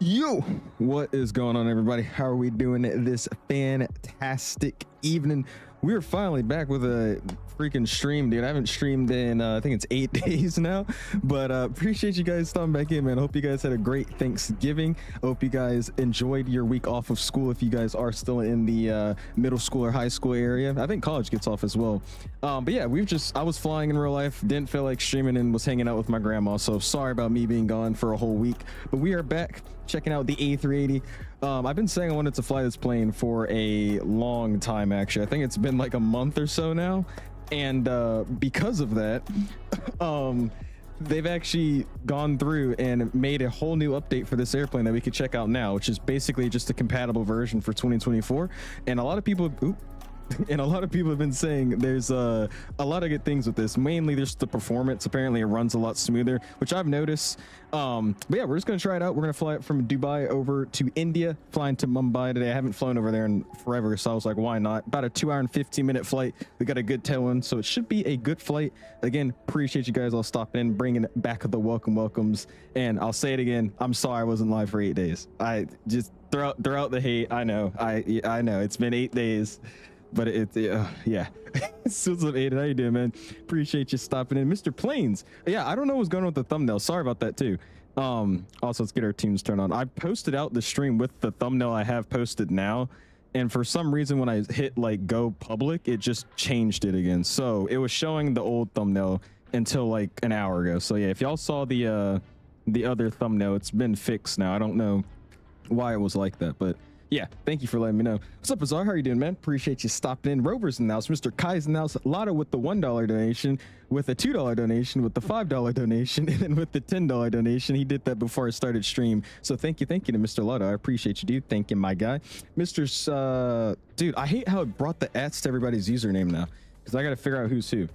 Yo, what is going on, everybody? How are we doing this fantastic evening? We're finally back with a freaking stream, dude. I haven't streamed in I think it's 8 days now, but appreciate you guys stopping back in, man. Hope you guys had a great Thanksgiving. Hope you guys enjoyed your week off of school if you guys are still in the middle school or high school area. I think college gets off as well. But yeah, I was flying in real life, didn't feel like streaming, and was hanging out with my grandma, so sorry about me being gone for a whole week. But we are back checking out the A380. I've been saying I wanted to fly this plane for a long time, actually. I think it's been like a month or so now, and because of that, they've actually gone through and made a whole new update for this airplane that we could check out now, which is basically just a compatible version for 2024. And a lot of people have been saying there's a lot of good things with this. Mainly there's the performance. Apparently it runs a lot smoother, which I've noticed. But yeah, we're just gonna try it out. We're gonna fly it from Dubai over to India, flying to Mumbai today. I haven't flown over there in forever, so I was like, why not? About a 2 hour and 15-minute flight. We got a good tailwind, so it should be a good flight. Again, appreciate you guys all stopping in, bringing back the welcomes. And I'll say it again, I'm sorry I wasn't live for 8 days. I just throw out the hate. I know it's been 8 days. But yeah. What's up, Aiden? How you doing, man? Appreciate you stopping in. Mr. Planes. Yeah, I don't know what's going on with the thumbnail. Sorry about that too. Also, let's get our tunes turned on. I posted out the stream with the thumbnail I have posted now, and for some reason when I hit like go public, it just changed it again. So it was showing the old thumbnail until like an hour ago. So yeah, if y'all saw the other thumbnail, it's been fixed now. I don't know why it was like that, but yeah, thank you for letting me know. What's up, Azar? How are you doing, man? Appreciate you stopping in. Rover's in the house. Mr. Kai's in the house. Lotto with the $1 donation, with a $2 donation, with the $5 donation, and then with the $10 donation. He did that before I started stream. So thank you to Mr. Lotto. I appreciate you, dude. Thank you, my guy. Mr. Dude, I hate how it brought the ats to everybody's username now, because I got to figure out who's who.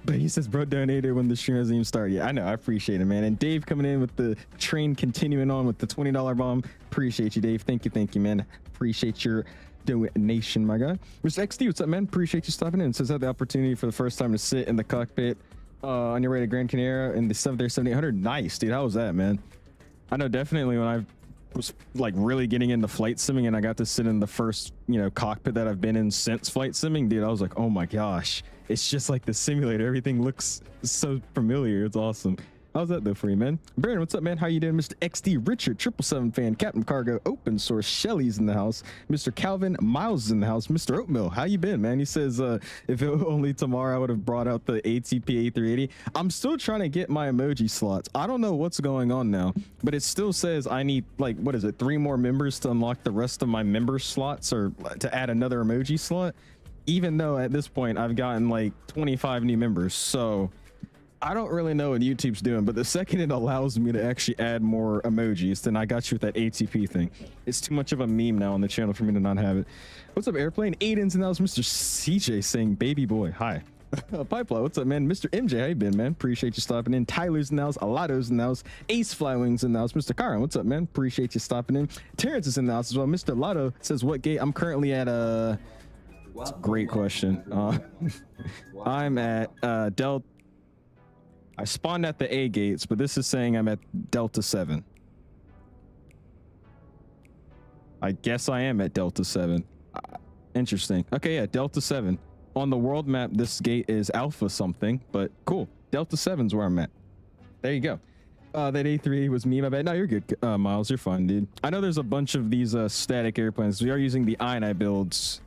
But he says, bro, donated when the stream hasn't even started yet. I know, I appreciate it, man. And Dave coming in with the train continuing on with the $20 bomb. Appreciate you, Dave. Thank you, man. Appreciate your donation, my guy. Mr. XD, what's up, man? Appreciate you stopping in. Says, had the opportunity for the first time to sit in the cockpit on your way to Gran Canaria in the 7800. Nice, dude. How was that, man? I know definitely when I was like really getting into flight simming and I got to sit in the first, cockpit that I've been in since flight simming, dude, I was like, oh my gosh. It's just like the simulator. Everything looks so familiar. It's awesome. How's that though for you, man? Baron, what's up, man? How you doing? Mr. XD Richard, 777 fan, Captain Cargo, Open Source, Shelly's in the house, Mr. Calvin Miles is in the house, Mr. Oatmeal, how you been, man? He says, if it were only tomorrow, I would have brought out the ATP A380. I'm still trying to get my emoji slots. I don't know what's going on now, but it still says I need, like, what is it, 3 more members to unlock the rest of my member slots or to add another emoji slot, even though at this point I've gotten like 25 new members. So I don't really know what YouTube's doing, but the second it allows me to actually add more emojis, then I got you with that ATP thing. It's too much of a meme now on the channel for me to not have it. What's up, Airplane? Aiden's in the house. Mr. CJ saying baby boy. Hi. Pipeline, what's up, man? Mr. MJ, how you been, man? Appreciate you stopping in. Tyler's in the house. Alato's in the house. Ace Flywings in the house. Mr. Karan, what's up, man? Appreciate you stopping in. Terrence is in the house as well. Mr. Lato says, what gate? I'm currently at That's a great question. I'm at Delta. I spawned at the A gates, but this is saying I'm at Delta 7. I guess I am at Delta 7. Interesting. Okay, yeah, Delta 7. On the world map, this gate is Alpha something, but cool. Delta 7's where I'm at. There you go. That A380 was me, my bad. No, you're good, Miles. You're fine, dude. I know there's a bunch of these static airplanes. We are using the IniBuilds.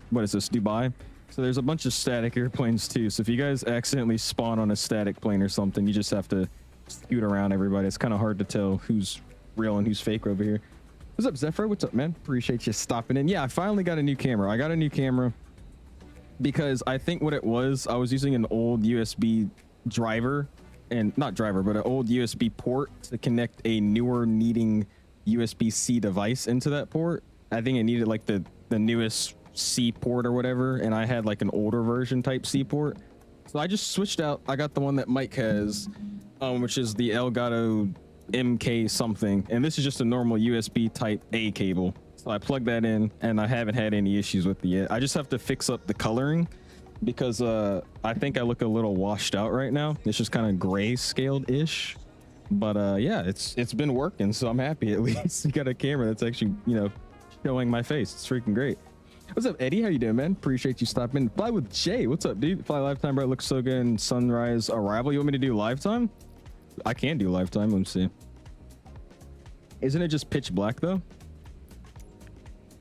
What is this, Dubai? So there's a bunch of static airplanes too. So if you guys accidentally spawn on a static plane or something, you just have to scoot around everybody. It's kind of hard to tell who's real and who's fake over here. What's up, Zephyr? What's up, man? Appreciate you stopping in. Yeah, I finally got a new camera. I got a new camera because I think what it was, I was using an old USB driver, and not driver, but an old USB port to connect a newer needing USB-C device into that port. I think it needed like the newest C port or whatever, and I had like an older version type C port, so I just switched out. I got the one that Mike has, which is the Elgato MK something, and this is just a normal USB type A cable. So I plugged that in, and I haven't had any issues with it yet. I just have to fix up the coloring because I think I look a little washed out right now. It's just kind of gray scaled ish, but yeah, it's been working, so I'm happy. At least you got a camera that's actually, you know, showing my face. It's freaking great. What's up, Eddie? How you doing, man? Appreciate you stopping. Fly with Jay. What's up, dude? Fly lifetime, bro. Looks so good. And sunrise arrival. You want me to do lifetime? I can do lifetime. Let me see. Isn't it just pitch black though?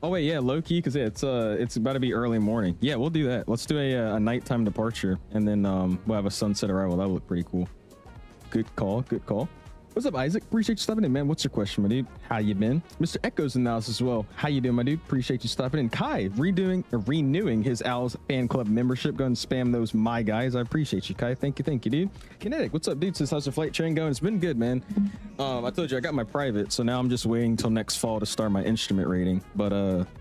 Oh wait, yeah, low key, because yeah, it's about to be early morning. Yeah, we'll do that. Let's do a nighttime departure, and then we'll have a sunset arrival. That'll look pretty cool. Good call. Good call. What's up, Isaac? Appreciate you stopping in, man. What's your question, my dude? How you been? Mr. Echo's in the house as well. How you doing, my dude? Appreciate you stopping in. Kai renewing his Owls fan club membership. Go and spam those my guys. I appreciate you, Kai. Thank you, dude. Kinetic, what's up, dude? Since how's your flight train going? It's been good, man. I told you I got my private, so now I'm just waiting until next fall to start my instrument rating. But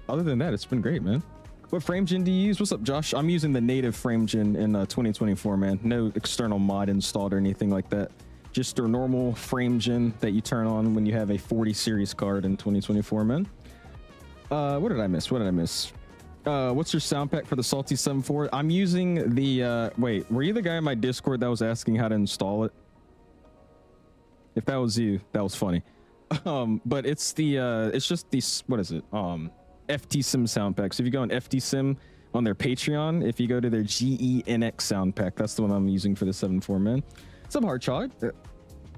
other than that, it's been great, man. What frame gen do you use? What's up, Josh? I'm using the native frame gen in 2024, man. No external mod installed or anything like that. Just a normal frame gen that you turn on when you have a 40 series card in 2024, man. What did I miss? What's your sound pack for the Salty 7.4? I'm using the wait, were you the guy in my Discord that was asking how to install it? If that was you, that was funny. But it's the it's just the, what is it, FTSIM sound pack. So if you go on FTSIM on their Patreon, if you go to their GENX sound pack, that's the one I'm using for the 7.4, man. Some hard charge.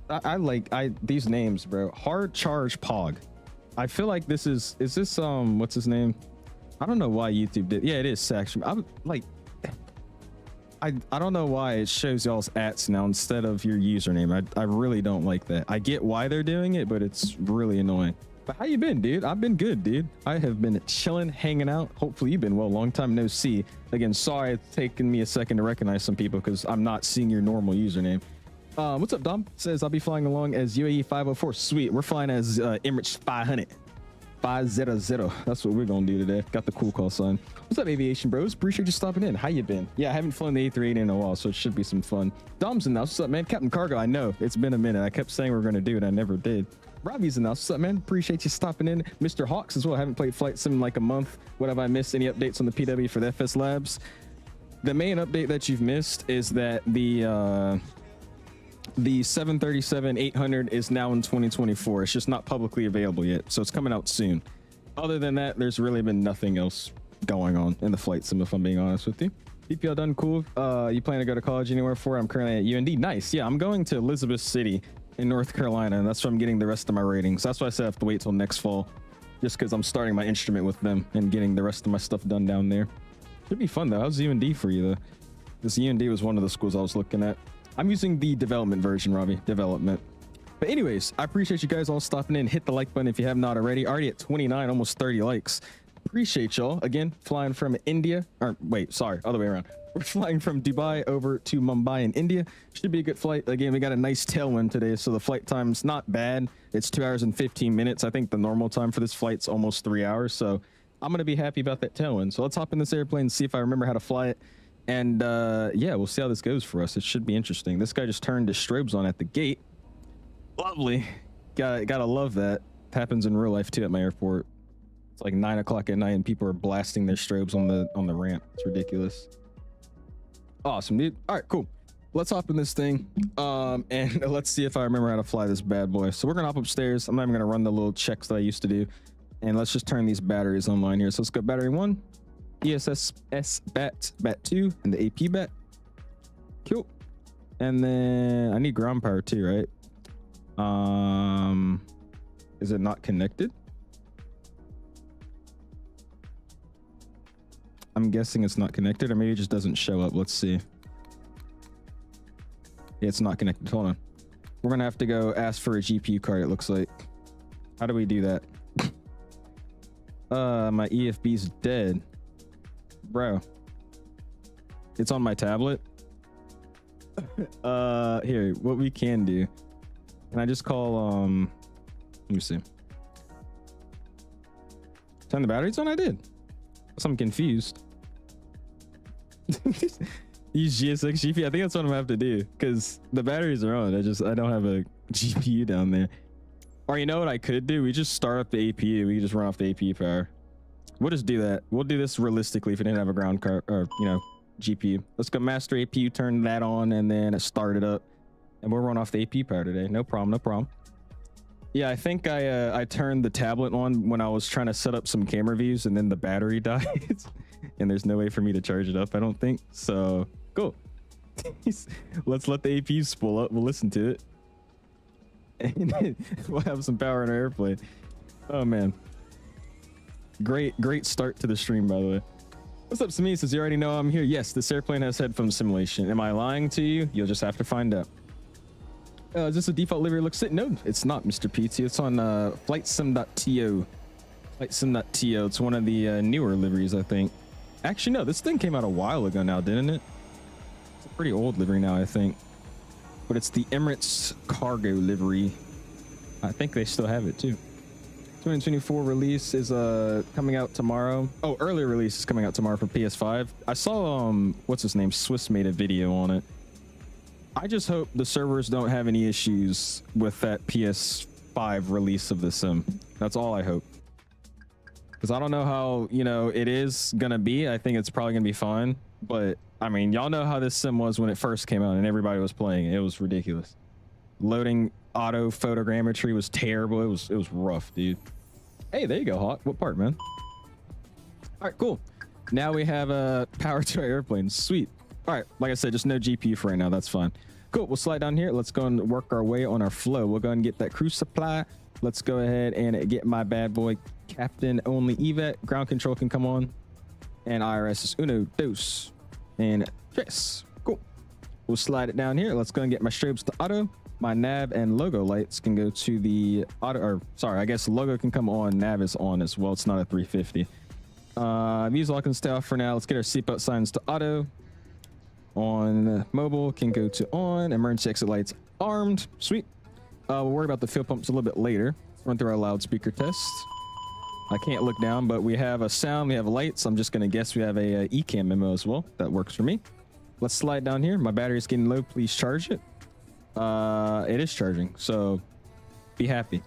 I like these names, bro. Hard charge Pog. I feel like this is this what's his name? I don't know why YouTube did. Yeah, it is Saxon. I'm like, I don't know why it shows y'all's ats now instead of your username. I really don't like that. I get why they're doing it, but it's really annoying. But how you been, dude? I've been good, dude. I have been chilling, hanging out. Hopefully you've been well. Long time no see. Again, sorry it's taken me a second to recognize some people because I'm not seeing your normal username. What's up, Dom? Says I'll be flying along as UAE 504. Sweet. We're flying as Emirates 500. 500. That's what we're gonna do today. Got the cool call sign. What's up, aviation bros? Appreciate you stopping in. How you been? Yeah, I haven't flown the A380 in a while, so it should be some fun. Dom's in the house. What's up, man? Captain Cargo. I know it's been a minute. I kept saying we were gonna do it. I never did. Robbie's in the house. What's up, man? Appreciate you stopping in. Mr. Hawks as well. I haven't played Flight Sim in like a month. What have I missed? Any updates on the PW for the FS Labs? The main update that you've missed is that the 737-800 is now in 2024. It's just not publicly available yet, so it's coming out soon. Other than that, there's really been nothing else going on in the flight sim, if I'm being honest with you. PPL done, cool. You plan to go to college anywhere for it? I'm currently at UND. Nice. Yeah, I'm going to Elizabeth City in North Carolina, and that's where I'm getting the rest of my ratings. That's why I said I have to wait till next fall, just because I'm starting my instrument with them and getting the rest of my stuff done down there. Should be fun though. How's UND for you though? This UND was one of the schools I was looking at. I'm using the development version, Robbie. Development. But anyways, I appreciate you guys all stopping in. Hit the like button if you have not already. Already at 29, almost 30 likes. Appreciate y'all. Again, flying from India. Or wait, sorry, other way around. We're flying from Dubai over to Mumbai in India. Should be a good flight. Again, we got a nice tailwind today, so the flight time's not bad. It's 2 hours and 15 minutes. I think the normal time for this flight's almost 3 hours, so I'm gonna be happy about that tailwind. So let's hop in this airplane and see if I remember how to fly it. And yeah, we'll see how this goes for us. It should be interesting. This guy just turned his strobes on at the gate. Lovely. Gotta love that. It happens in real life too at my airport. It's like 9 o'clock at night and people are blasting their strobes on the ramp. It's ridiculous. Awesome, dude. All right, cool. Let's hop in this thing and let's see if I remember how to fly this bad boy. So we're gonna hop upstairs. I'm not even gonna run the little checks that I used to do, and let's just turn these batteries online here. So let's go battery 1, ESS bat 2, and the AP bat. Cool. And then I need ground power too, right? Is it not connected? I'm guessing it's not connected, or maybe it just doesn't show up. Let's see. Yeah, it's not connected. Hold on. We're gonna have to go ask for a GPU card, it looks like. How do we do that? My EFB's dead. Bro. It's on my tablet. Here, what we can do. Can I just call, let me see. Turn the batteries on? I did. So I'm confused. Use GSX GPU. I think that's what I'm gonna have to do because the batteries are on. I don't have a GPU down there. Or you know what I could do? We just start up the APU. We can just run off the APU power. We'll just do that. We'll do this realistically if we didn't have a ground card or GPU. Let's go master APU, turn that on, and then start it up. And we'll run off the AP power today. No problem, no problem. Yeah, I think I turned the tablet on when I was trying to set up some camera views, and then the battery died. And there's no way for me to charge it up, I don't think. So, cool. Let's let the APU spool up. We'll listen to it. And then we'll have some power in our airplane. Oh, man. Great start to the stream, by the way. What's up, Sami? Says you already know I'm here. Yes, this airplane has headphone simulation. Am I lying to you? You'll just have to find out. Is this a default livery? Looks it? No, it's not, Mr. PT. It's on FlightSim.to. FlightSim.to. It's one of the newer liveries, I think. Actually, no, this thing came out a while ago now, didn't it? It's a pretty old livery now, I think. But it's the Emirates cargo livery. I think they still have it too. 2024 release is coming out tomorrow. Oh, early release is coming out tomorrow for PS5. I saw what's his name? Swiss made a video on it. I just hope the servers don't have any issues with that PS5 release of the sim. That's all I hope. Because I don't know how, it is going to be. I think it's probably going to be fine. But, I mean, y'all know how this sim was when it first came out and everybody was playing it. It was ridiculous. Loading auto photogrammetry was terrible. It was rough, dude. Hey, there you go, Hawk. What part, man? All right, cool. Now we have power to our airplane. Sweet. All right, like I said, just no GPU for right now. That's fine. Cool. We'll slide down here. Let's go and work our way on our flow. We'll go and get that cruise supply. Let's go ahead and get my bad boy captain only EVAT. Ground control can come on. And IRS is 1, 2, and 3. Cool. We'll slide it down here. Let's go and get my strobes to auto. My nav and logo lights can go to the auto, or sorry, I guess logo can come on. Nav is on as well. It's not a 350. These all can stay off for now. Let's get our seatbelt signs to auto. On mobile can go to on. Emergency exit lights armed. Sweet. We'll worry about the fuel pumps a little bit later. Let's run through our loudspeaker test. I can't look down, but we have a sound. We have lights. I'm just going to guess we have a eCam memo as well. That works for me. Let's slide down here. My battery is getting low. Please charge it. It is charging, so be happy.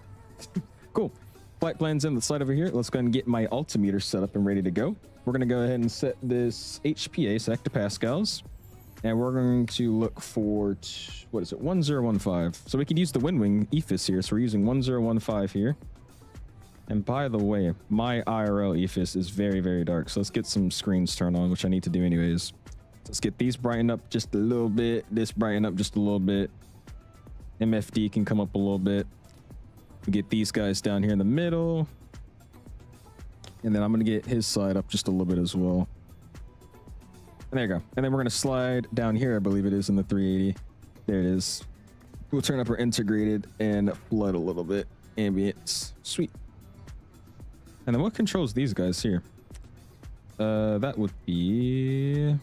Cool. Flight plan's in. Let's slide over here. Let's go ahead and get my altimeter set up and ready to go. We're going to go ahead and set this HPA, so hectopascals. And we're going to look for, what is it, 1015. So we can use the Windwing EFIS here. So we're using 1015 here. And by the way, my IRL EFIS is very, very dark. So let's get some screens turned on, which I need to do anyways. Let's get these brightened up just a little bit. This brightened up just a little bit. MFD can come up a little bit. We get these guys down here in the middle. And then I'm going to get his side up just a little bit as well. And there you go. And then we're going to slide down here. I believe it is in the 380. There it is. We'll turn up our integrated and flood a little bit. Ambience. Sweet. And then what controls these guys here? That would be...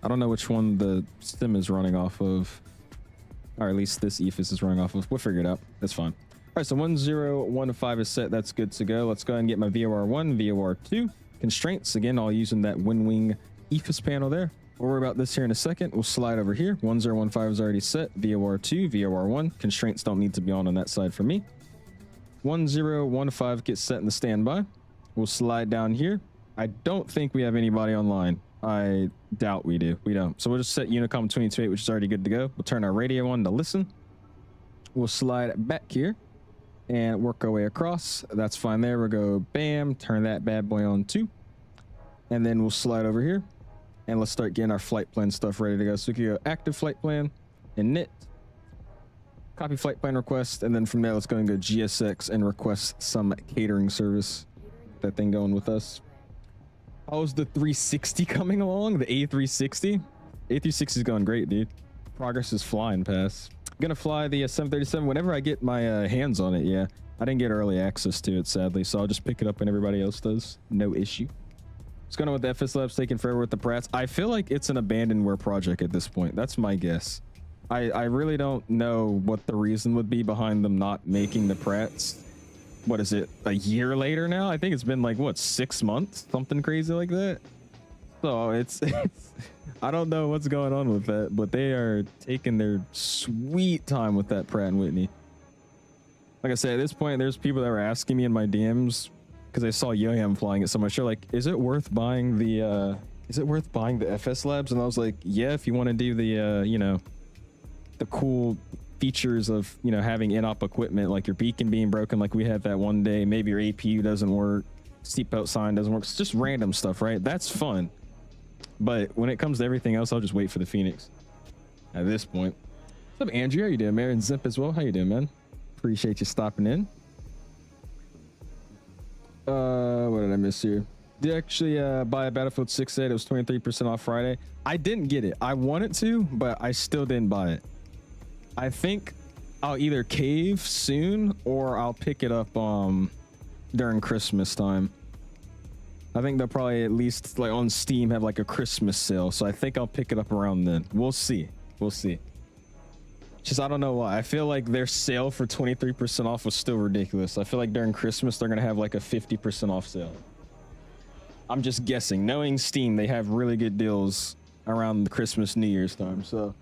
I don't know which one the stem is running off of. Or at least this EFIS is running off of. We'll figure it out. That's fine. All right, so 1015 is set. That's good to go. Let's go ahead and get my VOR1, VOR2. Constraints. Again, all using that WinWing EFIS panel there. We'll worry about this here in a second. We'll slide over here. 1015 is already set. VOR2, VOR1. Constraints don't need to be on that side for me. 1015 gets set in the standby. We'll slide down here. I don't think we have anybody online. I doubt we do. We don't. So we'll just set Unicom 228, which is already good to go. We'll turn our radio on to listen. We'll slide back here and work our way across. That's fine there. We'll go bam, turn that bad boy on too. And then we'll slide over here and let's start getting our flight plan stuff ready to go. So we can go active flight plan, init, copy flight plan request. And then from there, let's go and go GSX and request some catering service. That thing going with us. How's the 360 coming along? The A360? A360 is going great, dude. Progress is flying past. I'm gonna fly the 737 whenever I get my hands on it. Yeah, I didn't get early access to it, sadly, so I'll just pick it up when everybody else does. No issue. What's going on with the FS Labs taking forever with the Prats? I feel like it's an abandonware project at this point. That's my guess. I really don't know what the reason would be behind them not making the Prats. What is it, a year later now? I think it's been like, what, 6 months? Something crazy like that. So it's I don't know what's going on with that, but they are taking their sweet time with that Pratt & Whitney. Like I said, at this point, there's people that were asking me in my DMs because they saw Yo-Yam flying at so much. They're like, is it worth buying the FS Labs? And I was like, yeah, if you want to do the you know, the cool features of, you know, having in-op equipment, like your beacon being broken like we had that one day, maybe your APU doesn't work, seatbelt sign doesn't work. It's just random stuff, right? That's fun. But when it comes to everything else, I'll just wait for the Phoenix at this point. What's up, Andrew? How you doing, man? And Zip as well. How you doing, man? Appreciate you stopping in. What did I miss here? Did actually buy a Battlefield 6 set. It was 23% off Friday. I didn't get it. I wanted to, but I still didn't buy it. I think I'll either cave soon or I'll pick it up during Christmas time. I think they'll probably at least like on Steam have like a Christmas sale, so I think I'll pick it up around then. We'll see. We'll see. Just I don't know why. I feel like their sale for 23% off was still ridiculous. I feel like during Christmas they're gonna have like a 50% off sale. I'm just guessing. Knowing Steam, they have really good deals around the Christmas, New Year's time, so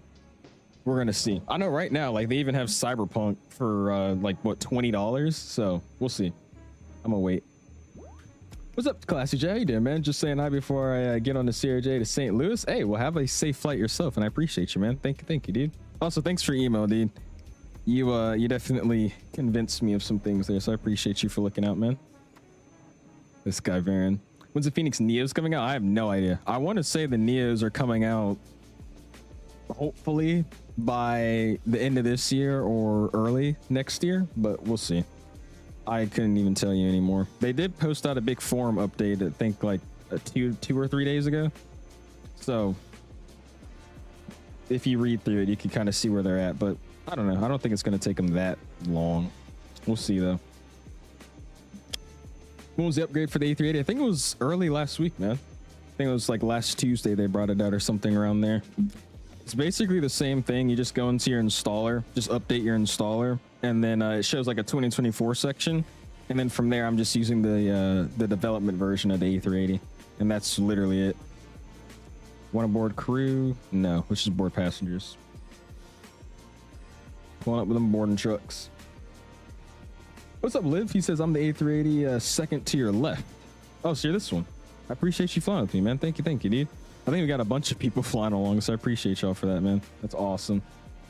we're gonna see. I know right now, like they even have Cyberpunk for like what, $20. So we'll see. I'm gonna wait. What's up, Classy J? How you doing, man? Just saying hi before I get on the CRJ to St. Louis. Hey, well, have a safe flight yourself, and I appreciate you, man. Thank you, dude. Also, thanks for your email, dude. You definitely convinced me of some things there, so I appreciate you for looking out, man. This guy, Varen. When's the Phoenix Neos coming out? I have no idea. I want to say the Neos are coming out hopefully by the end of this year or early next year, but we'll see. I couldn't even tell you anymore. They did post out a big forum update, I think like two or 3 days ago. So if you read through it, you can kind of see where they're at, but I don't know. I don't think it's going to take them that long. We'll see though. When was the upgrade for the A380? I think it was early last week, man. I think it was like last Tuesday they brought it out or something around there. It's basically the same thing. You just go into your installer, just update your installer, and then it shows like a 2024 section. And then from there, I'm just using the development version of the A380. And that's literally it. One aboard crew? No, which is aboard passengers. Pulling up with them boarding trucks. What's up, Liv? He says, I'm the A380 second to your left. Oh, so you're this one. I appreciate you flying with me, man. Thank you, dude. I think we got a bunch of people flying along, so I appreciate y'all for that, man. That's awesome.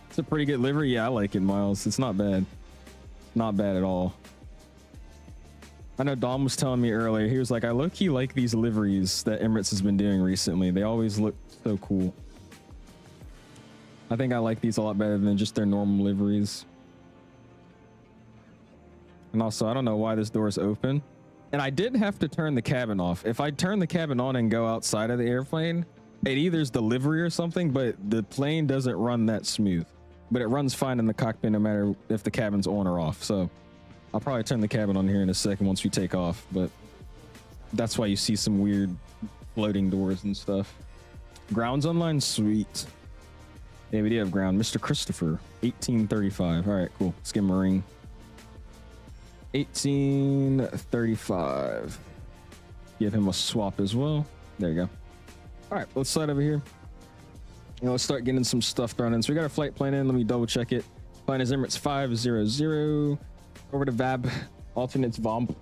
It's a pretty good livery. Yeah, I like it, Miles. It's not bad. Not bad at all. I know Dom was telling me earlier, he was like, I low-key like these liveries that Emirates has been doing recently. They always look so cool. I think I like these a lot better than just their normal liveries. And also, I don't know why this door is open. And I did have to turn the cabin off. If I turn the cabin on and go outside of the airplane, it either is the livery or something, but the plane doesn't run that smooth. But it runs fine in the cockpit no matter if the cabin's on or off. So I'll probably turn the cabin on here in a second once we take off. But that's why you see some weird floating doors and stuff. Ground's online, sweet. Yeah, we do have ground. Mr. Christopher, 1835. All right, cool. Let's give him a ring. 1835. Give him a swap as well. There you go. All right, let's slide over here. And let's start getting some stuff thrown in. So we got our flight plan in. Let me double check it. Plan is Emirates 500. Over to VABB. Alternates VOM.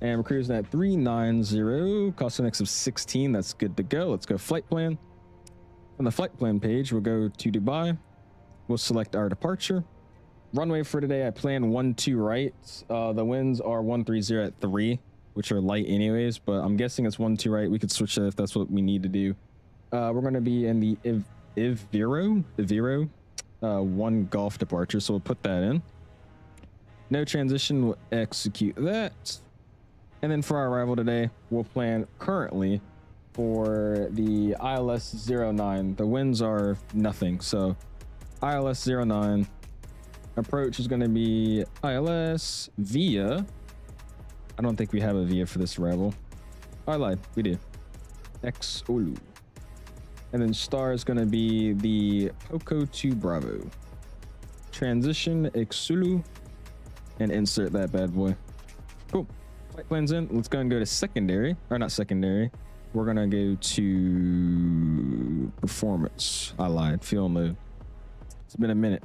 And we're cruising at 390. Cost index of 16. That's good to go. Let's go flight plan. On the flight plan page, we'll go to Dubai. We'll select our departure. Runway for today, I plan 12 right. The winds are 130 at 3, which are light anyways, but I'm guessing it's 12 right. We could switch that if that's what we need to do. We're going to be in the 𝐓𝐸 1 Golf departure, so we'll put that in. No transition, we'll execute that. And then for our arrival today, we'll plan currently for the ILS 09. The winds are nothing, so ILS 09. Approach is going to be ILS via. I don't think we have a via for this arrival. I lied, we do. 𝐓𝐸. And then star is going to be the Poco 2 Bravo. Transition 𝐓𝐸 and insert that bad boy. Cool. Flight plan's in. Let's go and go to secondary, or not secondary. We're going to go to performance. I lied. Fuel mode. It's been a minute.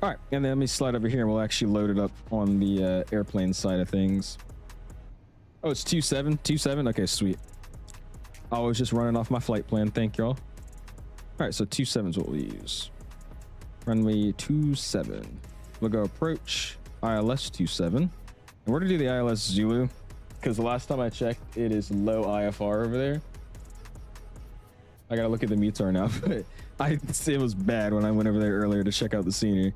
All right, and then let me slide over here and we'll actually load it up on the airplane side of things. Oh, it's 27. 27. Okay, sweet. I was just running off my flight plan. Thank y'all. All right, so 27 is what we'll use. Runway 27. We'll go approach ILS 27. And we're gonna do the ILS Zulu because the last time I checked, it is low IFR over there. I gotta look at the METAR now, but it was bad when I went over there earlier to check out the scenery.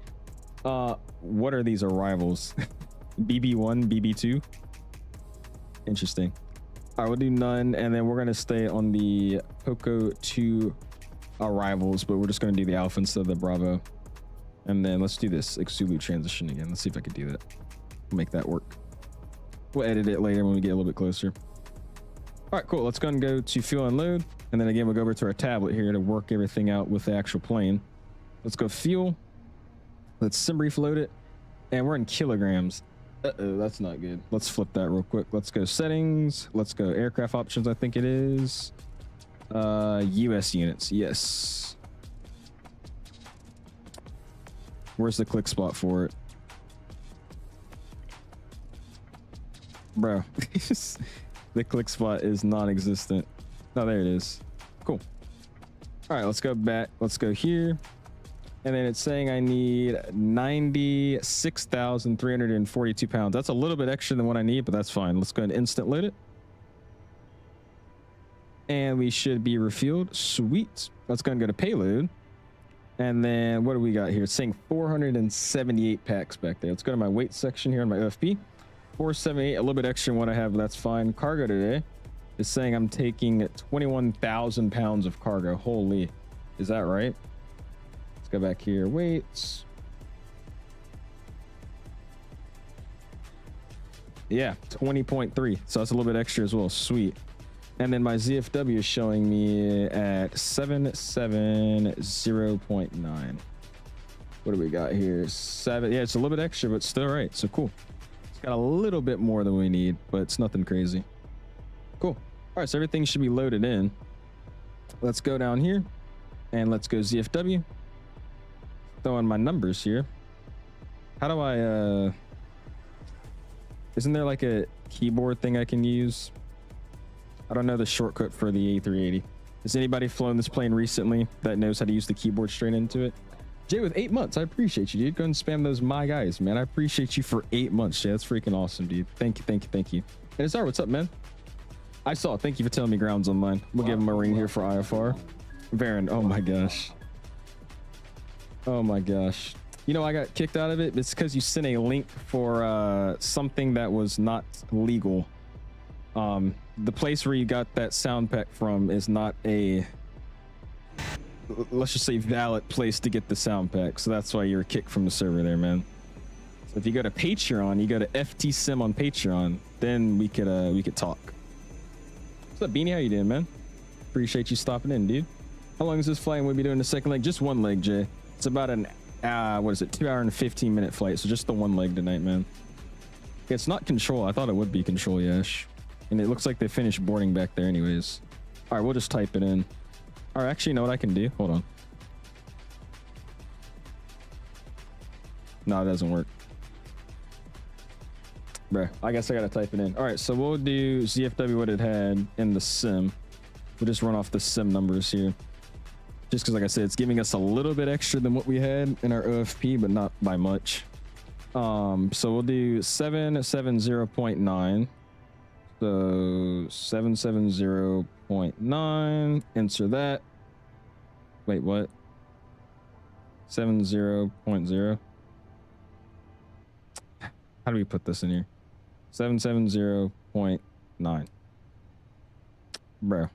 What are these arrivals? BB1, BB2? Interesting. All right, we'll do none, and then we're gonna stay on the Poco 2 arrivals, but we're just gonna do the Alpha instead of the Bravo. And then let's do this 𝐓𝐸 transition again. Let's see if I can do that. Make that work. We'll edit it later when we get a little bit closer. All right, cool. Let's go and go to fuel and load. And then again, we'll go over to our tablet here to work everything out with the actual plane. Let's go fuel. Let's sim brief load it. And we're in kilograms. Uh-oh, that's not good. Let's flip that real quick. Let's go settings. Let's go aircraft options, I think it is. US units, yes. Where's the click spot for it? Bro, the click spot is non-existent. Oh, there it is. Cool. All right, let's go back. Let's go here. And then it's saying I need 96,342 pounds. That's a little bit extra than what I need, but that's fine. Let's go and instant load it. And we should be refueled. Sweet. Let's go and go to payload. And then what do we got here? It's saying 478 packs back there. Let's go to my weight section here on my OFP. 478, a little bit extra than what I have, but that's fine. Cargo today is saying I'm taking 21,000 pounds of cargo. Holy, is that right? Let's go back here. Weights. Yeah, 20.3. So that's a little bit extra as well. Sweet. And then my ZFW is showing me at 770.9. What do we got here? 7. Yeah, it's a little bit extra, but still right. So cool. It's got a little bit more than we need, but it's nothing crazy. Cool. All right, so everything should be loaded in. Let's go down here and let's go ZFW. Throw in my numbers here. How do I, isn't there like a keyboard thing I can use? I don't know the shortcut for the A380. Has anybody flown this plane recently that knows how to use the keyboard straight into it? Jay with 8 months. I appreciate you, dude. Go and spam those my guys, man. I appreciate you for 8 months, Jay. That's freaking awesome, dude. Thank you, thank you, thank you. And it's what's up, man? I saw it. Thank you for telling me grounds online. We'll give him a ring here for IFR. Varen, oh my gosh. Oh my gosh. You know, I got kicked out of it. It's because you sent a link for something that was not legal. The place where you got that sound pack from is not a, let's just say, valid place to get the sound pack. So that's why you're kicked from the server there, man. So if you go to Patreon, you go to FTSim on Patreon, then we could talk. What's up, Beanie? How you doing, man? Appreciate you stopping in, dude. How long is this flight? We'll be doing the second leg. Just one leg, Jay. It's about an what is it, 2 hour and 15-minute flight. So just the one leg tonight, man. It's not control. I thought it would be control, Yash. And it looks like they finished boarding back there anyways. All right, we'll just type it in. All right, actually, you know what I can do? Hold on. No, it doesn't work. Bruh, I guess I gotta type it in. All right, so we'll do ZFW what it had in the sim. We'll just run off the sim numbers here. Just because, like I said, it's giving us a little bit extra than what we had in our OFP, but not by much. So we'll do 770.9. So 770.9. Enter that. Wait, what? 70.0. How do we put this in here? 770.9. Bro.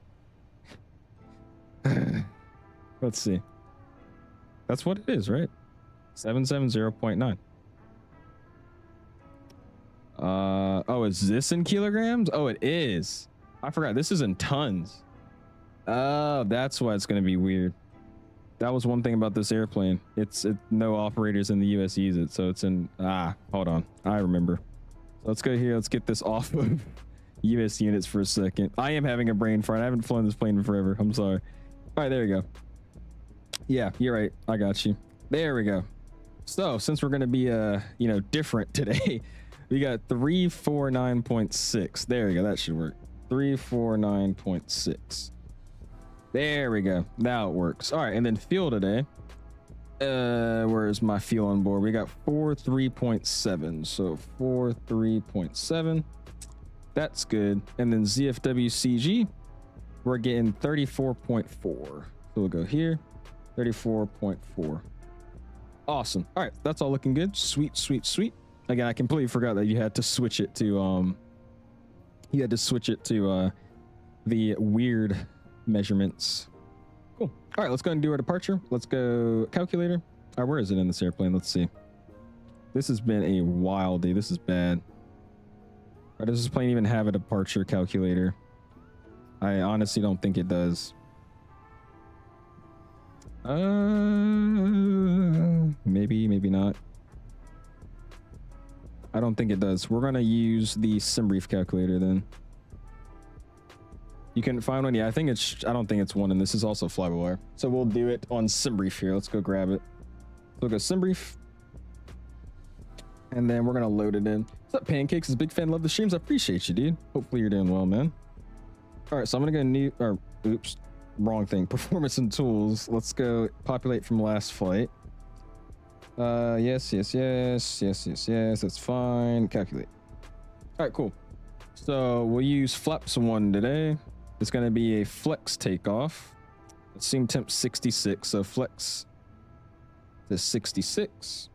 Let's see. That's what it is, right? 770.9. Oh, is this in kilograms? Oh, it is. I forgot. This is in tons. Oh, that's why it's going to be weird. That was one thing about this airplane. No operators in the US use it, so it's in. Hold on. I remember. So let's go here. Let's get this off of US units for a second. I am having a brain fart. I haven't flown this plane in forever. I'm sorry. All right, there you go. Yeah, you're right. I got you. There we go. So since we're going to be different today, we got 349.6. There we go. That should work. 349.6. There we go. Now it works. All right, and then fuel today. Where's my fuel on board? We got 43.7. So 43.7. That's good. And then ZFW CG, we're getting 34.4. So we'll go here. 34.4. Awesome. All right, that's all looking good. Sweet, sweet, sweet. Again, I completely forgot that you had to switch it to the weird measurements. Cool. All right, let's go and do our departure. Let's go calculator. All right, where is it in this airplane? Let's see. This has been a wild day. This is bad. All right, does this plane even have a departure calculator? I honestly don't think it does. Maybe, maybe not. I don't think it does. We're gonna use the SimBrief calculator then. You can find one. Yeah, I don't think it's one, and this is also FlyByWire. So we'll do it on SimBrief here. Let's go grab it. We'll go SimBrief, and then we're gonna load it in. What's up, Pancakes? Is a big fan. Love the streams. I appreciate you, dude. Hopefully you're doing well, man. All right, so I'm gonna go oops, wrong thing. Performance and tools. Let's go populate from last flight. Yes. That's fine. Calculate. All right, cool. So we'll use flaps 1 today. It's going to be a flex takeoff. Assume temp 66. So flex to 66.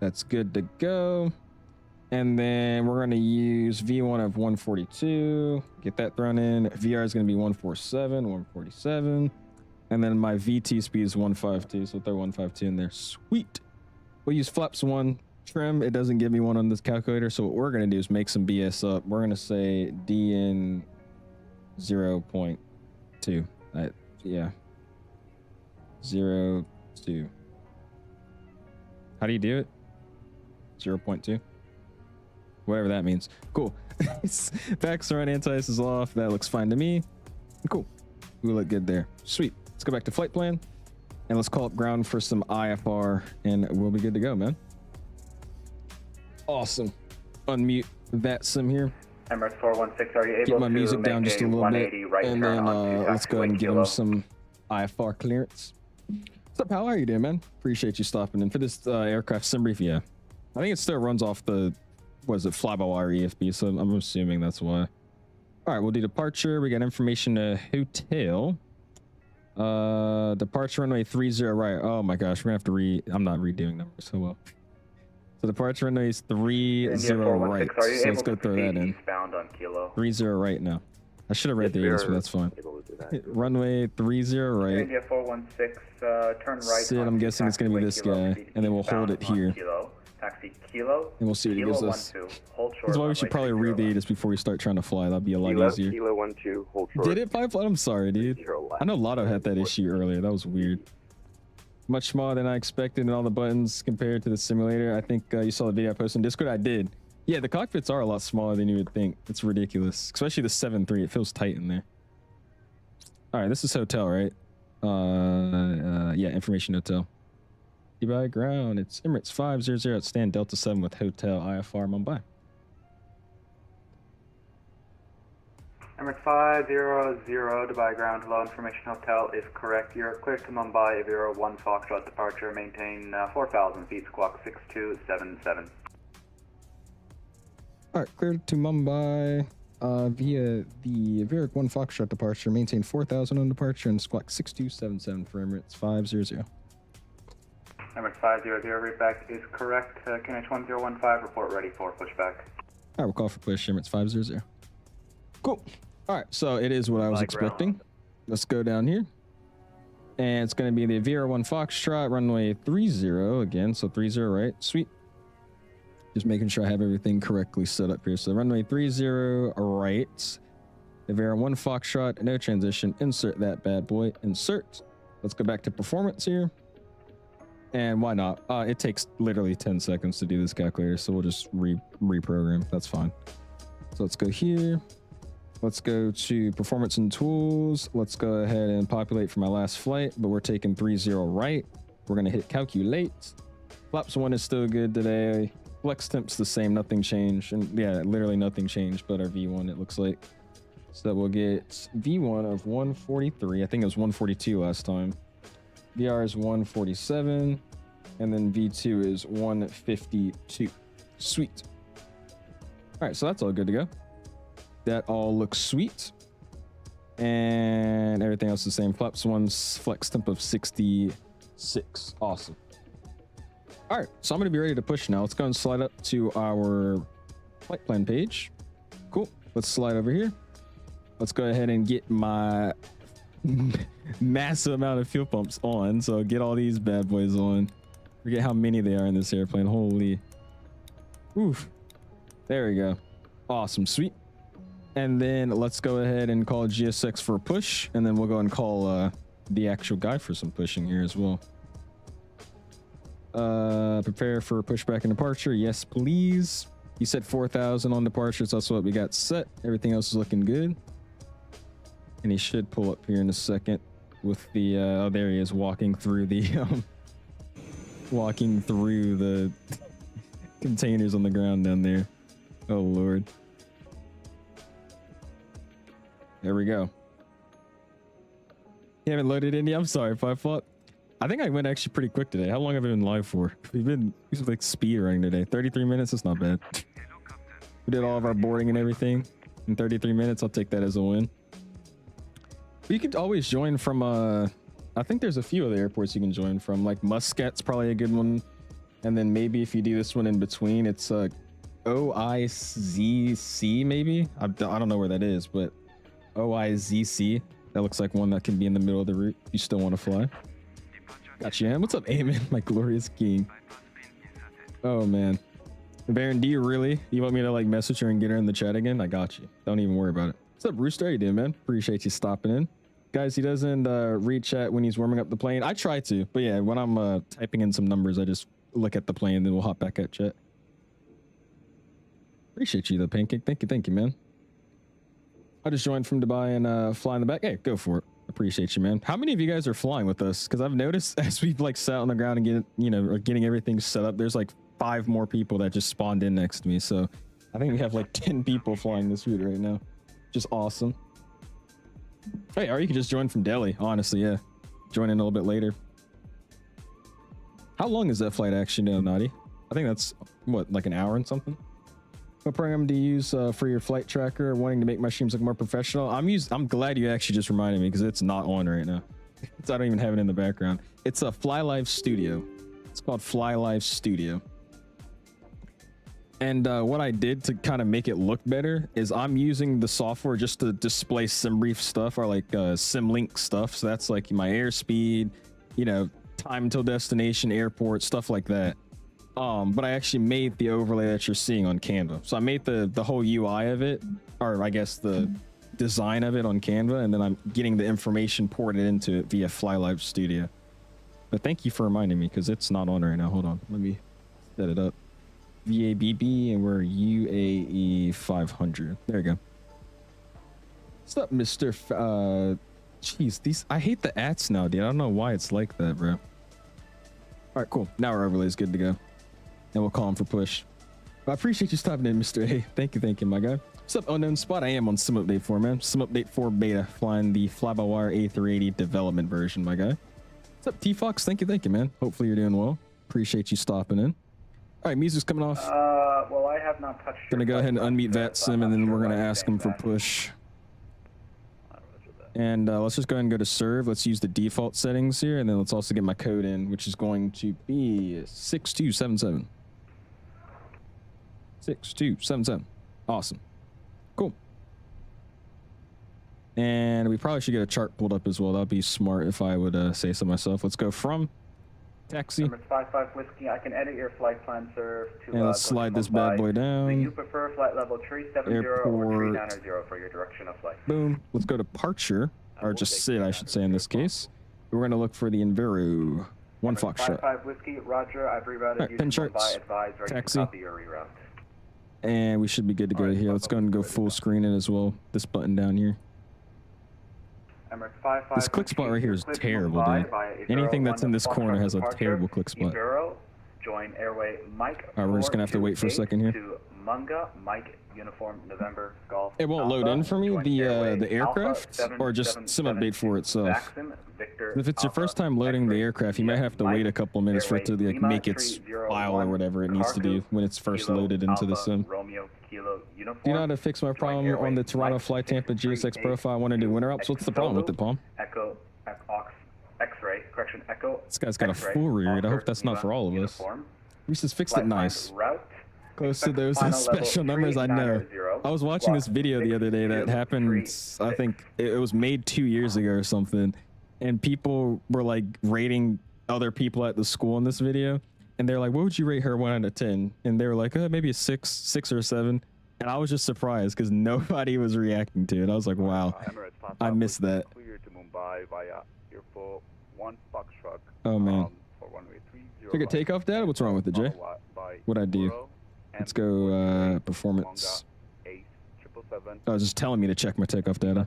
That's good to go. And then we're going to use V1 of 142. Get that thrown in. VR is going to be 147, 147. And then my VT speed is 152. So we'll throw 152 in there. Sweet. We'll use flaps 1 trim. It doesn't give me one on this calculator. So what we're going to do is make some BS up. We're going to say DN 0.2. Yeah. 0.2. How do you do it? 0.2. Whatever that means. Cool. Backs are on, anti-ice is off. That looks fine to me. Cool. We look good there. Sweet. Let's go back to flight plan and let's call up ground for some IFR and we'll be good to go, man. Awesome. Unmute VATSIM here. Emirates 416, are you able get my to music down just a little bit, right and then let's go ahead and give him some IFR clearance. What's up, pal? How are you doing, man? Appreciate you stopping in for this aircraft sim brief. Yeah, I think it still runs off the, what is it, FlyByWire EFB, so I'm assuming that's why. All right, we'll do departure. We got information to hotel. Departure runway 30 right. Oh my gosh, we're gonna have to I'm not redoing numbers so well. So departure runway is 30 right. So let's go throw that in. Eastbound on Kilo. 30 right now. I should have read the AS, but that's fine. Runway 30 right. India 416, turn right. Sid, I'm guessing it's gonna be this guy, and then we'll hold it here. Taxi Kilo. And we'll see what he gives us. That's why we should probably read the AS before we start trying to fly. That'd be a lot easier. Kilo 12, hold short. Did it pipe? I'm sorry, dude. I know Lotto had that issue earlier. That was weird. Much smaller than I expected, and all the buttons compared to the simulator. I think you saw the video I posted on Discord. I did. Yeah, the cockpits are a lot smaller than you would think. It's ridiculous, especially the 7.3. It feels tight in there. All right, this is hotel, right? Yeah, information hotel. Dubai ground. It's Emirates 500 at stand Delta 7 with hotel IFR Mumbai. Emirates 500 Dubai ground. Hello, information hotel is correct. You're clear to Mumbai. Avira 1 Foxtrot departure. Maintain 4,000 feet. Squawk 6277. All right, clear to Mumbai via the Avira 1 Foxtrot departure. Maintain 4,000 on departure and squawk 6277 for Emirates 500. Emirates 500 readback is correct. KNH 1015, report ready for pushback. All right, we'll call for push, Emirates 500. Cool. All right, so it is what I was expecting. Let's go down here. And it's going to be the Avira 1 Foxtrot, runway 30 again. So 30 right. Sweet. Just making sure I have everything correctly set up here. So runway 30 right. Avira 1 Foxtrot, no transition. Insert that bad boy. Insert. Let's go back to performance here. And why not? It takes literally 10 seconds to do this calculator, so we'll just reprogram. That's fine. So let's go here. Let's go to performance and tools. Let's go ahead and populate for my last flight, but we're taking 30 right. We're going to hit calculate. Flaps 1 is still good today. Flex temp's the same, nothing changed. And yeah, literally nothing changed but our V1, it looks like. So we'll get V1 of 143. I think it was 142 last time. VR is 147, and then V2 is 152. Sweet. All right, so that's all good to go. That all looks sweet. And everything else is the same. Flaps 1's flex temp of 66. Awesome. All right, so I'm going to be ready to push now. Let's go and slide up to our flight plan page. Cool. Let's slide over here. Let's go ahead and get my massive amount of fuel pumps on, so get all these bad boys on. Forget how many they are in this airplane. Holy. Oof. There we go. Awesome. Sweet. And then let's go ahead and call GSX for a push, and then we'll go and call the actual guy for some pushing here as well. Prepare for pushback and departure. Yes, please. You said 4,000 on departure, so that's what we got set. Everything else is looking good. And he should pull up here in a second with the oh, there he is, walking through the containers on the ground down there. Oh Lord. There we go. You haven't loaded India? I'm sorry if I thought. I think I went actually pretty quick today. How long have I been live for? We've been like speed running today. 33 minutes, that's not bad. We did all of our boarding and everything in 33 minutes. I'll take that as a win. You could always join from I think there's a few other airports you can join from, like Muscat's probably a good one, and then maybe if you do this one in between, it's OIZC maybe. I don't know where that is, but OIZC, that looks like one that can be in the middle of the route. You still want to fly? Gotcha, man. What's up, Eamon, my glorious king? Oh man, Baron, do you really? You want me to like message her and get her in the chat again? I got you. Don't even worry about it. What's up, Rooster? How you doing, man? Appreciate you stopping in. Guys, he doesn't read chat when he's warming up the plane. I try to, but yeah, when I'm typing in some numbers, I just look at the plane and then we'll hop back at chat. Appreciate you, the pancake. Thank you, man. I just joined from Dubai and fly in the back. Hey, go for it. Appreciate you, man. How many of you guys are flying with us? Because I've noticed as we've like sat on the ground and getting everything set up, there's like 5 more people that just spawned in next to me. So I think we have like 10 people flying this route right now. Just awesome. Hey, or you could just join from Delhi, honestly. Yeah, join in a little bit later. How long is that flight actually, Naughty? I think that's what, like an hour and something. What program do you use for your flight tracker? Wanting to make my streams look more professional. I'm glad you actually just reminded me because it's not on right now. I don't even have it in the background. It's a FlyLive Studio. It's called FlyLive Studio. And what I did to kind of make it look better is I'm using the software just to display SimBrief stuff or like SimLink stuff. So that's like my airspeed, you know, time until destination, airport, stuff like that. But I actually made the overlay that you're seeing on Canva. So I made the whole UI of it, or I guess the design of it on Canva, and then I'm getting the information ported into it via FlyLive Studio. But thank you for reminding me because it's not on right now. Hold on, let me set it up. VABB, and we're UAE 500. There you go. What's up, Mr. Jeez, I hate the ats now, dude. I don't know why it's like that, bro. All right, cool. Now our overlay is good to go. And we'll call him for push. I appreciate you stopping in, Mr. A. Thank you, my guy. What's up, Unknown Spot? I am on Sim Update 4, man. Sim Update 4 beta, flying the FlyByWire A380 development version, my guy. What's up, T-Fox? Thank you, man. Hopefully you're doing well. Appreciate you stopping in. All right, music's coming off. Well, I have not touched. Gonna go ahead and unmute VATSIM, and then we're gonna ask him for push. And let's just go ahead and go to serve. Let's use the default settings here, and then let's also get my code in, which is going to be 6277. 6277. Awesome. Cool. And we probably should get a chart pulled up as well. That'd be smart if I would say so myself. Let's go from taxi. Number 55 Whiskey. I can edit your flight plan, sir. And let's slide this bad boy down. Do you prefer flight level 370 or 390 for your direction of flight? Boom. Let's go to departure, or just sit, I should say, in this case. We're going to look for the Enviro. One Foxtrot. 55 Whiskey. Roger. I've rerouted you to Mumbai. Advise ready taxi. to copy your reroute. And we should be good to go here. Let's go ahead and go full screen it as well. This button down here. This click spot right here is terrible, dude. Anything that's in this corner has a terrible click spot. Join airway Mike. Alright, we're just gonna have to wait for a second here. To Munga, Mike, Uniform, November, Golf. It won't load in for me, the aircraft, or just Sim Update for itself. If it's your first time loading the aircraft, you might have to wait a couple minutes for it to like make its file or whatever it needs to do when it's first loaded into the sim. Do you know how to fix my problem on the Toronto Fly Tampa GSX profile? I want to do winter ups. What's the problem with it, Palm? Echo, X-ray, correction, Echo. This guy's got a full rear. I hope that's not for all of us. Reese has fixed it nice. Close to those special numbers, I know. I was watching this video the other day that happened, I think it was made 2 years ago or something. And people were like rating other people at the school in this video. And they're like, what would you rate her 1 out of 10? And they were like, maybe a 6 or a 7. And I was just surprised because nobody was reacting to it. I was like, wow, I missed that. Clear to Mumbai via airport 1 Foxtrot. Oh man. For runway 30. Took a takeoff data? What's wrong with it, Jay? What'd I do? Let's go performance. Oh, it's just telling me to check my takeoff data.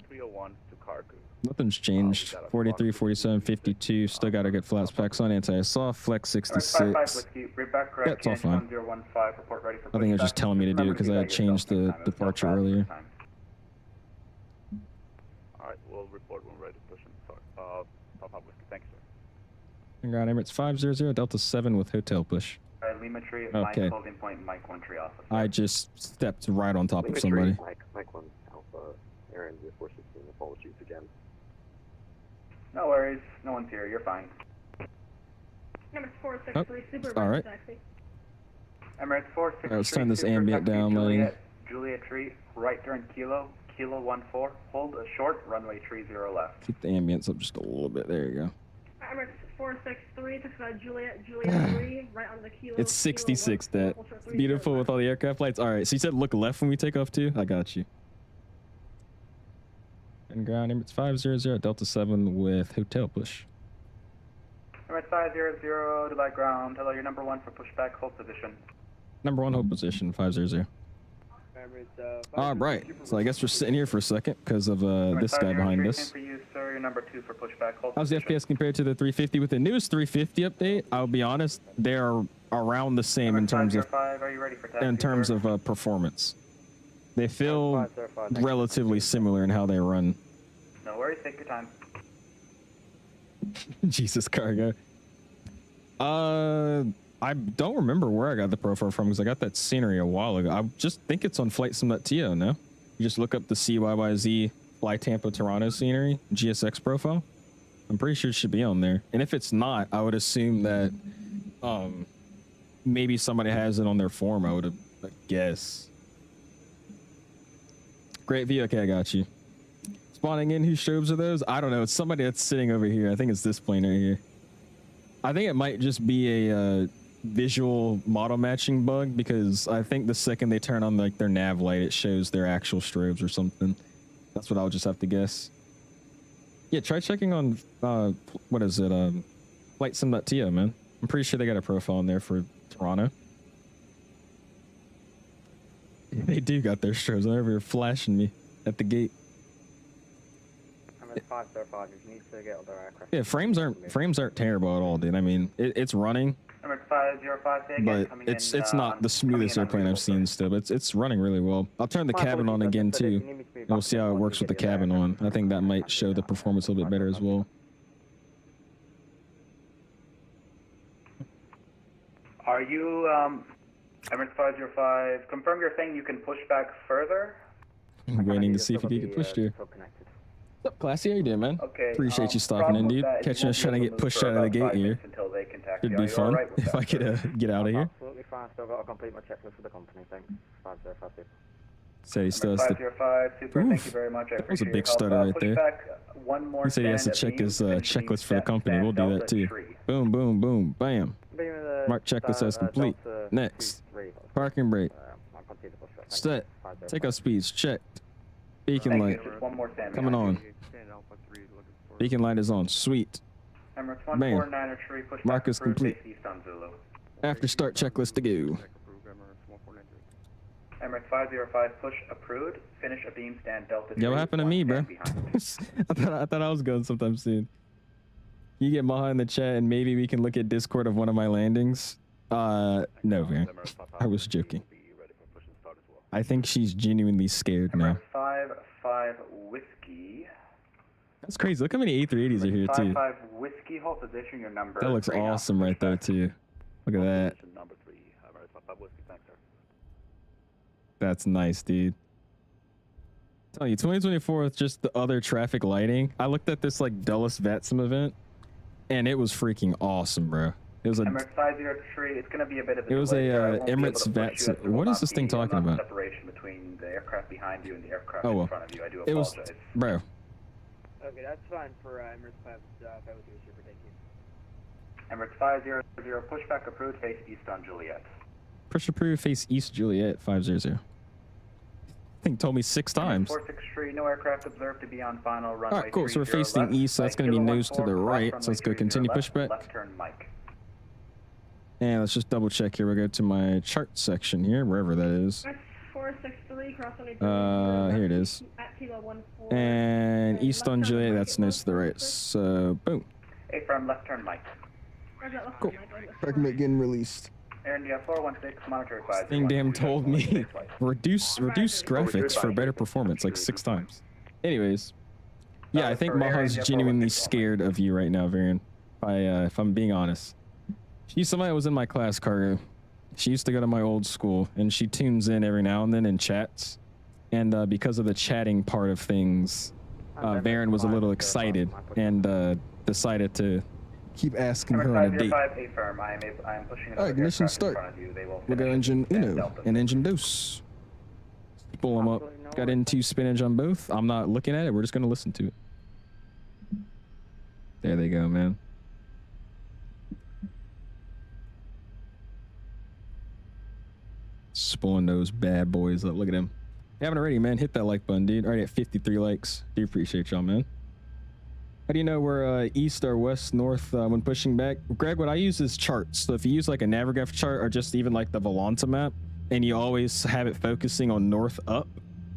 Nothing's changed. 43, 47, 52. Still got to get flat specs on anti-soft. Flex 66. Yeah, it's all fine. I think it was just telling me to do it because I had changed the departure earlier. Alright, we'll report when we're ready to push in. Sorry. Thank you, sir. Ground Emirates 500, Delta 7 with hotel push. Okay. I just stepped right on top of somebody. Mike 1 Alpha, Aaron 416, apologies again. No worries, no one's here, you're fine. Emirates 463, super all right. taxi. Emirates 463, let's turn this super ambient taxi, down, Juliet Tree, right turn Kilo 14, hold a short, runway 30 left. Keep the ambience up just a little bit, there you go. Emirates 463, Juliet 3, right on the Kilo. It's 66, that. Beautiful with all the aircraft lights. All right, so you said look left when we take off too? I got you. And ground Emirates 500, Delta 7 with hotel push. Emirates 500, Dubai ground. Hello, you're number 1 for pushback, hold position. Number 1 hold position, 500. All right, so I guess we're sitting here for a second because of this guy behind us. For you, sir. You're number 2 for pushback, hold How's the position. FPS compared to the 350? With the newest 350 update, I'll be honest, they're around the same in terms of performance. They feel relatively similar in how they run. No worries, take your time. Jesus, cargo. I don't remember where I got the profile from because I got that scenery a while ago. I just think it's on FlightSim.to, no? You just look up the CYYZ Fly Tampa Toronto scenery, GSX profile. I'm pretty sure it should be on there. And if it's not, I would assume that maybe somebody has it on their form, I would guess. Great view. Okay, I got you. Spawning in, whose strobes are those? I don't know. It's somebody that's sitting over here. I think it's this plane right here. I think it might just be a visual model matching bug because I think the second they turn on like their nav light, it shows their actual strobes or something. That's what I'll just have to guess. Yeah, try checking on what is it? FlightSim.to, man. I'm pretty sure they got a profile in there for Toronto. They do got their strobes. They're over here flashing me at the gate. I'm at 505. If you need to get other aircraft. Yeah, frames aren't terrible at all, dude. I mean, it's running. Emirates 505, say again, But it's not the smoothest airplane I've seen still, but it's running really well. I'll turn the cabin on again too, and we'll see how it works with the cabin on. I think that might show the performance a little bit better as well. Are you, Emirates 505, confirm you're saying you can push back further? I'm waiting to see if you can get pushed here. What's up, Classy? How you doing, man? Okay. Appreciate you stopping in, dude. Catching us trying to get pushed out of the gate here. Should be fun if I could get out of here. Absolutely fine. Still got to complete my checklist for the company. Thanks. 5052. So he still has to. 505, super. Thank you very much. I That was a appreciate big your help. stutter right Push there. back one more He said he has to stand check at his beam, checklist for the finishing company. We'll do that too. Delta 3. Boom, boom, boom, bam. Mark checklist as complete. Next. Parking brake. Set. Takeoff speeds checked. Beacon Thank light you. Just one more stand coming behind on. Beacon light is on. Sweet. you. Emirates Bam. 1493, push back Mark is approved, complete. face east on Zulu. After start checklist to go. Emirates 505, push approved, finish a beam stand Delta 3. Yeah, what happened to one me, bro? stand behind. I thought I was going sometime soon. You get Maha in the chat and maybe we can look at Discord of one of my landings. No, man. I was joking. I think she's genuinely scared now. Emirates 55 Whiskey. That's crazy. Look how many A380s are here too. 55 Whiskey, hold position, your number. That looks 3 now. awesome right there too. Look at that. Number 3, Emirates 55 Whiskey, thanks, sir. That's nice, dude. I'm telling you, 2024 with just the other traffic lighting. I looked at this like Dulles VATSIM event, and it was freaking awesome, bro. It was a Emirates 503, it's going to be a bit of a It was delay, a, sir. I won't be able Emirates to push you VATSIM. as there What will is this not thing be talking enough about? Separation between the aircraft behind you and the aircraft Oh, in well. front of you. I do It was, apologize. bro. Okay, that's fine for Emirates 502. Super. Thank you. Emirates 500, pushback approved, face east on Juliet. Push approved, face East Juliet 500. I think told me 6 times. 463, no aircraft observed to be on final runway. All right, cool. So we're 30 facing left, east, so that's going to be nose to the 014, right. cross So let's go runway 30 continue left, pushback. Left turn, Mike. And let's just double check here. We'll go to my chart section here, wherever that is. 463, cross Here it is. At Kilo 14. And east left on turn Juliet, Mike that's at nose to the right. 146. So, boom. A firm, left turn, Mike. Roger that, left Cool. turn Mike, on this Fragment one. getting released. Air India 416, monitor advisory. Thing damn 136, told me 116 flight. reduce graphics for better performance like 6 times. Anyways, yeah, I think Maha's genuinely scared of you right now, Varian. If I'm being honest, she's somebody that was in my class, Cargo. She used to go to my old school, and she tunes in every now and then and chats. And because of the chatting part of things, Varian was a little excited and decided to keep asking her on a date. 505, A firm. I am pushing another ignition aircraft in start. front of you. They will We'll go finish engine stand uno Delta. and engine dos. Pull them up. Got into spinach on both. I'm not looking at it. We're just going to listen to it. There they go, man. Spulling those bad boys up. Look at him. If you haven't already, man, hit that like button, dude. Already at 53 likes. Do appreciate y'all, man. How do you know where east or west, north when pushing back? Greg, what I use is charts. So if you use like a Navigraph chart or just even like the Volanta map, and you always have it focusing on north up,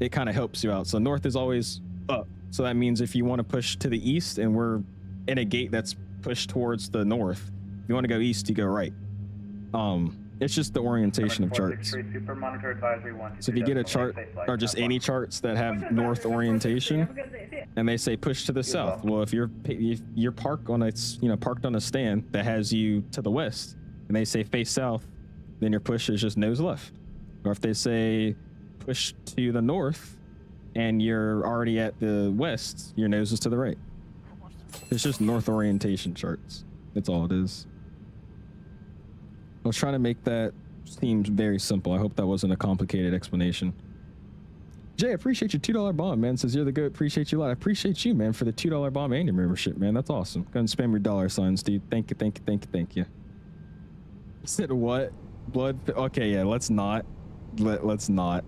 it kind of helps you out. So north is always up. So that means if you want to push to the east and we're in a gate that's pushed towards the north, if you want to go east, you go right. It's just the orientation of charts. Super monitor advisory 1. So if you get a chart or just any charts that have north orientation and they say push to the south, well, if you're parked on a stand that has you to the west and they say face south, then your push is just nose left. Or if they say push to the north and you're already at the west, your nose is to the right. It's just north orientation charts. That's all it is. I was trying to make that seem very simple. I hope that wasn't a complicated explanation. Jay, I appreciate your $2 bomb, man. Says you're the GOAT. Appreciate you a lot. I appreciate you, man, for the $2 bomb and your membership, man. That's awesome. Go and spam your $signs, dude. Thank you, thank you, thank you, thank you. Said what? Blood? Okay, yeah. Let's not. Let's not.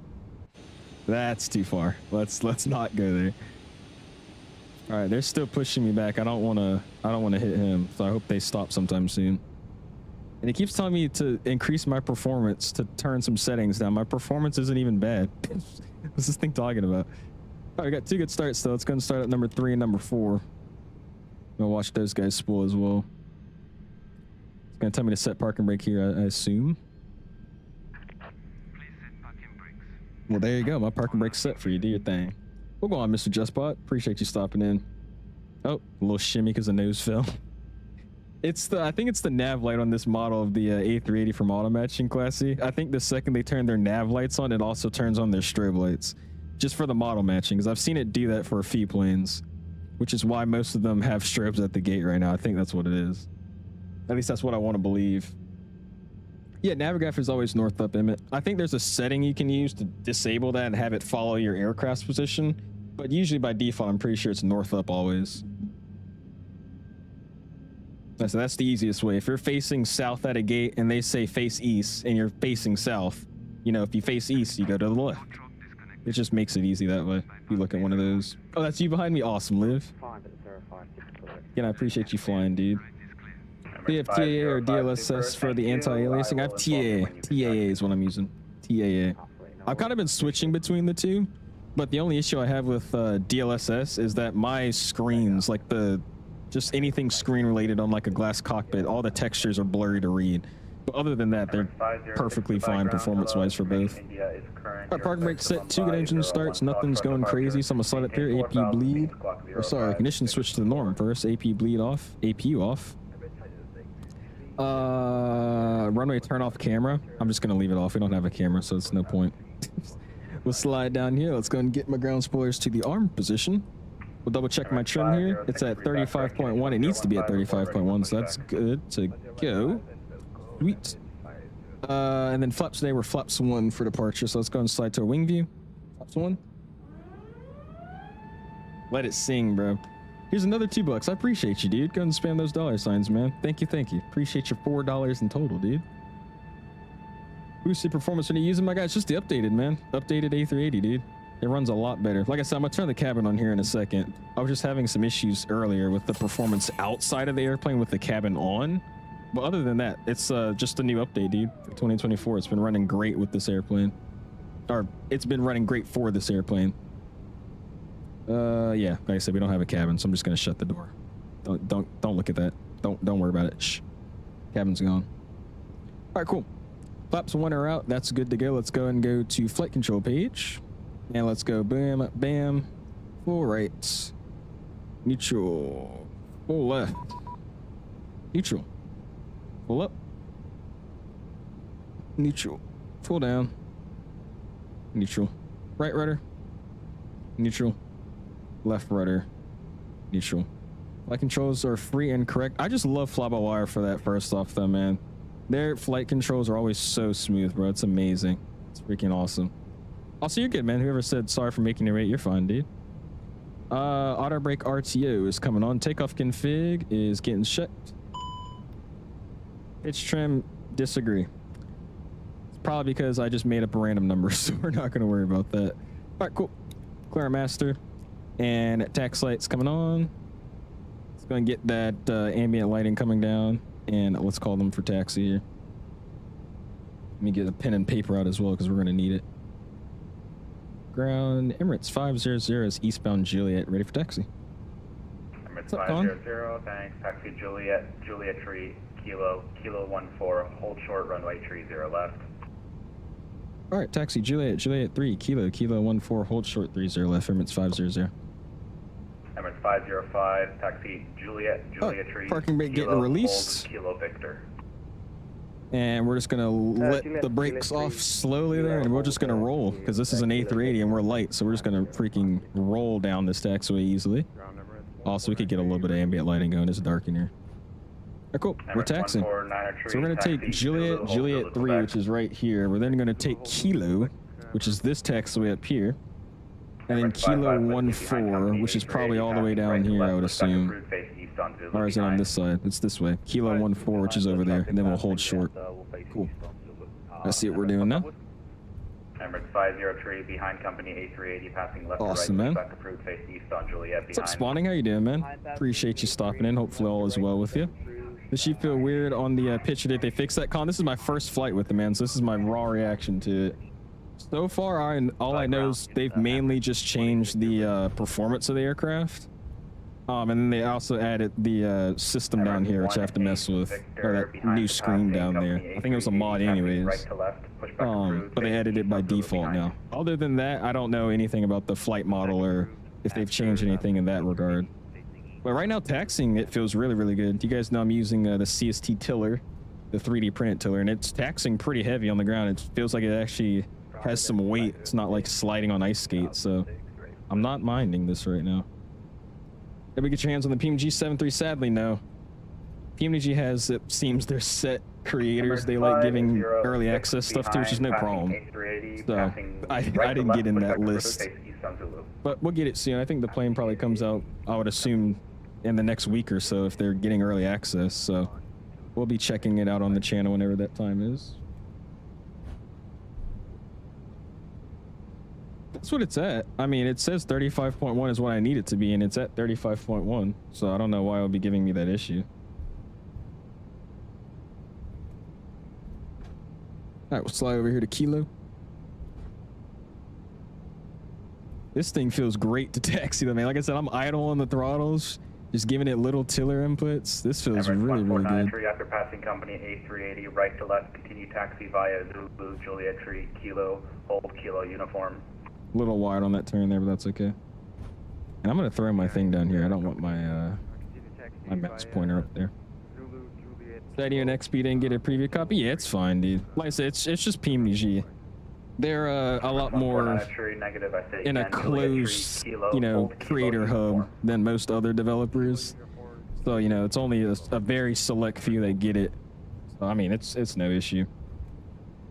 That's too far. Let's not go there. All right, they're still pushing me back. I don't want to hit him, so I hope they stop sometime soon. And it keeps telling me to increase my performance, to turn some settings down. My performance isn't even bad. What's this thing talking about? All right, we got 2 good starts, though. Let's go and start at number 3 and number 4. I'm gonna watch those guys spool as well. It's gonna tell me to set parking brake here, I assume. Well, there you go. My parking brake's set for you. Do your thing. We'll go on, Mr. JustBot. Appreciate you stopping in. Oh, a little shimmy because the nose fell. I think it's the nav light on this model of the A380 from Auto Matching Classy. I think the second they turn their nav lights on, it also turns on their strobe lights. Just for the model matching, because I've seen it do that for a few planes, which is why most of them have strobes at the gate right now. I think that's what it is. At least that's what I want to believe. Yeah, Navigraph is always north up, Emmett. I think there's a setting you can use to disable that and have it follow your aircraft's position, but usually by default, I'm pretty sure it's north up always. So that's the easiest way. If you're facing south at a gate and they say face east and you're facing south, you know, if you face east, you go to the left. It just makes it easy that way. If you look at one of those. Oh, that's you behind me. Awesome, Liv. Again, I appreciate you flying, dude. Do you have TAA or DLSS for the anti-aliasing? I have TAA. TAA is what I'm using. TAA. I've kind of been switching between the two, but the only issue I have with DLSS is that my screens, like just anything screen related on like a glass cockpit, all the textures are blurry to read. But other than that, they're perfectly fine performance-wise for both. Alright, parking brake set, 2 good engine starts, nothing's going crazy, so I'm gonna slide up here, AP bleed. Or sorry, ignition switch to the norm first, AP bleed off, APU off. Runway turn off camera. I'm just gonna leave it off, we don't have a camera, so it's no point. We'll slide down here, let's go and get my ground spoilers to the arm position. We'll double check my trim here. It's at 35.1. It needs to be at 35.1, so that's good to go. Sweet. And then flaps today were flaps 1 for departure, so let's go and slide to a wing view. Flaps 1. Let it sing, bro. Here's another $2. I appreciate you, dude. Go and spam those $signs, man. Thank you, thank you. Appreciate your $4 in total, dude. Boosted performance when you use them, my guy. It's just the updated, man. Updated A380, dude. It runs a lot better. Like I said, I'm gonna turn the cabin on here in a second. I was just having some issues earlier with the performance outside of the airplane with the cabin on. But other than that, it's just a new update, dude, for 2024. It's been running great with this airplane. Or it's been running great for this airplane. Yeah, like I said, we don't have a cabin, so I'm just gonna shut the door. Don't look at that. Don't worry about it. Shh. Cabin's gone. All right, cool. Flaps 1 are out. That's good to go. Let's go and go to flight control page. And let's go bam, bam, full right, neutral, full left, neutral, full up, neutral, full down, neutral, right rudder, neutral, left rudder, neutral. Flight controls are free and correct. I just love fly-by-wire for that first off though, man. Their flight controls are always so smooth, bro. It's amazing. It's freaking awesome. Also, you're good, man. Whoever said sorry for making you wait, you're fine, dude. Auto brake RTO is coming on. Takeoff config is getting checked. Pitch trim, disagree. It's probably because I just made up a random number, so we're not going to worry about that. All right, cool. Clear master. And tax lights coming on. Let's go and get that ambient lighting coming down. And let's call them for taxi here. Let me get a pen and paper out as well, because we're going to need it. Ground Emirates 500 is eastbound Juliet, ready for taxi. Emirates 500, thanks. Taxi Juliet, Juliet Tree Kilo, Kilo 14, hold short, runway 30 left. All right, taxi Juliet 3, Kilo 14, hold short 30 left, Emirates 500. Emirates 505, taxi Juliet 3. Parking brake Kilo, getting released. Hold, Kilo Victor. And we're just gonna let Juliet, the brakes Juliet off 3, slowly there, and we're just gonna roll, because this is an A380 and we're light, so we're just gonna freaking roll down this taxiway easily. Also, we could get a little bit of ambient lighting going. It's dark in here. All right, cool. We're taxing. So we're gonna take Juliet 3, which is right here. We're then gonna take Kilo, which is this taxiway up here, and then Kilo 14, which is probably all the way down here, I would assume. Or is it on this side? It's this way. Kilo 14, which is over there, and then we'll hold short. Cool. Let's see what we're doing now. Emirates 503 behind company A380 passing left Awesome, to right. man. Approved face east on Juliet. What's up, Spawning? How you doing, man? Appreciate you stopping in. Hopefully all is well with you. Does she feel weird on the picture? Did they fix that, Con? This is my first flight with the man, so this is my raw reaction to it. So far, all I know is they've mainly just changed the performance of the aircraft. And then they also added the system down here, which I have to mess with, or that new screen down there. I think it was a mod anyways. But they added it by default now. Other than that, I don't know anything about the flight model or if they've changed anything in that regard. But right now, taxiing, it feels really, really good. You guys know I'm using the CST tiller, the 3D printed tiller, and it's taxiing pretty heavy on the ground. It feels like it actually has some weight. It's not like sliding on ice skates, so I'm not minding this right now. Did we get your hands on the PMG 73? Sadly, no. PMG has, it seems, their set creators they like giving early access stuff to, which is no problem. So I didn't get in that list, but we'll get it soon. I think the plane probably comes out, I would assume, in the next week or so if they're getting early access. So we'll be checking it out on the channel whenever that time is. That's what it's at. I mean, it says 35.1 is what I need it to be, and it's at 35.1. So I don't know why it'll be giving me that issue. All right, we'll slide over here to Kilo. This thing feels great to taxi though, man. Like I said, I'm idle on the throttles, just giving it little tiller inputs. This feels really, really good. After passing company A380, right to left, continue taxi via Zulu, Juliet 3, Kilo, hold Kilo uniform. A little wide on that turn there, but that's okay. And I'm gonna throw my thing down here. I don't want my my mouse pointer up there. That your next speed didn't get a preview copy? Yeah, it's fine, dude. Like I said, it's just PMG. They're a lot more in a closed, you know, creator hub than most other developers. So, you know, it's only a very select few that get it. So, I mean, it's no issue.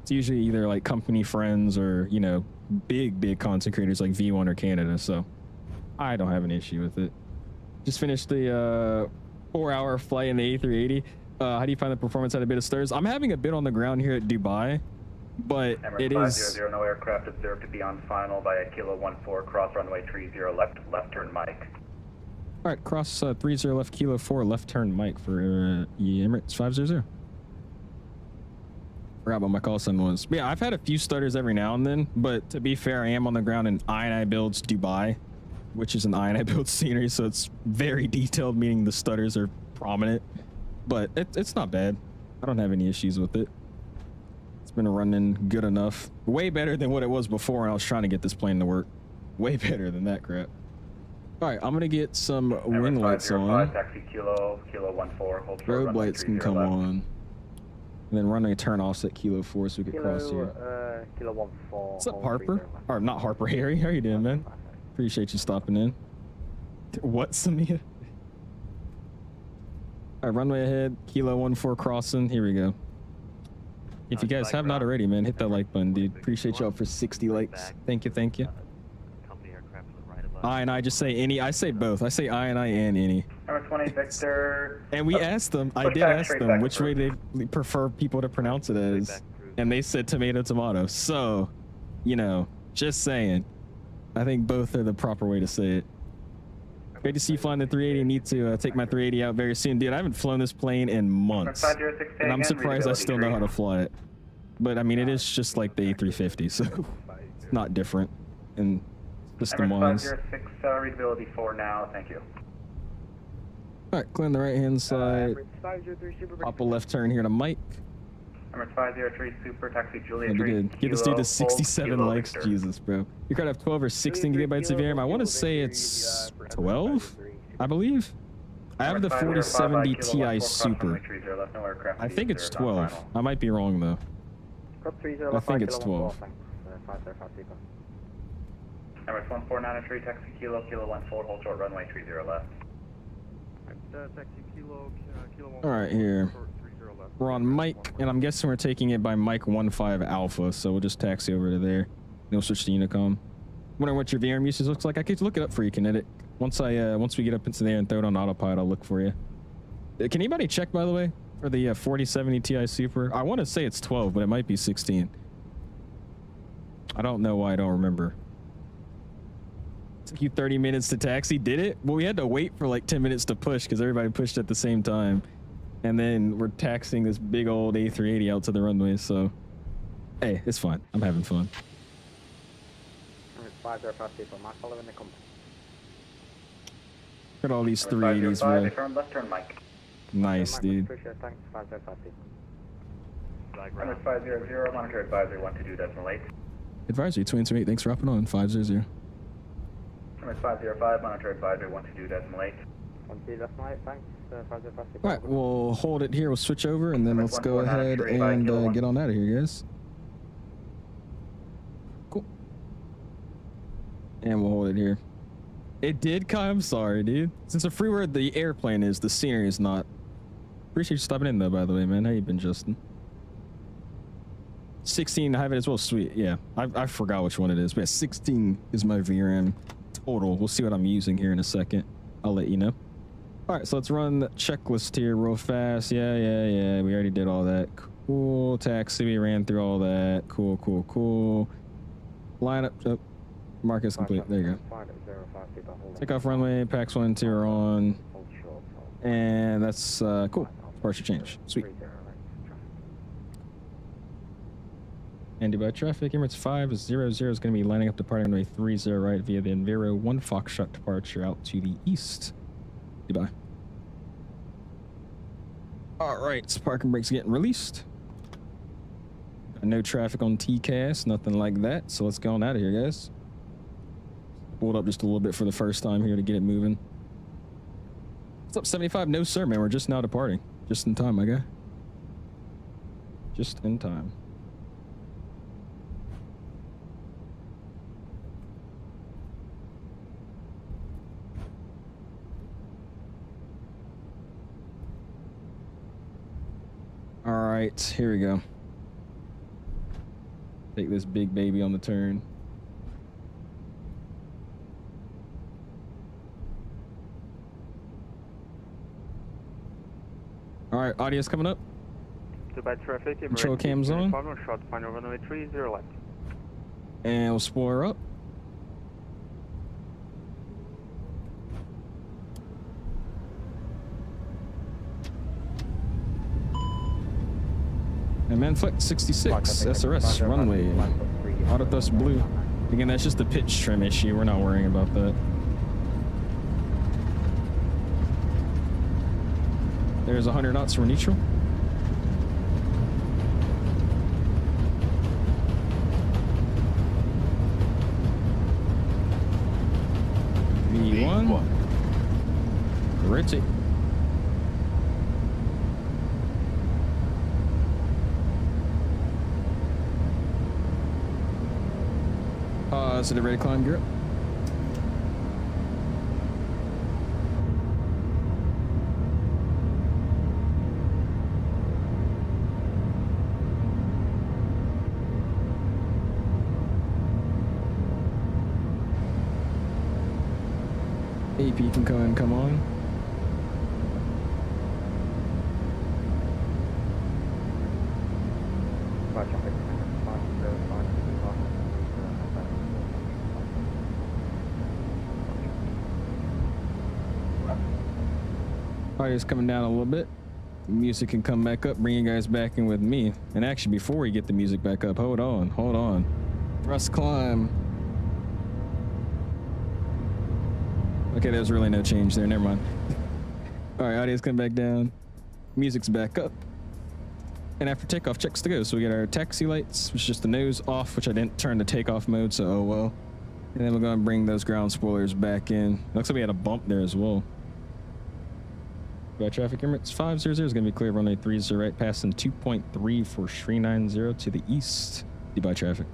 It's usually either like company friends or, you know, big content creators like V1 or Canada. So I don't have an issue with it. Just finished the 4-hour flight in the A380. How do you find the performance? Had a bit of stirs. I'm having a bit on the ground here at Dubai, but Emirates it is 500, no aircraft observed to be on final by a Kilo 14, cross runway 30 left turn mic. All right, cross 30 left Kilo 4 left turn mic for Emirates 500. Forgot what my call sign was. But yeah, I've had a few stutters every now and then, but to be fair, I am on the ground in IniBuilds Dubai, which is an IniBuilds scenery, so it's very detailed, meaning the stutters are prominent. But it's not bad. I don't have any issues with it. It's been running good enough. Way better than what it was before when I was trying to get this plane to work. Way better than that crap. All right, I'm gonna get some wing lights on. Taxi Kilo 14, hold Road lights can come on. And then runway turn offs at Kilo 4 so we can cross here. Kilo 14. What's up, Harper? Or not Harper, Harry. How you doing, man? Appreciate you stopping in. What, Samia? All right, runway ahead, Kilo 14 crossing. Here we go. If you guys have not already, man, hit that like button, dude. Appreciate y'all for 60 likes. Thank you, thank you. I and I just say any. I say both. I say I and any. Number 20, Victor. And we asked them. I did ask them which way they prefer people to pronounce it as, and they said tomato. So, you know, just saying. I think both are the proper way to say it. Great to see you flying the 380. Need to take my 380 out very soon, dude. I haven't flown this plane in months, and I'm surprised I still know how to fly it. But I mean, it is just like the A350, so it's not different. And system-wise. 506, readability 4 now. Thank you. All right, clear on the right-hand side. Emirates 503 Super. Pop a left turn here to Mike. Emirates 503 Super, taxi Juliet That'd be 3. good. Get this dude to 67 Kilo likes. Victor. Jesus, bro. You could have 12 or 16 gigabytes of VRAM. I want to say it's 12, I believe. I have the 4070 Ti Super. I think it's 12. I might be wrong, though. I think it's 12. Emirates 1493, taxi Kilo 14, hold short runway 30 left. Taxi Kilo, Kilo 1. All right, here. 30 left. We're on Mike, and I'm guessing we're taking it by Mike 15 Alpha, so we'll just taxi over to there. Then we'll switch to Unicom. Wondering what your VRAM usage looks like? I could look it up for you, Kinetic. Once we get up into there and throw it on autopilot, I'll look for you. Can anybody check, by the way, for the 4070 Ti Super? I want to say it's 12, but it might be 16. I don't know why I don't remember. Took you 30 minutes to taxi, did it? Well, we had to wait for like 10 minutes to push because everybody pushed at the same time. And then we're taxiing this big old A380 out to the runway, so... Hey, it's fine. I'm having fun. Look at all these 380s, man. Left turn, Mike. Nice, dude. Emirates 500, monitor advisory 122.8. Advisory 228, thanks for hopping on. 500. Emirates 505, monitor advisory 122.8. Alright, we'll hold it here. We'll switch over, and then let's go ahead and get on out of here, guys. Cool. And we'll hold it here. It did, Kai. I'm sorry, dude. Since the free word the airplane is, the scenery is not. Appreciate you stopping in, though, by the way, man. How you been, Justin? 16, I have it as well. Sweet. Yeah, I forgot which one it is. But yeah, 16 is my VRAM total. We'll see what I'm using here in a second. I'll let you know. All right, so let's run the checklist here real fast. Yeah. We already did all that. Cool. Taxi, we ran through all that. Cool. Line up. Oh, mark is complete. There you go. Take off runway. Pax 1 and 2 are on. And that's cool. Departure change. Sweet. And Dubai traffic, Emirates 500 is going to be lining up departing runway 30 right via the Enviro 1 Foxtrot departure out to the east. Dubai. All right, so parking brakes getting released. No traffic on TCAS, nothing like that. So let's go on out of here, guys. Hold up just a little bit for the first time here to get it moving. What's up, 75? No, sir, man. We're just now departing. Just in time, my guy. Just in time. All right, here we go. Take this big baby on the turn. All right, audio's coming up. Dubai traffic, Control cams on. Short, final runway 30 left. And we'll spoil her up. And man, flight 66, SRS, runway, auto thrust blue. Again, that's just a pitch trim issue. We're not worrying about that. There's 100 knots for neutral. V1. Rotate. Is it ready to climb, gear up? AP can come on. Audio's coming down a little bit. Music can come back up, bring you guys back in with me. And actually, before we get the music back up, hold on. Thrust climb. Okay, there's really no change there. Never mind. All right, audio's coming back down. Music's back up. And after takeoff, checks to go. So we get our taxi lights, which is just the nose off, which I didn't turn to takeoff mode, so oh well. And then we're going to bring those ground spoilers back in. Looks like we had a bump there as well. By traffic, Emirates 500 is going to be clear runway 30 right, passing 2.3 for 𝐓𝐷90 to the east. Dubai traffic.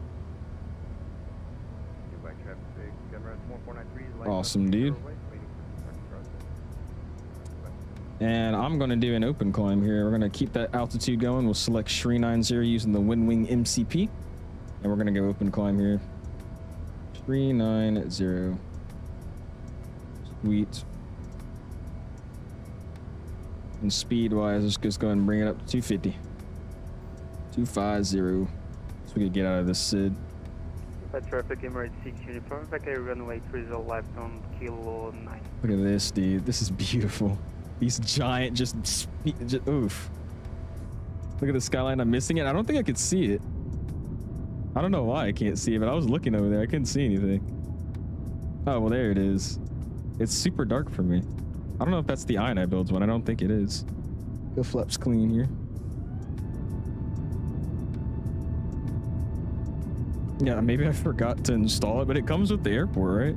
Dubai traffic, Emirates 1493. Awesome, dude. And I'm going to do an open climb here. We're going to keep that altitude going. We'll select 𝐓𝐷90 using the Windwing MCP. And we're going to go open climb here. 𝐓𝐷90. Sweet. And speed wise, let's just go ahead and bring it up to 250. 250. So we can get out of this SID. Dubai traffic, Emirates 6 uniform, vacate runway 30 left on kilo 9. Look at this, dude. This is beautiful. These giant, just oof. Look at the skyline. I'm missing it. I don't think I could see it. I don't know why I can't see it, but I was looking over there. I couldn't see anything. Oh, well, there it is. It's super dark for me. I don't know if that's the IniBuilds one. I don't think it is. Go flaps clean here. Yeah, maybe I forgot to install it, but it comes with the airport, right?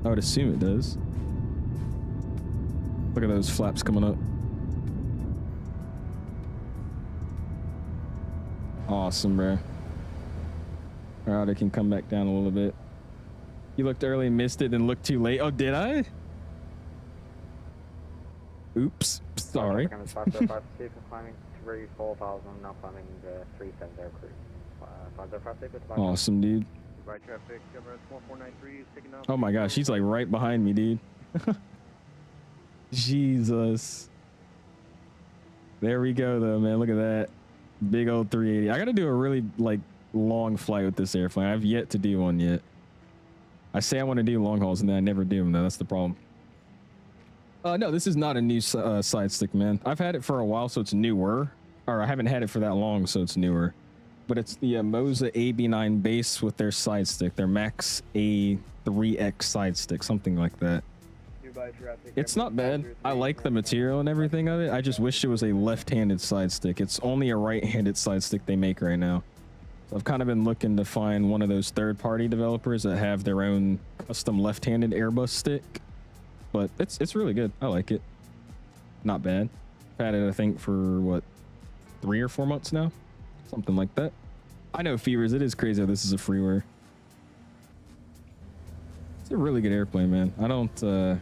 I would assume it does. Look at those flaps coming up. Awesome, bro. All right, I can come back down a little bit. You looked early and missed it, then looked too late. Oh, did I? Oops, sorry. Climbing 34,000, now climbing the 370 cruise. 505 goodbye. Awesome, dude. Dubai traffic, Emirates 1493 is taking off. Oh my gosh, he's like right behind me, dude. Jesus. There we go, though, man. Look at that. Big old 380. I got to do a really, like, long flight with this airplane. I've yet to do one yet. I say I want to do long hauls, and then I never do them, though. That's the problem. No, this is not a new side stick, man. I've had it for a while, so it's newer. Or I haven't had it for that long, so it's newer. But it's the Moza AB9 base with their side stick. Their Max A3X side stick, something like that. It's not bad. I like the material and everything of it. I just wish it was a left-handed side stick. It's only a right-handed side stick they make right now. So I've kind of been looking to find one of those third-party developers that have their own custom left-handed Airbus stick. But it's really good. I like it. Not bad. I've had it, I think, for what, 3 or 4 months now? Something like that. I know, Fevers, it is crazy how this is a freeware. It's a really good airplane, man. I don't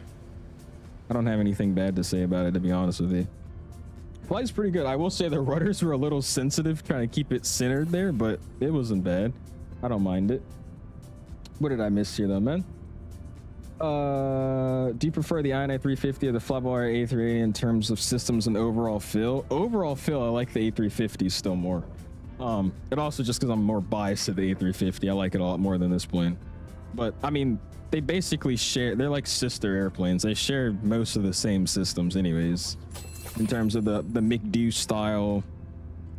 have anything bad to say about it, to be honest with you. Flies pretty good. I will say the rudders were a little sensitive, trying to keep it centered there, but it wasn't bad. I don't mind it. What did I miss here, though, man? Do you prefer the INI350 or the FlyByWire A380 in terms of systems and overall feel? Overall feel, I like the A350 still more. And also just because I'm more biased to the A350, I like it a lot more than this plane. But I mean, they basically share, they're like sister airplanes. They share most of the same systems anyways, in terms of the McDo style,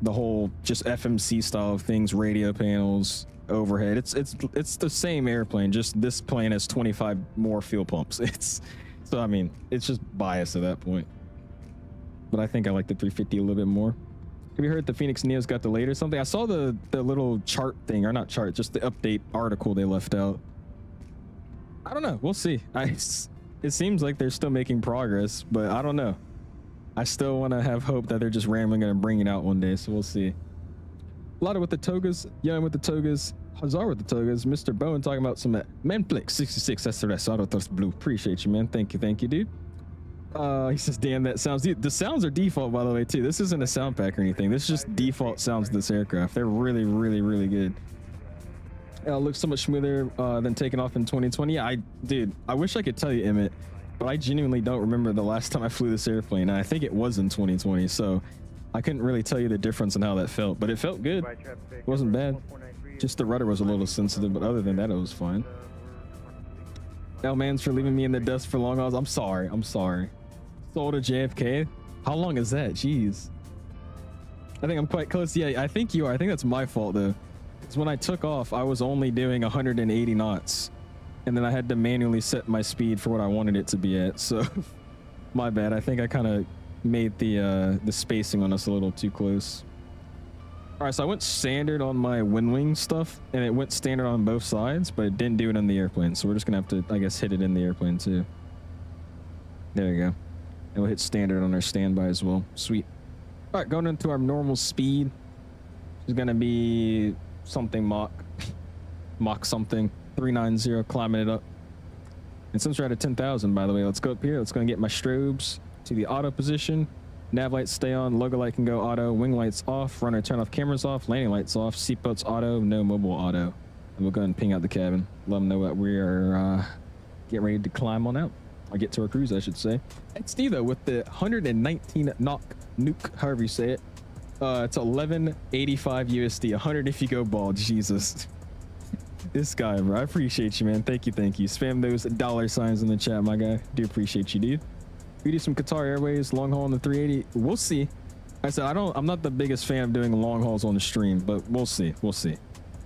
the whole just FMC style of things, radio panels, overhead. It's the same airplane, just this plane has 25 more fuel pumps. So I mean, it's just biased at that point. But I think I like the 350 a little bit more. Have you heard the Phoenix Neo's got delayed or something? I saw the little chart thing, or not chart, just the update article they left out. I don't know. We'll see. It seems like they're still making progress, but I don't know. I still want to have hope that they're just randomly going to bring it out one day, so we'll see. A lot of with the togas, Young with the togas, Hazard with the togas, Mr. Bowen talking about some Manflix 66. That's the rest. Auto Thrust Blue. Appreciate you, man. Thank you, dude. He says, damn, that sounds. The sounds are default, by the way, too. This isn't a sound pack or anything. This is just default sounds of this aircraft. They're really, really, really good. It looks so much smoother than taking off in 2020. Yeah, dude, I wish I could tell you, Emmett, but I genuinely don't remember the last time I flew this airplane. And I think it was in 2020, so I couldn't really tell you the difference in how that felt, but it felt good. It wasn't bad. Just the rudder was a little sensitive, but other than that, it was fine. Man's for leaving me in the dust for long hauls. I'm sorry. Sold to JFK. How long is that? Jeez. I think I'm quite close. Yeah, I think you are. I think that's my fault, though. Because when I took off, I was only doing 180 knots. And then I had to manually set my speed for what I wanted it to be at. So My bad. I think I kind of made the spacing on us a little too close. All right, so I went standard on my wind wing stuff, and it went standard on both sides, but it didn't do it on the airplane. So we're just gonna have to, I guess, hit it in the airplane too. There you go. And we'll hit standard on our standby as well. Sweet. All right, going into our normal speed is gonna be something Mach something 390, climbing it up. And since we're at a 10,000, by the way, let's go up here. Let's go and get my strobes to the auto position. Nav lights stay on, logo light can go auto, wing lights off, runner turn off, cameras off, landing lights off, seatbelts auto, no mobile auto. And we'll go ahead and ping out the cabin. Let them know that we are getting ready to climb on out. Or get to our cruise, I should say. XD though, with the 119 knock nuke, however you say it. It's 1185 USD, 100 if you go bald. Jesus. This guy, bro. I appreciate you, man. Thank you, thank you. Spam those dollar signs in the chat, my guy. Do appreciate you, dude. We do some Qatar Airways long haul on the 380. We'll see. I said I'm not the biggest fan of doing long hauls on the stream, but we'll see. We'll see.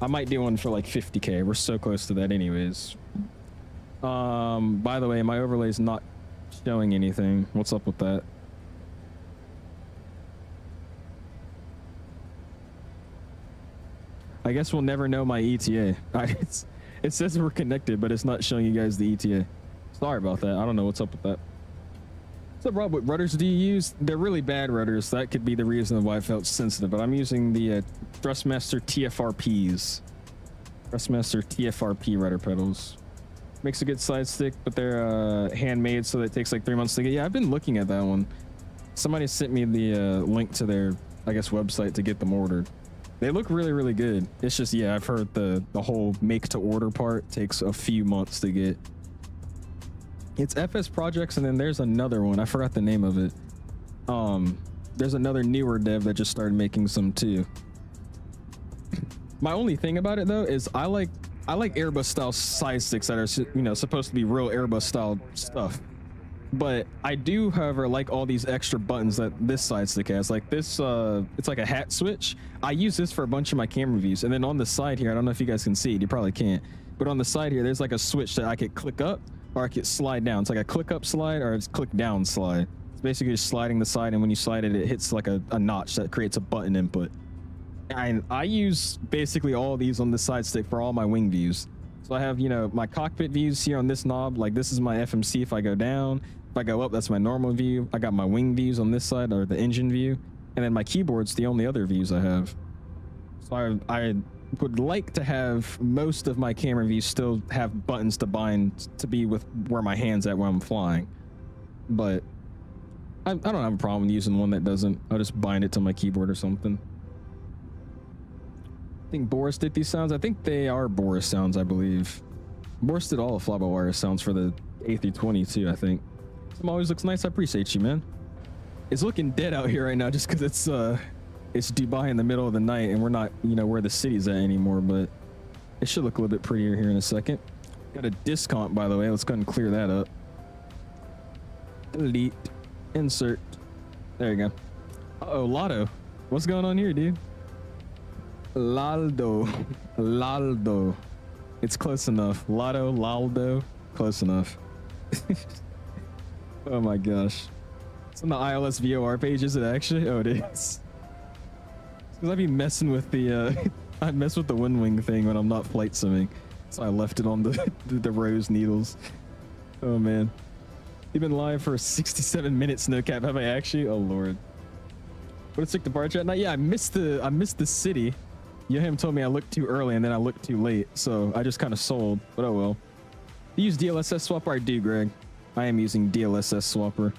I might do one for like 50K. We're so close to that anyways. By the way, my overlay is not showing anything. What's up with that? I guess we'll never know my ETA. It says we're connected, but it's not showing you guys the ETA. Sorry about that. I don't know what's up with that. So Rob, what rudders do you use? They're really bad rudders. That could be the reason why I felt sensitive, but I'm using the Thrustmaster TFRPs. Thrustmaster TFRP rudder pedals. Makes a good side stick, but they're handmade, so it takes like 3 months to get. Yeah, I've been looking at that one. Somebody sent me the link to their, I guess, website to get them ordered. They look really, really good. It's just, yeah, I've heard the whole make to order part takes a few months to get. It's FS Projects, and then there's another one. I forgot the name of it. There's another newer dev that just started making some too. My only thing about it though is I like Airbus style side sticks that are, you know, supposed to be real Airbus style stuff. But I do, however, like all these extra buttons that this side stick has. Like this, it's like a hat switch. I use this for a bunch of my camera views. And then on the side here, I don't know if you guys can see it. You probably can't. But on the side here, there's like a switch that I could click up or I could slide down. It's like a click up slide or it's click down slide. It's basically just sliding the side, and when you slide it, it hits like a notch that creates a button input. And I use basically all of these on the side stick for all my wing views. So I have, you know, my cockpit views here on this knob. Like this is my FMC if I go down. If I go up, that's my normal view. I got my wing views on this side, or the engine view. And then my keyboard's the only other views I have. So I would like to have most of my camera views still have buttons to bind to be with where my hand's at when I'm flying. But I don't have a problem using one that doesn't. I'll just bind it to my keyboard or something. I think Boris did these sounds. I think they are Boris sounds, I believe. Boris did all the FlyByWire sounds for the A320 too, I think. Some always looks nice. I appreciate you, man. It's looking dead out here right now just because it's Dubai in the middle of the night and we're not, you know, where the city's at anymore, but it should look a little bit prettier here in a second. Got a discount, by the way. Let's go ahead and clear that up. Delete. Insert. There you go. Uh-oh, Lotto. What's going on here, dude? Laldo. Laldo. It's close enough. Lotto, Laldo. Close enough. Oh my gosh. It's on the ILS VOR page, is it actually? Oh, it is. Because I be messing with the, I mess with the wind wing thing when I'm not flight simming. So I left it on the rose needles. Oh man. You've been live for 67 minutes, no cap. Have I actually? Oh lord. What a sick departure at night. Yeah, I missed the city. Yoham told me I looked too early and then I looked too late. So I just kind of sold, but oh well. You use DLSS swapper? I do, Greg. I am using DLSS swapper.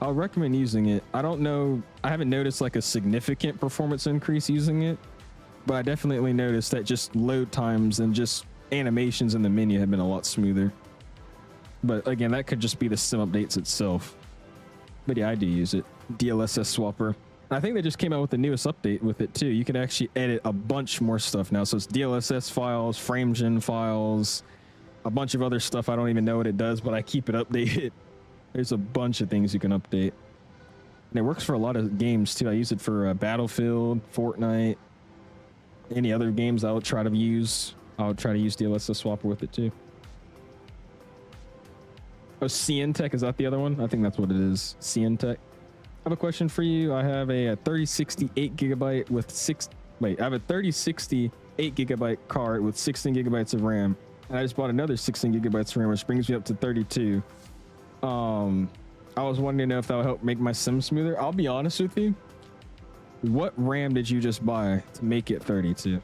I'll recommend using it. I don't know. I haven't noticed like a significant performance increase using it, but I definitely noticed that just load times and just animations in the menu have been a lot smoother. But again, that could just be the sim updates itself. But yeah, I do use it. DLSS swapper. I think they just came out with the newest update with it too. You can actually edit a bunch more stuff now. So it's DLSS files, FrameGen files, a bunch of other stuff. I don't even know what it does, but I keep it updated. There's a bunch of things you can update. And it works for a lot of games too. I use it for Battlefield, Fortnite, any other games I'll try to use. I'll try to use DLSS swapper with it too. Oh, CNTech, is that the other one? I think that's what it is. CNTech. I have a question for you. I have a 3060 8GB with I have a 3060 8GB card with 16 gigabytes of RAM. And I just bought another 16 gigabytes of RAM, which brings me up to 32. I was wondering if that would help make my sim smoother. I'll be honest with you. What RAM did you just buy to make it 32?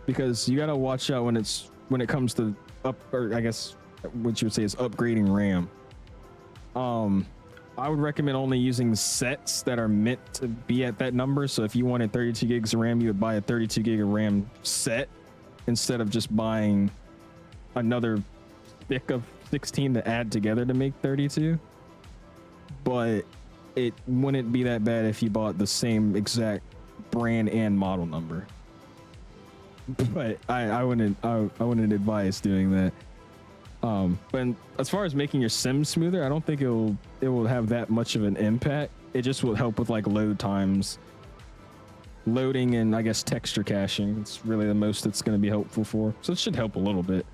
Because you gotta watch out when it comes to I guess what you would say is upgrading RAM. I would recommend only using sets that are meant to be at that number. So if you wanted 32 gigs of RAM, you would buy a 32 gig of RAM set instead of just buying another stick of 16 to add together to make 32. But it wouldn't be that bad if you bought the same exact brand and model number. But I wouldn't advise doing that. But as far as making your sim smoother, I don't think it will have that much of an impact. It just will help with like load times, loading, and I guess texture caching. It's really the most it's going to be helpful for. So it should help a little bit.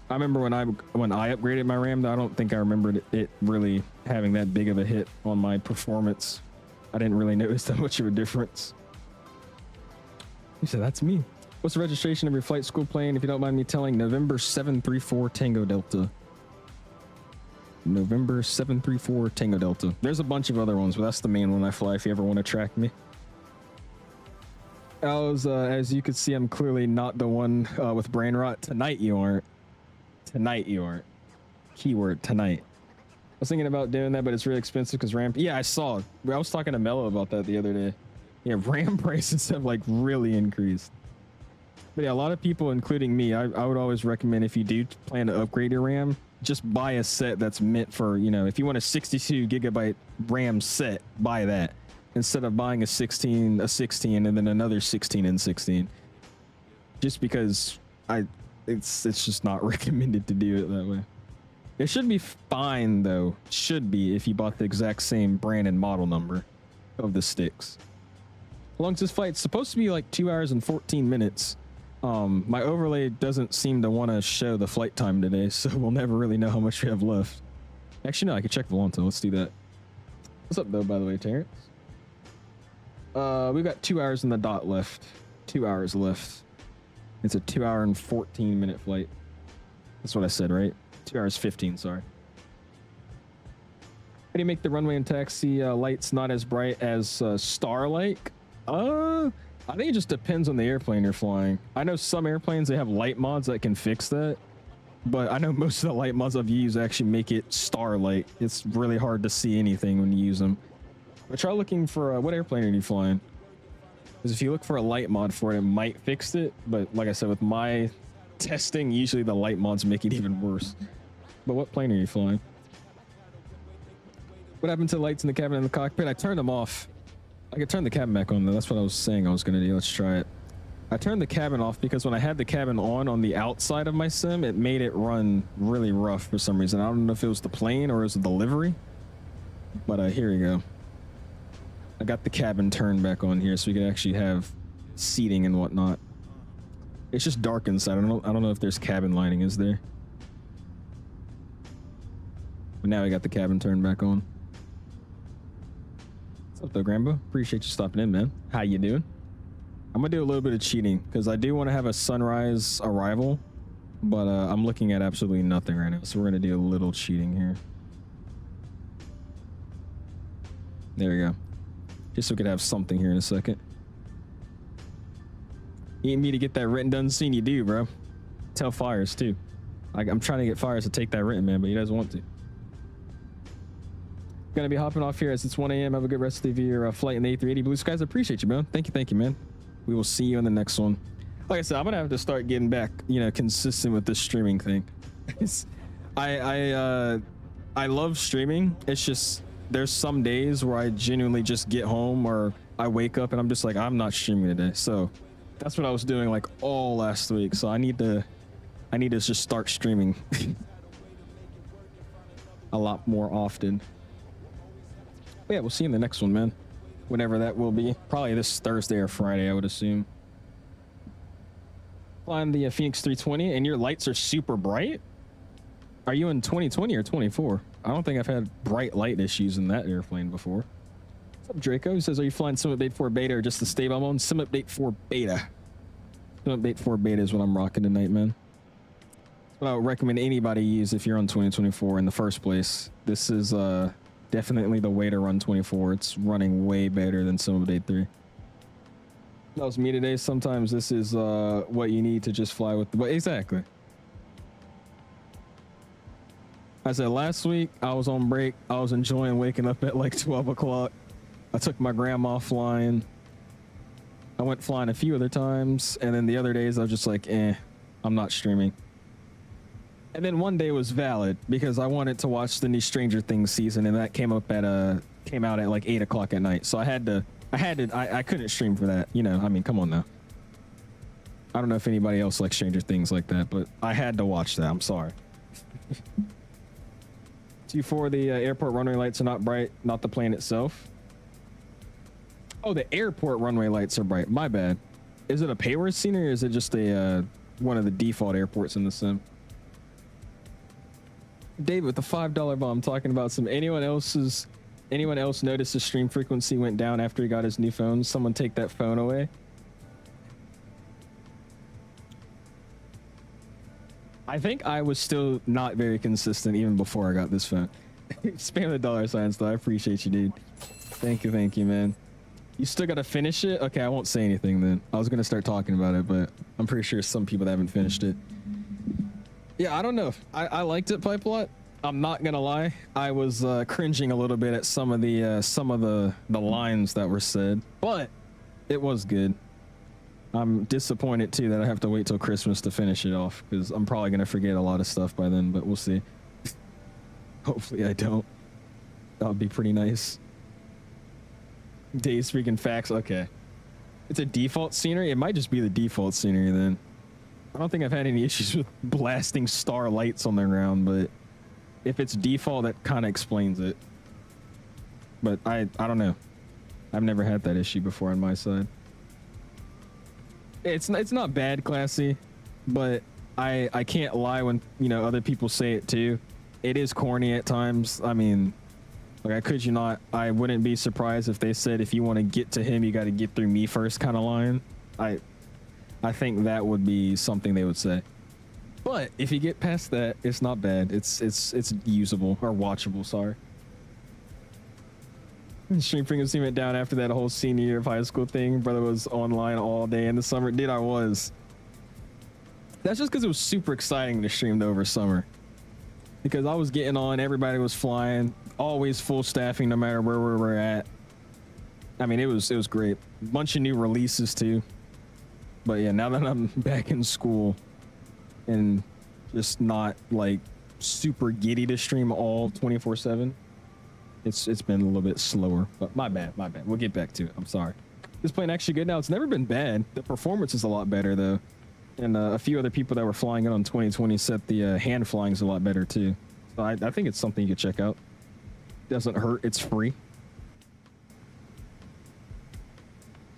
I remember when I upgraded my RAM, though, I don't think I remembered it really having that big of a hit on my performance. I didn't really notice that much of a difference. He said, "That's me." What's the registration of your flight school plane, if you don't mind me telling? November 734 Tango Delta. November 734 Tango Delta. There's a bunch of other ones, but that's the main one I fly if you ever want to track me. As you can see, I'm clearly not the one with brain rot. Tonight you aren't. Tonight you aren't. Keyword, tonight. I was thinking about doing that, but it's really expensive because RAM... Yeah, I saw. I was talking to Mello about that the other day. Yeah, RAM prices have like really increased. But yeah, a lot of people, including me, I would always recommend, if you do plan to upgrade your RAM, just buy a set that's meant for, you know, if you want a 62 gigabyte RAM set, buy that instead of buying a 16 and then another 16 and 16. Just because it's just not recommended to do it that way. It should be fine though. Should be if you bought the exact same brand and model number of the sticks. How long is this flight? It's supposed to be like 2 hours and 14 minutes. My overlay doesn't seem to want to show the flight time today, so we'll never really know how much we have left. Actually, no, I can check Volanta. Let's do that. What's up, though, by the way, Terrence? We've got 2 hours in the dot left. 2 hours left. It's a 2 hour and 14 minute flight. That's what I said, right? 2 hours 15, sorry. How do you make the runway and taxi lights not as bright as Starlight? I think it just depends on the airplane you're flying. I know some airplanes, they have light mods that can fix that, but I know most of the light mods I've used actually make it starlight. It's really hard to see anything when you use them. But try looking for what airplane are you flying? Because if you look for a light mod for it, it might fix it. But like I said, with my testing, usually the light mods make it even worse. But what plane are you flying? What happened to the lights in the cabin and the cockpit? I turned them off. I could turn the cabin back on though. That's what I was saying I was going to do. Let's try it. I turned the cabin off because when I had the cabin on the outside of my sim, it made it run really rough for some reason. I don't know if it was the plane or it was the delivery, but here we go. I got the cabin turned back on here so we can actually have seating and whatnot. It's just dark inside. I don't know if there's cabin lighting, is there? But now we got the cabin turned back on. What's up though, Grambo? Appreciate you stopping in, man. How you doing? I'm gonna do a little bit of cheating because I do want to have a sunrise arrival, but I'm looking at absolutely nothing right now. So we're gonna do a little cheating here. There we go. Just so we could have something here in a second. You need me to get that written done soon? You do, bro. Tell Fires too. I'm trying to get Fires to take that written, man, but he doesn't want to. Gonna be hopping off here as it's 1 a.m. Have a good rest of your flight in the A380 Blue Skies. I appreciate you, man. Thank you, man. We will see you in the next one. Like I said, I'm gonna have to start getting back, consistent with this streaming thing. I love streaming. It's just there's some days where I genuinely just get home or I wake up and I'm just like, I'm not streaming today. So that's what I was doing like all last week. So I need to just start streaming a lot more often. But yeah, we'll see you in the next one, man. Whenever that will be. Probably this Thursday or Friday, I would assume. Flying the Phoenix 320 and your lights are super bright? Are you in 2020 or 24? I don't think I've had bright light issues in that airplane before. What's up, Draco? He says, are you flying Sim Update 4 Beta or just the stable I'm on? Sim Update 4 Beta. Sim Update 4 Beta is what I'm rocking tonight, man. That's what I would recommend anybody use if you're on 2024 in the first place. This is definitely the way to run 24. It's running way better than Sim Update 3. That was me today. Sometimes this is what you need to just fly with. But exactly. I said last week I was on break. I was enjoying waking up at like 12 o'clock. I took my grandma flying. I went flying a few other times. And then the other days I was just like, I'm not streaming. And then one day was valid because I wanted to watch the new Stranger Things season. And that came out at like 8 o'clock at night. So I couldn't stream for that. You know, I mean, come on now. I don't know if anybody else likes Stranger Things like that, but I had to watch that. I'm sorry. 2-4, the airport runway lights are not bright, not the plane itself. Oh, the airport runway lights are bright. My bad. Is it a payward scene or is it just a one of the default airports in the sim? David with the $5 bomb talking about some anyone else noticed the stream frequency went down after he got his new phone? Someone take that phone away. I think I was still not very consistent even before I got this phone. Spam the dollar signs though. I appreciate you, dude. Thank you, man. You still gotta finish it? Okay, I won't say anything then. I was gonna start talking about it, but I'm pretty sure some people that haven't finished it. Yeah, I don't know. I liked it, Pipelot. I'm not gonna lie. I was cringing a little bit at some of the lines that were said, but it was good. I'm disappointed too that I have to wait till Christmas to finish it off because I'm probably gonna forget a lot of stuff by then, but we'll see. Hopefully I don't. That would be pretty nice. Days freaking facts. Okay. It's a default scenery. It might just be the default scenery then. I don't think I've had any issues with blasting star lights on the ground, but if it's default, that kind of explains it. But I don't know. I've never had that issue before on my side. It's not bad, Classy, but I can't lie when, you know, other people say it too. It is corny at times. I mean, like, I kid you not, I wouldn't be surprised if they said, if you want to get to him, you got to get through me first kind of line. I think that would be something they would say. But if you get past that, it's not bad. It's usable or watchable, sorry. Stream frequency went down after that whole senior year of high school thing. Brother was online all day in the summer. Dude, I was. That's just because it was super exciting to stream over summer. Because I was getting on, everybody was flying, always full staffing no matter where we were at. I mean, it was great. Bunch of new releases too. But yeah, now that I'm back in school and just not like super giddy to stream all 24/7. It's been a little bit slower, but my bad. We'll get back to it. I'm sorry. This plane actually good now. It's never been bad. The performance is a lot better though. And a few other people that were flying it on 2020 said the hand flying is a lot better too. So I think it's something you could check out. Doesn't hurt. It's free.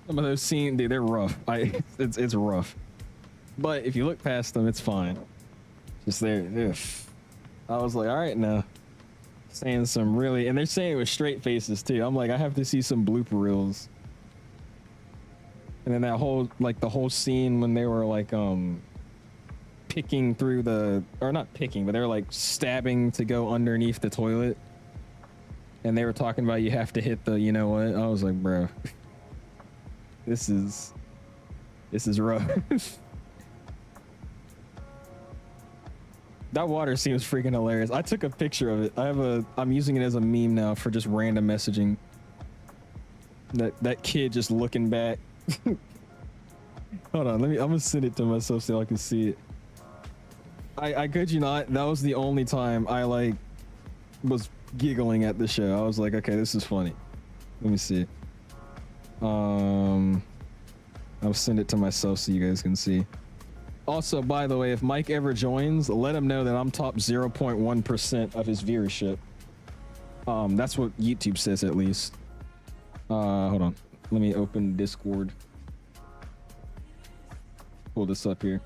Some of those scenes, dude, they're rough. It's rough. But if you look past them, it's fine. Just there. I was like, all right now. Saying some really, and they're saying it with straight faces too. I'm like, I have to see some blooper reels. And then that whole, like the whole scene when they were like picking through the, or not picking, but they were like stabbing to go underneath the toilet. And they were talking about you have to hit the, you know what? I was like, bro, this is rough. That water scene was freaking hilarious. I took a picture of it. I'm using it as a meme now for just random messaging. That kid just looking back. Hold on, I'm gonna send it to myself so I can see it. I kid you not, that was the only time I like was giggling at the show. I was like, okay, this is funny. Let me see. I'll send it to myself so you guys can see. Also, by the way, if Mike ever joins, let him know that I'm top 0.1% of his viewership. That's what YouTube says at least. Hold on. Let me open Discord. Pull this up here.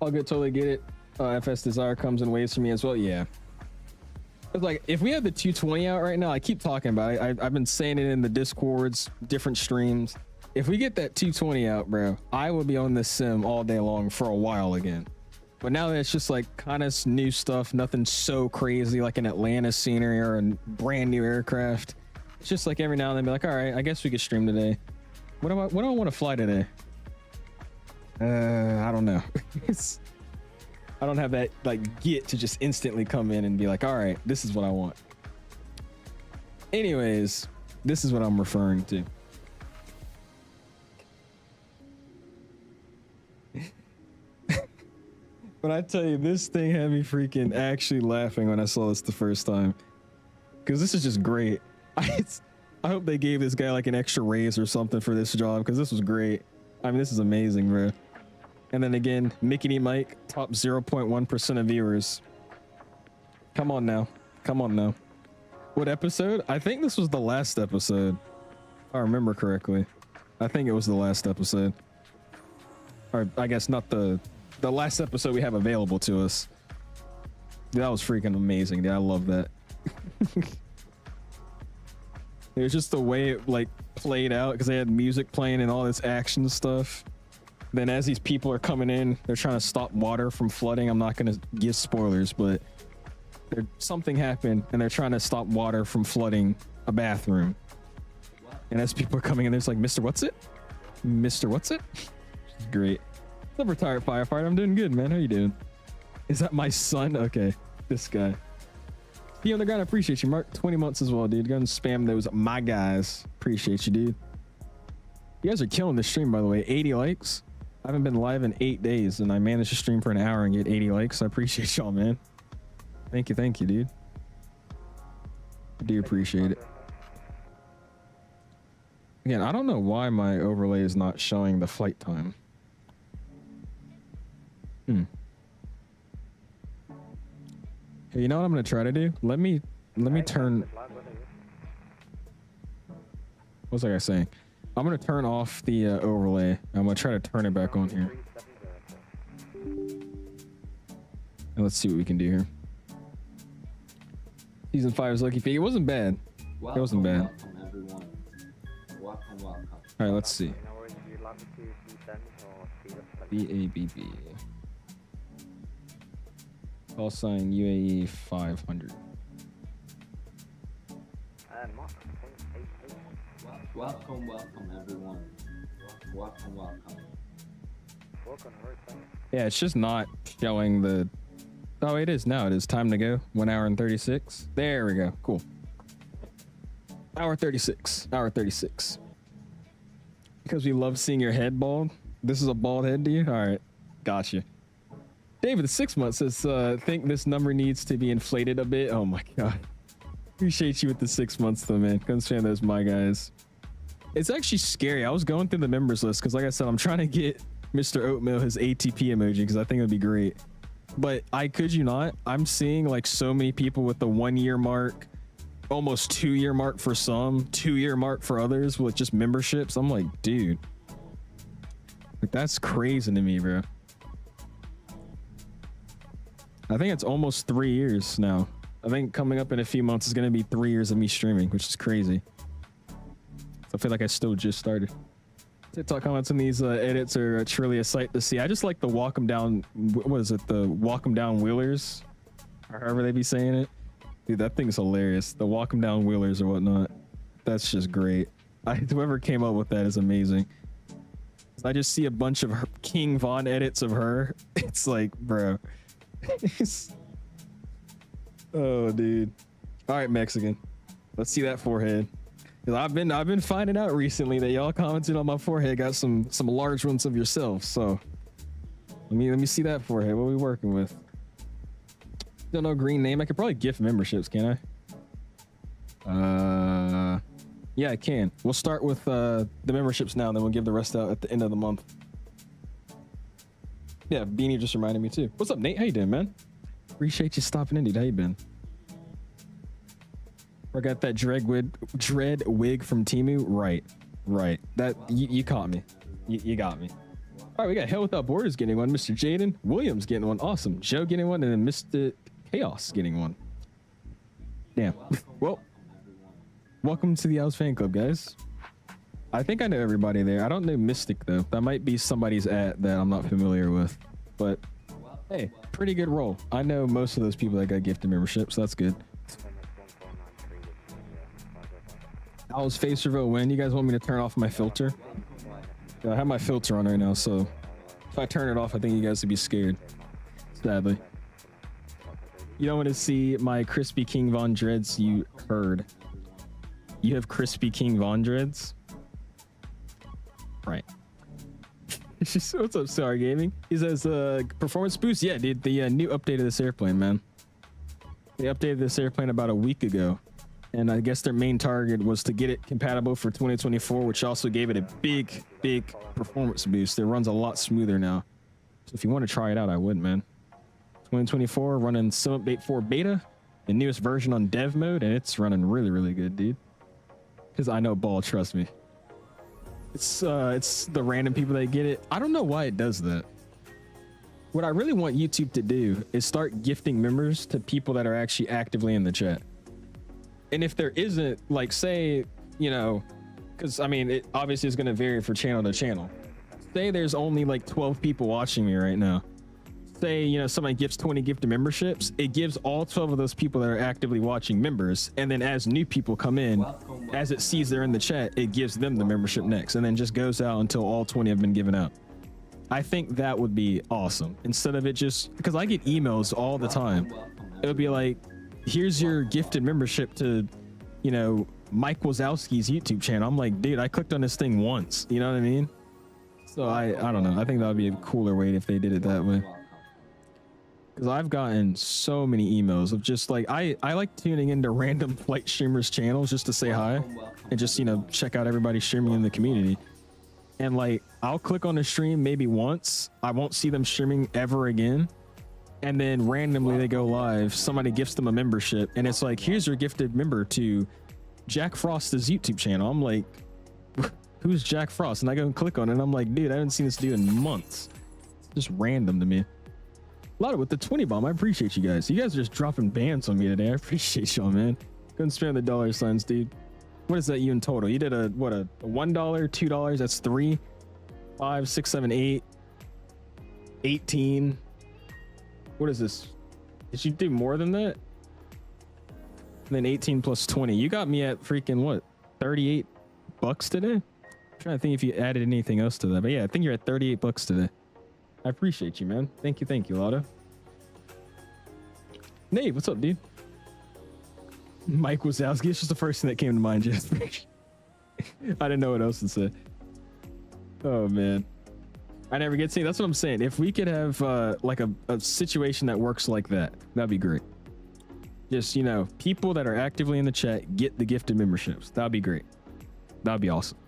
I'll totally get it. FS Desire comes in waves for me as well. Yeah. It's like if we had the 220 out right now, I keep talking about it. I've been saying it in the Discords, different streams. If we get that 220 out, bro, I will be on this sim all day long for a while again. But now that it's just like kind of new stuff, nothing so crazy like an Atlanta scenery or a brand new aircraft. It's just like every now and then be like, all right, I guess we could stream today. What do I want to fly today? I don't know. I don't have that like get to just instantly come in and be like, all right, this is what I want. Anyways, this is what I'm referring to. But I tell you, this thing had me freaking actually laughing when I saw this the first time. Because this is just great. I hope they gave this guy like an extra raise or something for this job, because this was great. I mean, this is amazing, bro. And then again, Mickey Mike, top 0.1% of viewers. Come on now. Come on now. What episode? I think this was the last episode. If I remember correctly. I think it was the last episode. Or I guess not the last episode we have available to us. Dude, that was freaking amazing, dude. I love that. It was just the way it like played out, because they had music playing and all this action stuff. Then as these people are coming in, they're trying to stop water from flooding. I'm not going to give spoilers, but something happened and they're trying to stop water from flooding a bathroom. And as people are coming in, there's like, Mr. What's it? Mr. What's it? Great. What's up, retired firefighter? I'm doing good, man. How you doing? Is that my son? Okay. This guy. Be on the ground. I appreciate you, Mark. 20 months as well, dude. Go and spam those my guys. Appreciate you, dude. You guys are killing this stream, by the way. 80 likes. I haven't been live in 8 days and I managed to stream for an hour and get 80 likes. I appreciate y'all, man. Thank you, dude. I do appreciate it. Again, I don't know why my overlay is not showing the flight time. Hey, you know what I'm gonna try to do? Let me turn. What was I saying? I'm gonna turn off the overlay. I'm gonna try to turn it back on here. And let's see what we can do here. Season 5 is lucky. It wasn't bad. It wasn't bad. All right, let's see. VABB. Call sign UAE 500. Welcome everyone. Welcome. Yeah, it's just not showing the. Oh, it is now. It is time to go. 1 hour and 36. There we go. Cool. Hour 36. Hour 36. Because we love seeing your head bald. This is a bald head, do you? All right. Gotcha. David, the 6 months says, think this number needs to be inflated a bit. Oh my God. Appreciate you with the 6 months though, man. Couldn't stand those my guys. It's actually scary. I was going through the members list because like I said, I'm trying to get Mr. Oatmeal his ATP emoji because I think it would be great. But I kid you not, I'm seeing like so many people with the 1 year mark, almost 2 year mark for some, 2 year mark for others with just memberships. I'm like, dude, like that's crazy to me, bro. I think it's almost 3 years now. I think coming up in a few months is going to be 3 years of me streaming, which is crazy. So I feel like I still just started. TikTok comments in these edits are truly a sight to see. I just like the walk them down. What is it? The walk them down wheelers, or however they be saying it. Dude, that thing's hilarious. The walk them down wheelers or whatnot. That's just great. Whoever came up with that is amazing. I just see a bunch of King Von edits of her. It's like, bro. Oh, dude. All right, Mexican. Let's see that forehead. Cause I've been finding out recently that y'all commented on my forehead, got some large ones of yourself. So let me see that forehead. What are we working with? Don't know green name. I could probably gift memberships, can I? Yeah, I can. We'll start with the memberships now, then we'll give the rest out at the end of the month. Yeah, Beanie just reminded me too. What's up, Nate? How you doing, man? Appreciate you stopping in, dude. How you been? I got that dread wig from Temu. Right. That you caught me. You got me. All right, we got Hell Without Borders getting one. Mr. Jaden Williams getting one. Awesome. Joe getting one, and then Mr. Chaos getting one. Damn. Well, welcome to the 𝐂𝐲𝐻 fan club, guys. I think I know everybody there. I don't know Mystic though. That might be somebody's at that I'm not familiar with. But hey, pretty good roll. I know most of those people that got gifted memberships, so that's good. Owl's face reveal when. You guys want me to turn off my filter? I have my filter on right now, so if I turn it off, I think you guys would be scared. Sadly. You don't want to see my Crispy King Von Dreads, you heard. You have Crispy King Von Dreads? Right. What's up, Star Gaming? He says, performance boost? Yeah, dude, the new update of this airplane, man. They updated this airplane about a week ago. And I guess their main target was to get it compatible for 2024, which also gave it a big performance boost. It runs a lot smoother now. So if you want to try it out, I would, man. 2024 running Summit 4 beta, the newest version on dev mode, and it's running really good, dude. Because I know ball, trust me. It's the random people that get it. I don't know why it does that. What I really want YouTube to do is start gifting members to people that are actually actively in the chat. And if there isn't, like, say, you know, because I mean, it obviously is going to vary for channel to channel. Say there's only like 12 people watching me right now. Say, you know, somebody gifts 20 gifted memberships. It gives all 12 of those people that are actively watching members. And then as new people come in, as it sees they're in the chat, it gives them the membership next. And then just goes out until all 20 have been given out. I think that would be awesome. Instead of it just, because I get emails all the time. It would be like, here's your gifted membership to, you know, Mike Wazowski's YouTube channel. I'm like, dude, I clicked on this thing once. You know what I mean? So I don't know. I think that would be a cooler way if they did it that way. Because I've gotten so many emails of just like, I like tuning into random flight streamers channels just to say hi and just, you know, check out everybody streaming in the community. And like, I'll click on the stream maybe once. I won't see them streaming ever again. And then randomly they go live, somebody gifts them a membership, and it's like, here's your gifted member to Jack Frost's YouTube channel. I'm like, who's Jack Frost? And I go and click on it, and I'm like, dude, I haven't seen this dude in months. It's just random to me. A lot of with the 20 bomb, I appreciate you guys. You guys are just dropping bans on me today. I appreciate y'all, man. Go and spam the dollar signs, dude. What is that you in total? You did a what, a $1, $2, that's 3, 5, 6, 7, 8, 18. What is this? Did you do more than that? And then 18 plus 20. You got me at freaking what? $38 today? I'm trying to think if you added anything else to that. But yeah, I think you're at $38 today. I appreciate you, man. Thank you, Lotto. Nate, what's up, dude? Mike Wazowski. It's just the first thing that came to mind, Jasper. I didn't know what else to say. Oh, man. I never get seen. That's what I'm saying. If we could have like a situation that works like that, that'd be great. Just, you know, people that are actively in the chat get the gifted memberships. That'd be great. That'd be awesome.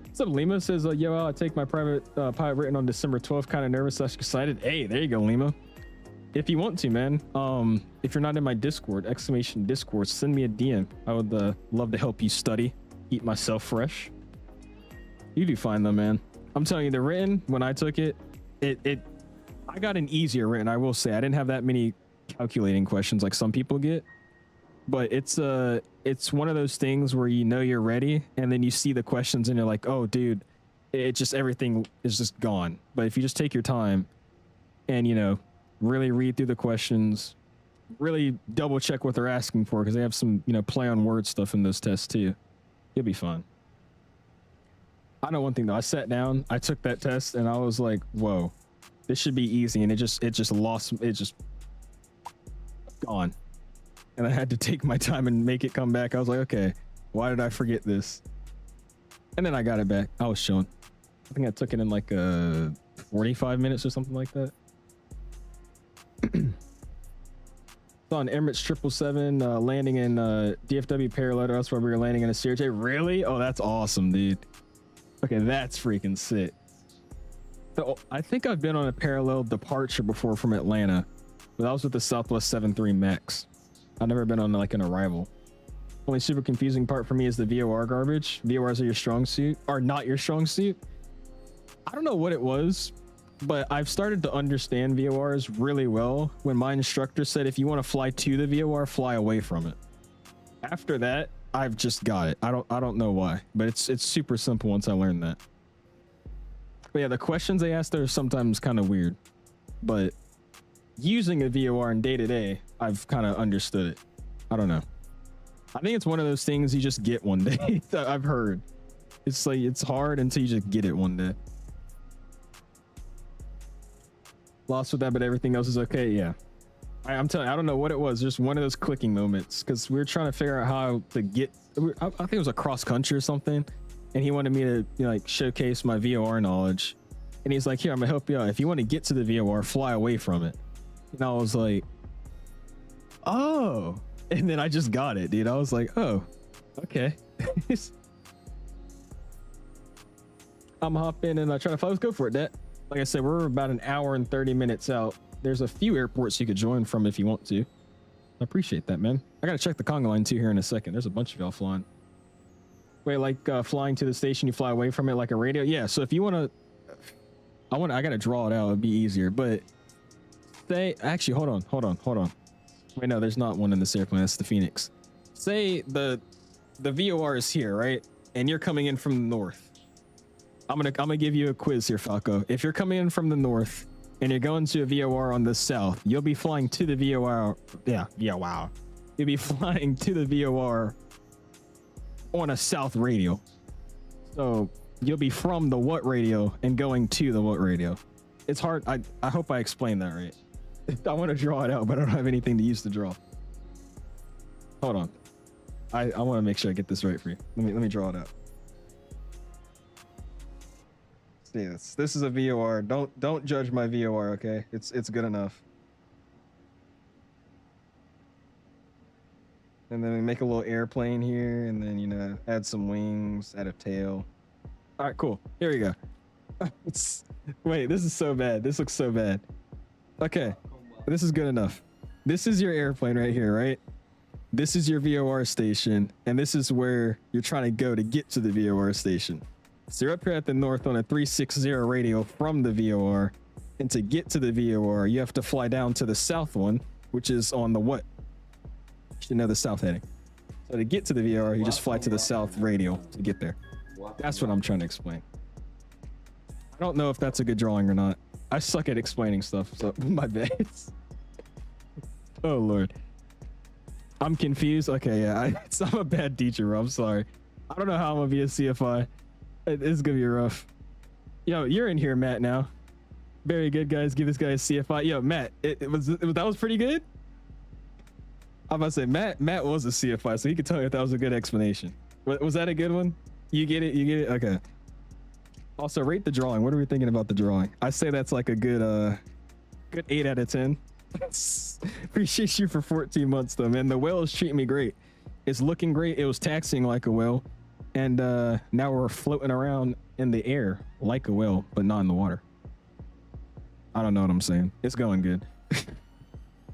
What's up, Lima? Says, yo, I'll take my private pilot written on December 12th. Kind of nervous / excited. Hey, there you go, Lima. If you want to, man. If you're not in my Discord, !Discord, send me a DM. I would love to help you study, keep myself fresh. You do fine though, man. I'm telling you, the written, when I took it, I got an easier written. I will say I didn't have that many calculating questions like some people get, but it's one of those things where you know you're ready, and then you see the questions and you're like, oh, dude, it just, everything is just gone. But if you just take your time and, you know, really read through the questions, really double check what they're asking for, because they have some, you know, play on word stuff in those tests too. You'll be fine. I know one thing though. I sat down, I took that test, and I was like, whoa, this should be easy. And it just gone. And I had to take my time and make it come back. I was like, okay, why did I forget this? And then I got it back. I was chilling. I think I took it in like 45 minutes or something like that. So on Emirates 777, landing in DFW parallel, that's where we were landing in a CRJ. Really? Oh, that's awesome, dude. Okay, that's freaking sick. So I think I've been on a parallel departure before from Atlanta, but that was with the Southwest 73 Max. I've never been on like an arrival. Only super confusing part for me is the VOR garbage. VORs are your strong suit, are not your strong suit. I don't know what it was, but I've started to understand VORs really well when my instructor said if you want to fly to the VOR, fly away from it. After that, I've just got it. I don't know why, but it's super simple once I learned that. But yeah, the questions they ask there are sometimes kind of weird, but using a VOR in day-to-day, I've kind of understood it. I don't know. I think it's one of those things you just get one day. I've heard. It's like, it's hard until you just get it one day. Lost with that, but everything else is okay. Yeah. I'm telling you, I don't know what it was. Just one of those clicking moments, because we were trying to figure out how to get, I think it was a cross country or something. And he wanted me to, you know, like showcase my VOR knowledge. And he's like, here, I'm gonna help you out. If you want to get to the VOR, fly away from it. And I was like, oh. And then I just got it, dude. I was like, oh, okay. I'm hopping and I try to fly. Let's go for it, Dad. Like I said, we're about an hour and 30 minutes out. There's a few airports you could join from if you want to. I appreciate that, man. I gotta check the conga line too here in a second. There's a bunch of y'all flying. Wait, like flying to the station, you fly away from it like a radio? Yeah, so if you want to, I gotta draw it out. It'd be easier, but say, actually, hold on. Wait, no, there's not one in this airplane. That's the Phoenix. Say the VOR is here, right? And you're coming in from the north. I'm gonna give you a quiz here, Falco. If you're coming in from the north and you're going to a VOR on the south, you'll be flying to the VOR. Yeah, wow. You'll be flying to the VOR on a south radio. So you'll be from the what radio and going to the what radio. It's hard. I hope I explained that right. I want to draw it out, but I don't have anything to use to draw. Hold on. I want to make sure I get this right for you. Let me draw it out. See this. This is a VOR. Don't judge my VOR, okay? It's good enough. And then we make a little airplane here, and then, you know, add some wings, add a tail. All right, cool. Here we go. Wait, this is so bad. This looks so bad. Okay, this is good enough. This is your airplane right here, right? This is your VOR station, and this is where you're trying to go to get to the VOR station. So you're up here at the north on a 360 radio from the VOR, and to get to the VOR, you have to fly down to the south one, which is on the what? You should know the south heading. So to get to the VOR, you just fly to the south radio to get there. That's what I'm trying to explain. I don't know if that's a good drawing or not. I suck at explaining stuff, so my bad. Oh Lord, I'm confused. Okay, yeah, I'm a bad teacher, bro. I'm sorry. I don't know how I'm gonna be a CFI. It's gonna be rough. Yo, you're in here, Matt. Now, very good, guys. Give this guy a CFI. Yo, Matt, that was pretty good. I'm about to say Matt was a CFI, so he could tell you if that was a good explanation. Was that a good one? You get it. You get it. Okay. Also, rate the drawing. What are we thinking about the drawing? I say that's like a good 8 out of 10. Appreciate you for 14 months though, man. The whale is treating me great. It's looking great. It was taxiing like a whale, and now we're floating around in the air like a whale, but not in the water. I don't know what I'm saying. It's going good.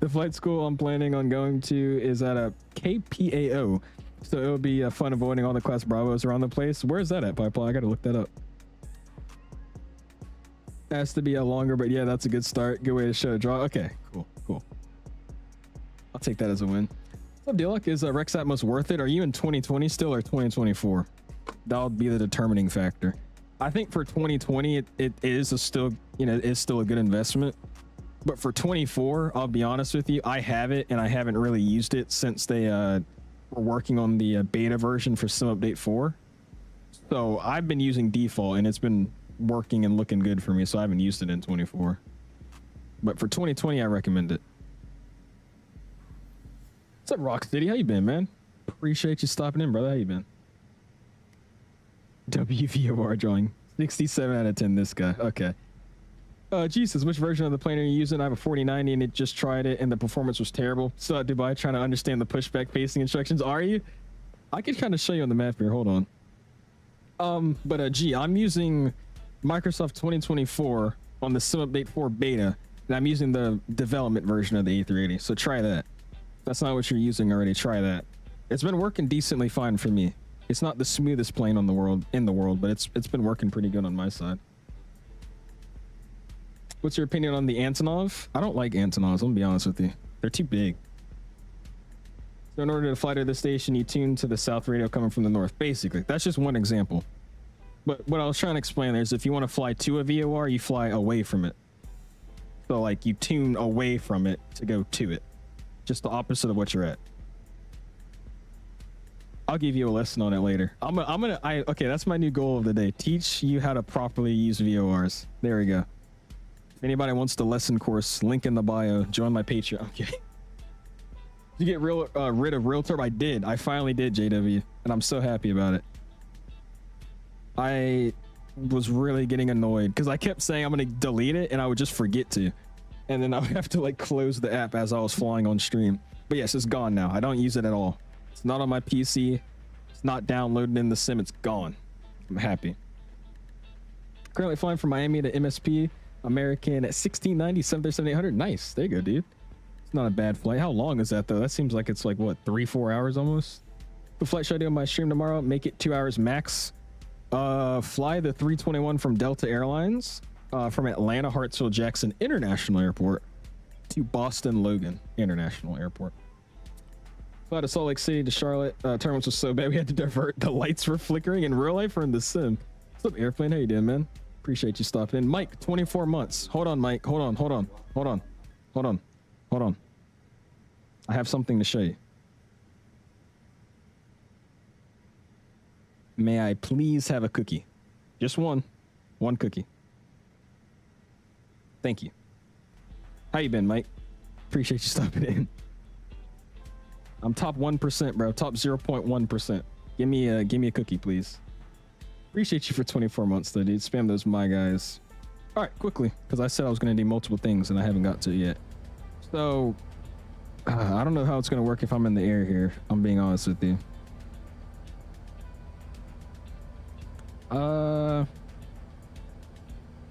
The flight school I'm planning on going to is at a KPAO, so it'll be fun avoiding all the class Bravos around the place. Where's that at, Pipeline? I gotta look that up. Has to be a longer, but yeah, that's a good start. Good way to show a draw. Okay, cool. I'll take that as a win. What's up, D-Luck? Is Rex Atmos worth it? Are you in 2020 still or 2024? That'll be the determining factor. I think for 2020, it is still a good investment. But for 24, I'll be honest with you, I have it and I haven't really used it since they were working on the beta version for Sim Update 4. So I've been using default and it's been working and looking good for me, so I haven't used it in 24. But for 2020, I recommend it. What's up, Rock City? How you been, man? Appreciate you stopping in, brother. How you been? WVOR drawing 67 out of 10. This guy. Okay. Jesus, which version of the plane are you using? I have a 4090 and it just tried it and the performance was terrible. So at Dubai, trying to understand the pushback facing instructions. Are you? I can kind of show you on the map here. Hold on. Gee, I'm using Microsoft 2024 on the Sim Update 4 beta, and I'm using the development version of the A380. So try that. If that's not what you're using already, try that. It's been working decently fine for me. It's not the smoothest plane in the world, but it's been working pretty good on my side. What's your opinion on the Antonov? I don't like Antonovs, I'm gonna be honest with you. They're too big. So in order to fly to the station, you tune to the south radio coming from the north. Basically, that's just one example. But what I was trying to explain there is if you want to fly to a VOR, you fly away from it. So like you tune away from it to go to it. Just the opposite of what you're at. I'll give you a lesson on it later. Okay, that's my new goal of the day. Teach you how to properly use VORs. There we go. If anybody wants the lesson course, link in the bio. Join my Patreon. Okay. Did you get rid of Realturb? I did. I finally did, JW, and I'm so happy about it. I was really getting annoyed because I kept saying I'm gonna delete it, and I would just forget to, and then I would have to like close the app as I was flying on stream. But yes, it's gone now. I don't use it at all. It's not on my PC. It's not downloaded in the sim. It's gone. I'm happy. Currently flying from Miami to MSP. American at 1690, 737-800. Nice. There you go, dude. It's not a bad flight. How long is that, though? That seems like it's like, what, 3-4 hours almost? The flight should I do on my stream tomorrow? Make it 2 hours max. Fly the 321 from Delta Airlines from Atlanta Hartsfield Jackson International Airport to Boston Logan International Airport. Fly to Salt Lake City to Charlotte. Terminals was so bad we had to divert. The lights were flickering in real life or in the sim. What's up, Airplane? How you doing, man? Appreciate you stopping in. Mike, 24 months. Hold on, Mike. Hold on. I have something to show you. May I please have a cookie? Just one. One cookie. Thank you. How you been, Mike? Appreciate you stopping in. I'm top 1%, bro. Top 0.1%. Give me a cookie, please. Appreciate you for 24 months, though, dude. Spam those my guys. All right, quickly, because I said I was going to do multiple things, and I haven't got to it yet. So, I don't know how it's going to work if I'm in the air here. I'm being honest with you.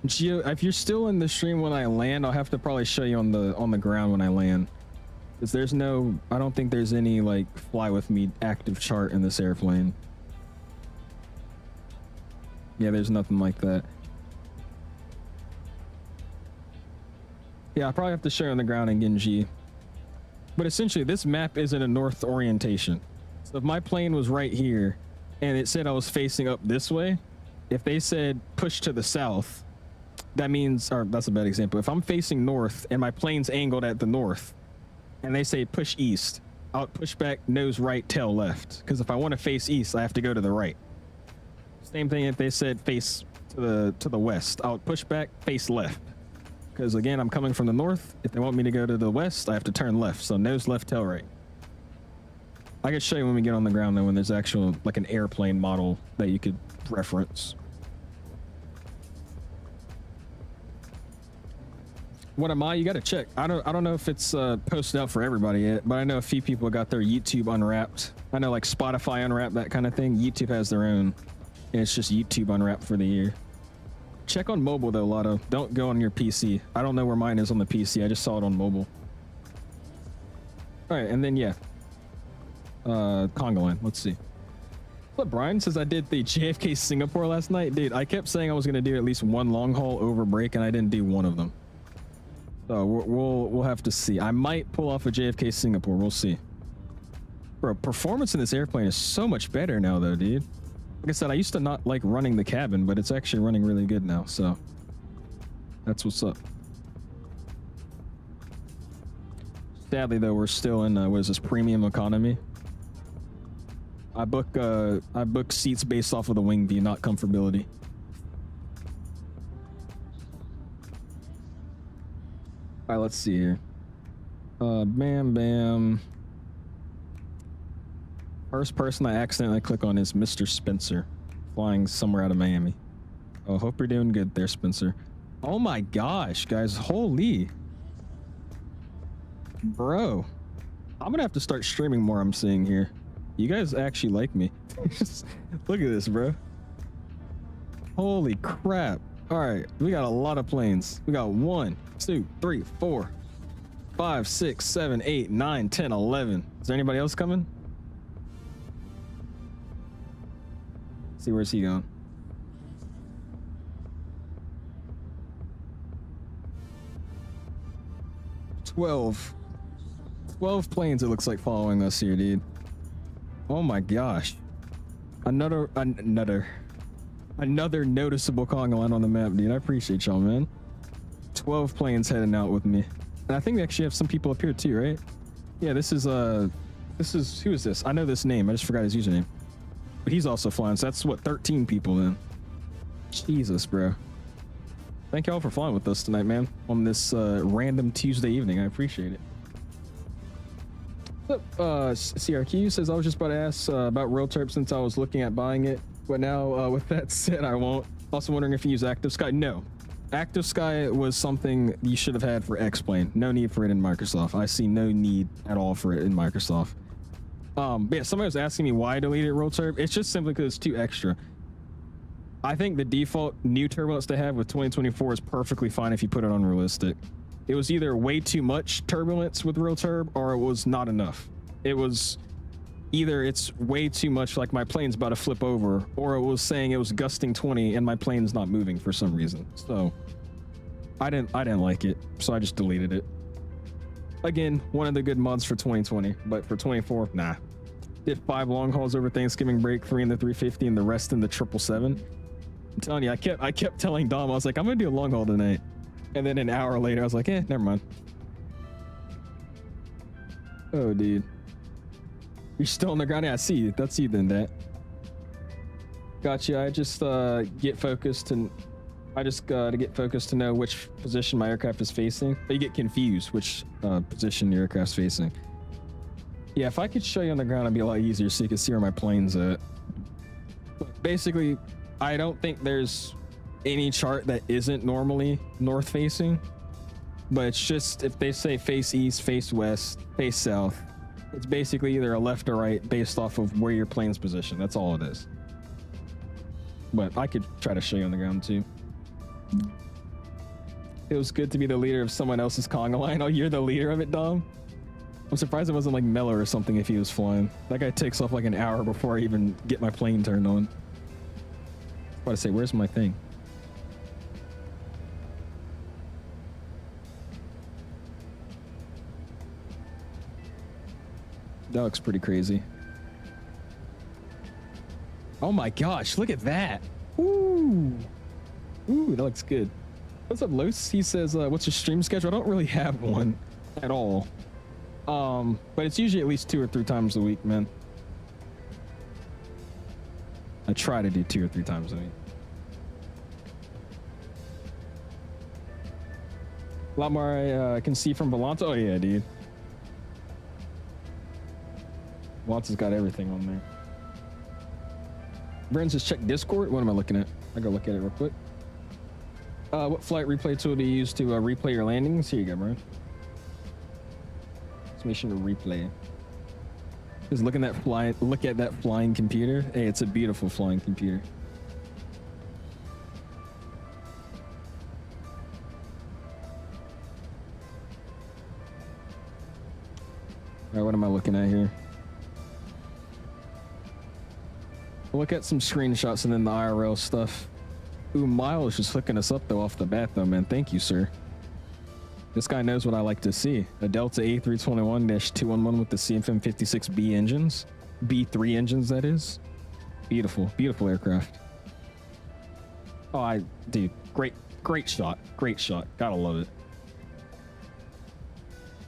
Gio, if you're still in the stream when I land, I'll have to probably show you on the ground when I land. Because there's no, I don't think there's any like fly with me active chart in this airplane. Yeah, there's nothing like that. Yeah, I'll probably have to show you on the ground in Genji. But essentially, this map isn't a north orientation. So if my plane was right here and it said I was facing up this way, if they said push to the south, that means, or that's a bad example. If I'm facing north and my plane's angled at the north and they say push east, I'll push back nose right, tail left. Because if I want to face east, I have to go to the right. Same thing if they said face to the west. I'll push back, face left. Because again, I'm coming from the north. If they want me to go to the west, I have to turn left. So nose left, tail right. I can show you when we get on the ground though, when there's actual like an airplane model that you could reference. What am I? You got to check. I don't know if it's posted out for everybody yet, but I know a few people got their YouTube unwrapped. I know like Spotify unwrapped, that kind of thing. YouTube has their own. And it's just YouTube unwrapped for the year. Check on mobile though, Lotto. Don't go on your PC. I don't know where mine is on the PC. I just saw it on mobile. All right, and then yeah. Congo line. Let's see. What Brian says I did the JFK Singapore last night. Dude, I kept saying I was gonna do at least one long haul over break, and I didn't do one of them. So we'll have to see. I might pull off a JFK Singapore. We'll see. Bro, performance in this airplane is so much better now though, dude. Like I said, I used to not like running the cabin, but it's actually running really good now, so that's what's up. Sadly, though, we're still in, what is this, premium economy? I book seats based off of the wing view, not comfortability. All right, let's see here. Bam, bam. First person I accidentally click on is Mr. Spencer, flying somewhere out of Miami. Oh, hope you're doing good there, Spencer. Oh my gosh, guys, holy. Bro, I'm gonna have to start streaming more, I'm seeing here. You guys actually like me. Look at this, bro. Holy crap. All right, we got a lot of planes. We got 1, 2, 3, 4, 5, 6, 7, 8, 9, 10, 11. Is there anybody else coming? See, where's he going? 12 planes, it looks like, following us here, dude. Oh my gosh. Another noticeable conga line on the map, dude. I appreciate y'all, man. 12 planes heading out with me. And I think we actually have some people up here too, right? Yeah, this is who is this? I know this name. I just forgot his username. But he's also flying, so that's what, 13 people then. Jesus, bro. Thank y'all for flying with us tonight, man. On this random Tuesday evening. I appreciate it. CRQ says, I was just about to ask about RealTerp since I was looking at buying it, but now with that said, I won't. Also wondering if you use ActiveSky. No, ActiveSky was something you should have had for X-Plane. No need for it in Microsoft. I see no need at all for it in Microsoft. But yeah, somebody was asking me why I deleted RealTerp. It's just simply because it's too extra. I think the default new turbulence they have with 2024 is perfectly fine if you put it on realistic. It was either way too much turbulence with RealTurb or it was not enough. It was either it's way too much, like my plane's about to flip over, or it was saying it was gusting 20 and my plane's not moving for some reason. So I didn't like it, so I just deleted it. Again, one of the good mods for 2020, but for 24, nah. Did 5 long hauls over Thanksgiving break, 3 in the 350 and the rest in the 777. I'm telling you, I kept telling Dom, I was like, I'm gonna do a long haul tonight. And then an hour later, I was like, never mind. Oh, dude. You're still on the ground? Yeah, I see you. That's you then, that. Gotcha. I just get focused and I just gotta get focused to know which position my aircraft is facing. But you get confused which position your aircraft's facing. Yeah, if I could show you on the ground, it'd be a lot easier so you could see where my plane's at. But basically, I don't think there's any chart that isn't normally north facing, but it's just if they say face east, face west, face south, it's basically either a left or right based off of where your plane's positioned. That's all it is. But I could try to show you on the ground too. It was good to be the leader of someone else's conga line. Oh, you're the leader of it, Dom? I'm surprised it wasn't like Mello or something if he was flying. That guy takes off like an hour before I even get my plane turned on. I was about to say, where's my thing? That looks pretty crazy. Oh my gosh, look at that. Ooh. Ooh, that looks good. What's up, Los? He says, what's your stream schedule? I don't really have one at all. But it's usually at least 2 or 3 times a week, man. I try to do 2 or 3 times a week. A lot more I can see from Volanta. Oh yeah, dude. Volanta's got everything on there. Vern says check Discord. What am I looking at? I go look at it real quick. What flight replay tool do you use to replay your landings? Here you go, bro. Let's make sure to replay. Just look at that flying computer. Hey, it's a beautiful flying computer. All right, what am I looking at here? I'll look at some screenshots and then the IRL stuff. Ooh, Miles just hooking us up though off the bat though, man. Thank you, sir. This guy knows what I like to see. A Delta A321-211 with the CFM56B engines. B3 engines, that is. Beautiful, beautiful aircraft. Oh, dude, great shot. Great shot. Gotta love it.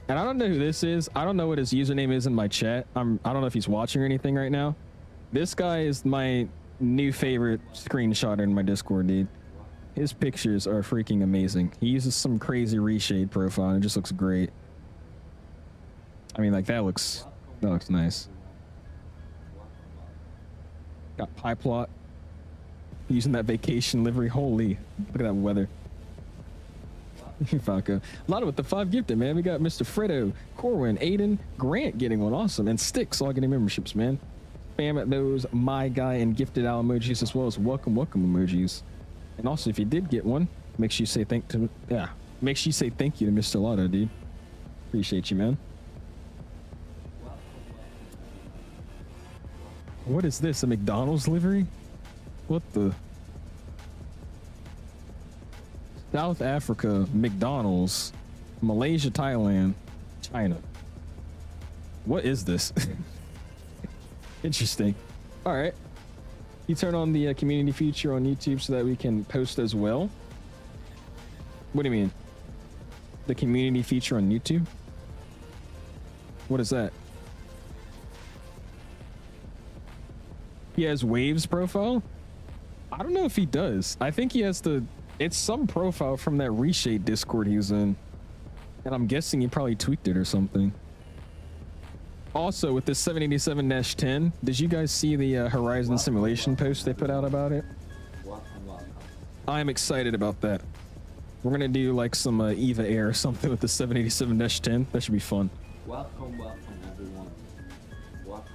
And I don't know who this is. I don't know what his username is in my chat. I don't know if he's watching or anything right now. This guy is my new favorite screenshotter in my Discord, dude. His pictures are freaking amazing. He uses some crazy reshade profile and it just looks great. I mean, like that looks nice. Got pie plot. Using that vacation livery. Holy, look at that weather. Falco. A lot of with the 5 gifted, man. We got Mr. Fredo, Corwin, Aiden, Grant getting one. Awesome. And Sticks all getting memberships, man. Spam at those my guy and gifted owl emojis as well as welcome emojis. And also, if you did get one, make sure you say thank you to Mr. Lotto, dude. Appreciate you, man. What is this? A McDonald's livery? What the? South Africa, McDonald's, Malaysia, Thailand. China. What is this? Interesting. All right. You turn on the community feature on YouTube so that we can post as well. What do you mean? The community feature on YouTube? What is that? He has Waves profile? I don't know if he does. I think he has it's some profile from that Reshape Discord he was in. And I'm guessing he probably tweaked it or something. Also, with this 787-10, did you guys see the Horizon simulation post they put out about it? I'm excited about that. We're gonna do like some EVA Air or something with the 787-10. That should be fun. Welcome, everyone. Welcome.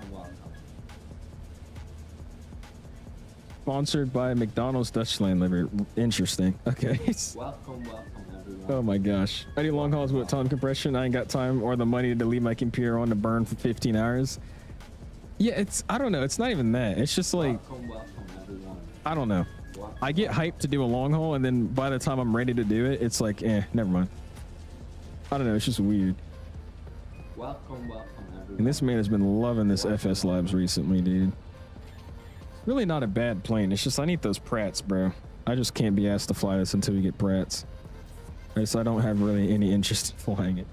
Sponsored by McDonald's Dutch Land Liver. Interesting. Okay. Welcome, everyone. Oh my gosh. I do long hauls with time compression. I ain't got time or the money to leave my computer on to burn for 15 hours. Yeah, I don't know. It's not even that. It's just like, Welcome, everyone. I don't know. I get hyped to do a long haul, and then by the time I'm ready to do it, it's like, never mind. I don't know. It's just weird. Welcome, everyone. And this man has been loving this FS Labs recently, dude. It's really not a bad plane. It's just I need those Pratts, bro. I just can't be asked to fly this until we get Pratts. Right, so I don't have really any interest in flying it.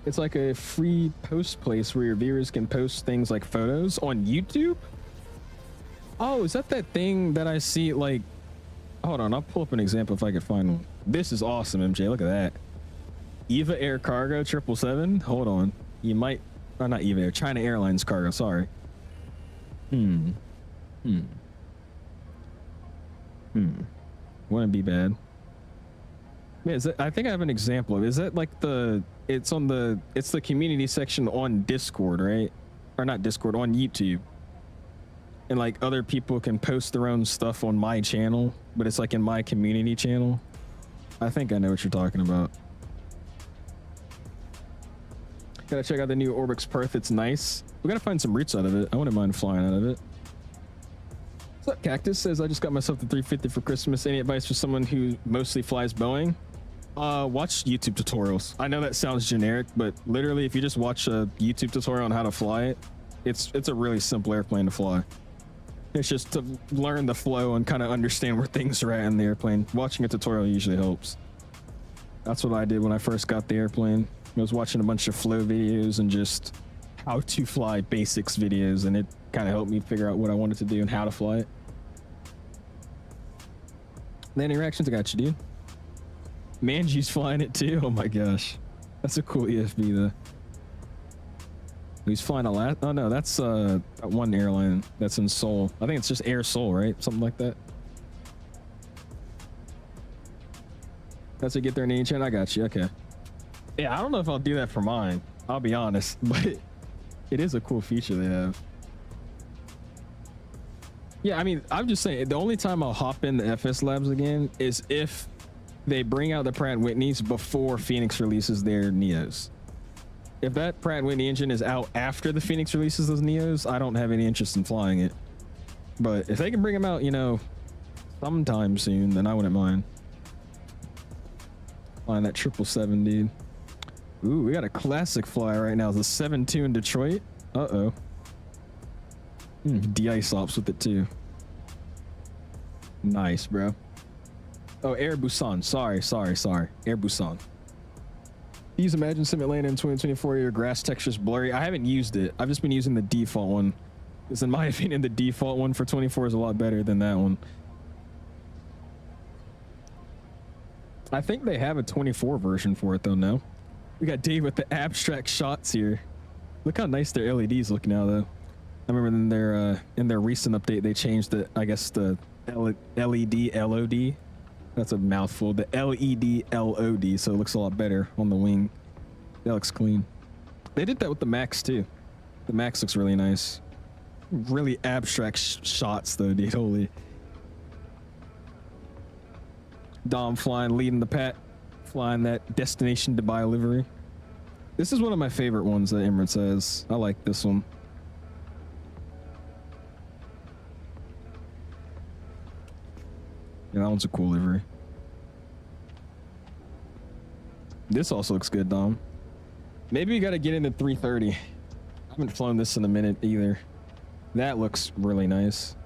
It's like a free post place where your viewers can post things like photos on YouTube. Oh, is that thing that I see? Like, hold on, I'll pull up an example if I can find one. This is awesome, MJ. Look at that. EVA Air Cargo 777. Hold on. You might, oh, not EVA Air, China Airlines Cargo. Sorry. Wouldn't be bad. Yeah, I think I have an example of. Is that like it's the community section on Discord, right? Or not Discord, on YouTube. And like other people can post their own stuff on my channel, but it's like in my community channel. I think I know what you're talking about. Gotta check out the new Orbix Perth. It's nice. We gotta find some routes out of it. I wouldn't mind flying out of it. What's up, Cactus? Says, I just got myself the 350 for Christmas. Any advice for someone who mostly flies Boeing? Watch YouTube tutorials. I know that sounds generic, but literally if you just watch a YouTube tutorial on how to fly it, it's a really simple airplane to fly. It's just to learn the flow and kind of understand where things are at in the airplane. Watching a tutorial usually helps. That's what I did when I first got the airplane. I was watching a bunch of flow videos and just how to fly basics videos, and it kind of helped me figure out what I wanted to do and how to fly it. Landing reactions, I got you, dude. Manji's flying it too. Oh my gosh, that's a cool EFB though. He's flying a lot. Oh no, that's one airline that's in Seoul. I think it's just Air Seoul, right? Something like that. That's a get there in ancient. I got you. Okay. Yeah, I don't know if I'll do that for mine. I'll be honest, but it is a cool feature they have. Yeah, I mean, I'm just saying the only time I'll hop in the FS Labs again is if they bring out the Pratt & Whitneys before Phoenix releases their Neos. If that Pratt & Whitney engine is out after the Phoenix releases those Neos, I don't have any interest in flying it. But if they can bring them out, you know, sometime soon, then I wouldn't mind. Flying that 777, dude. Ooh, we got a classic fly right now. The 7.2 in Detroit. Uh-oh. De-ice ops with it too. Nice, bro. Oh, Air Busan. Sorry. Air Busan. Use Imagine Sim Atlanta in 2024. Your grass texture's blurry. I haven't used it. I've just been using the default one. Because in my opinion, the default one for 24 is a lot better than that one. I think they have a 24 version for it though now. We got Dave with the abstract shots here. Look how nice their LEDs look now though. I remember in their recent update they changed the, I guess, the LED LOD. That's a mouthful. The LED LOD, so it looks a lot better on the wing. That looks clean. They did that with the Max too. The Max looks really nice. Really abstract shots though, dude. Holy. Dom flying, leading the pack, flying that Destination Dubai livery. This is one of my favorite ones that Emirates has. I like this one. Yeah, that one's a cool livery. This also looks good, Dom. Maybe we got to get into 330. I haven't flown this in a minute either. That looks really nice.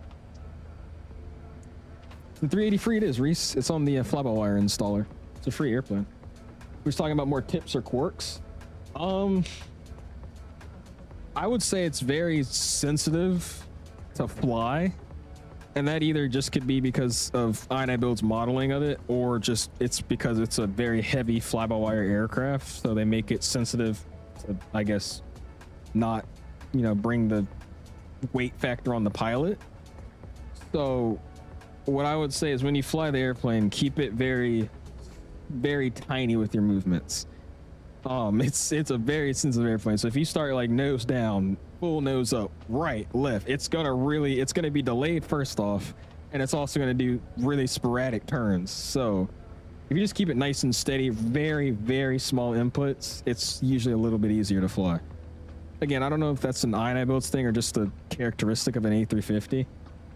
The 380 free it is, Reese. It's on the FlyByWire installer. It's a free airplane. We're talking about more tips or quirks. I would say it's very sensitive to fly, and that either just could be because of IniBuilds modeling of it, or just it's because it's a very heavy fly-by-wire aircraft, so they make it sensitive to, I guess, not, you know, bring the weight factor on the pilot. So what I would say is when you fly the airplane, keep it very, very tiny with your movements. It's a very sensitive airplane, so if you start like nose down, full nose up, right, left, it's gonna be delayed first off, and it's also gonna do really sporadic turns. So if you just keep it nice and steady, very, very small inputs, it's usually a little bit easier to fly. Again, I don't know if that's an IniBuilds thing or just a characteristic of an A350.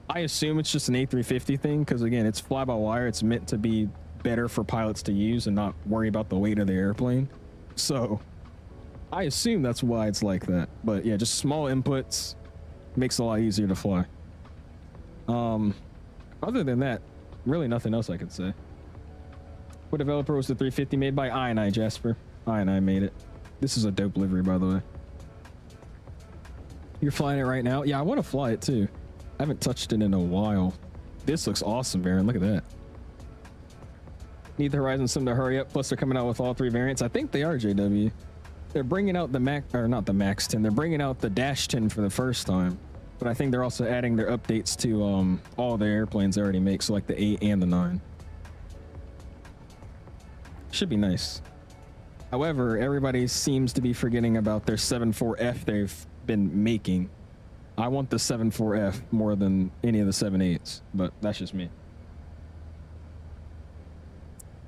I assume it's just an A350 thing, because again, it's fly-by-wire. It's meant to be better for pilots to use and not worry about the weight of the airplane. So I assume that's why it's like that. But yeah, just small inputs makes it a lot easier to fly. Other than that, really nothing else I could say. What developer was the 350 made by? IniBuilds, Jasper. IniBuilds made it. This is a dope livery, by the way. You're flying it right now? Yeah, I want to fly it too. I haven't touched it in a while. This looks awesome, Baron. Look at that. Need the Horizon Sim to hurry up. Plus, they're coming out with all 3 variants. I think they are, JW. They're bringing out the Max, or not the Max 10. They're bringing out the Dash 10 for the first time. But I think they're also adding their updates to all the airplanes they already make, so like the 8 and the 9. Should be nice. However, everybody seems to be forgetting about their 7.4F they've been making. I want the 7.4F more than any of the 7.8s, but that's just me.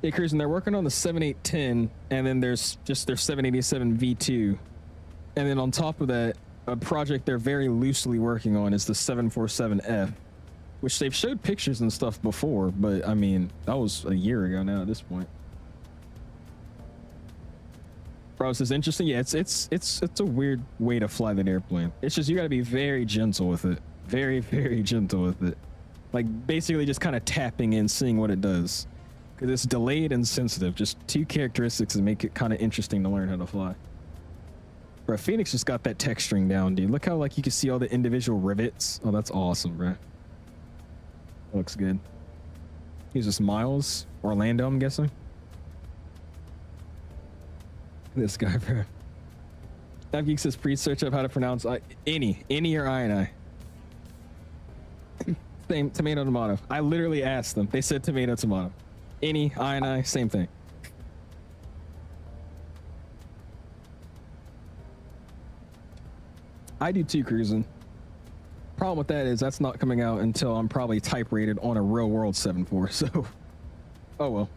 Hey, Cruz, and they're working on the 7.810, and then there's just their 787 V2. And then on top of that, a project they're very loosely working on is the 747F, which they've showed pictures and stuff before, but I mean, that was a year ago now at this point. Bro, this is interesting. Yeah, it's a weird way to fly that airplane. It's just you gotta be very gentle with it. Very, very gentle with it. Like basically just kind of tapping in, seeing what it does. Because it's delayed and sensitive. Just 2 characteristics that make it kind of interesting to learn how to fly. Bro, Phoenix just got that texturing down, dude. Look how like you can see all the individual rivets. Oh, that's awesome, bro. That looks good. He's just Miles, Orlando, I'm guessing. This guy, bro. That Geek says pre-search of how to pronounce any or INI. Same, tomato, tomato. I literally asked them. They said tomato, tomato. Any, INI, same thing. I do too, cruising. Problem with that is that's not coming out until I'm probably type rated on a real world 7.4, so oh well.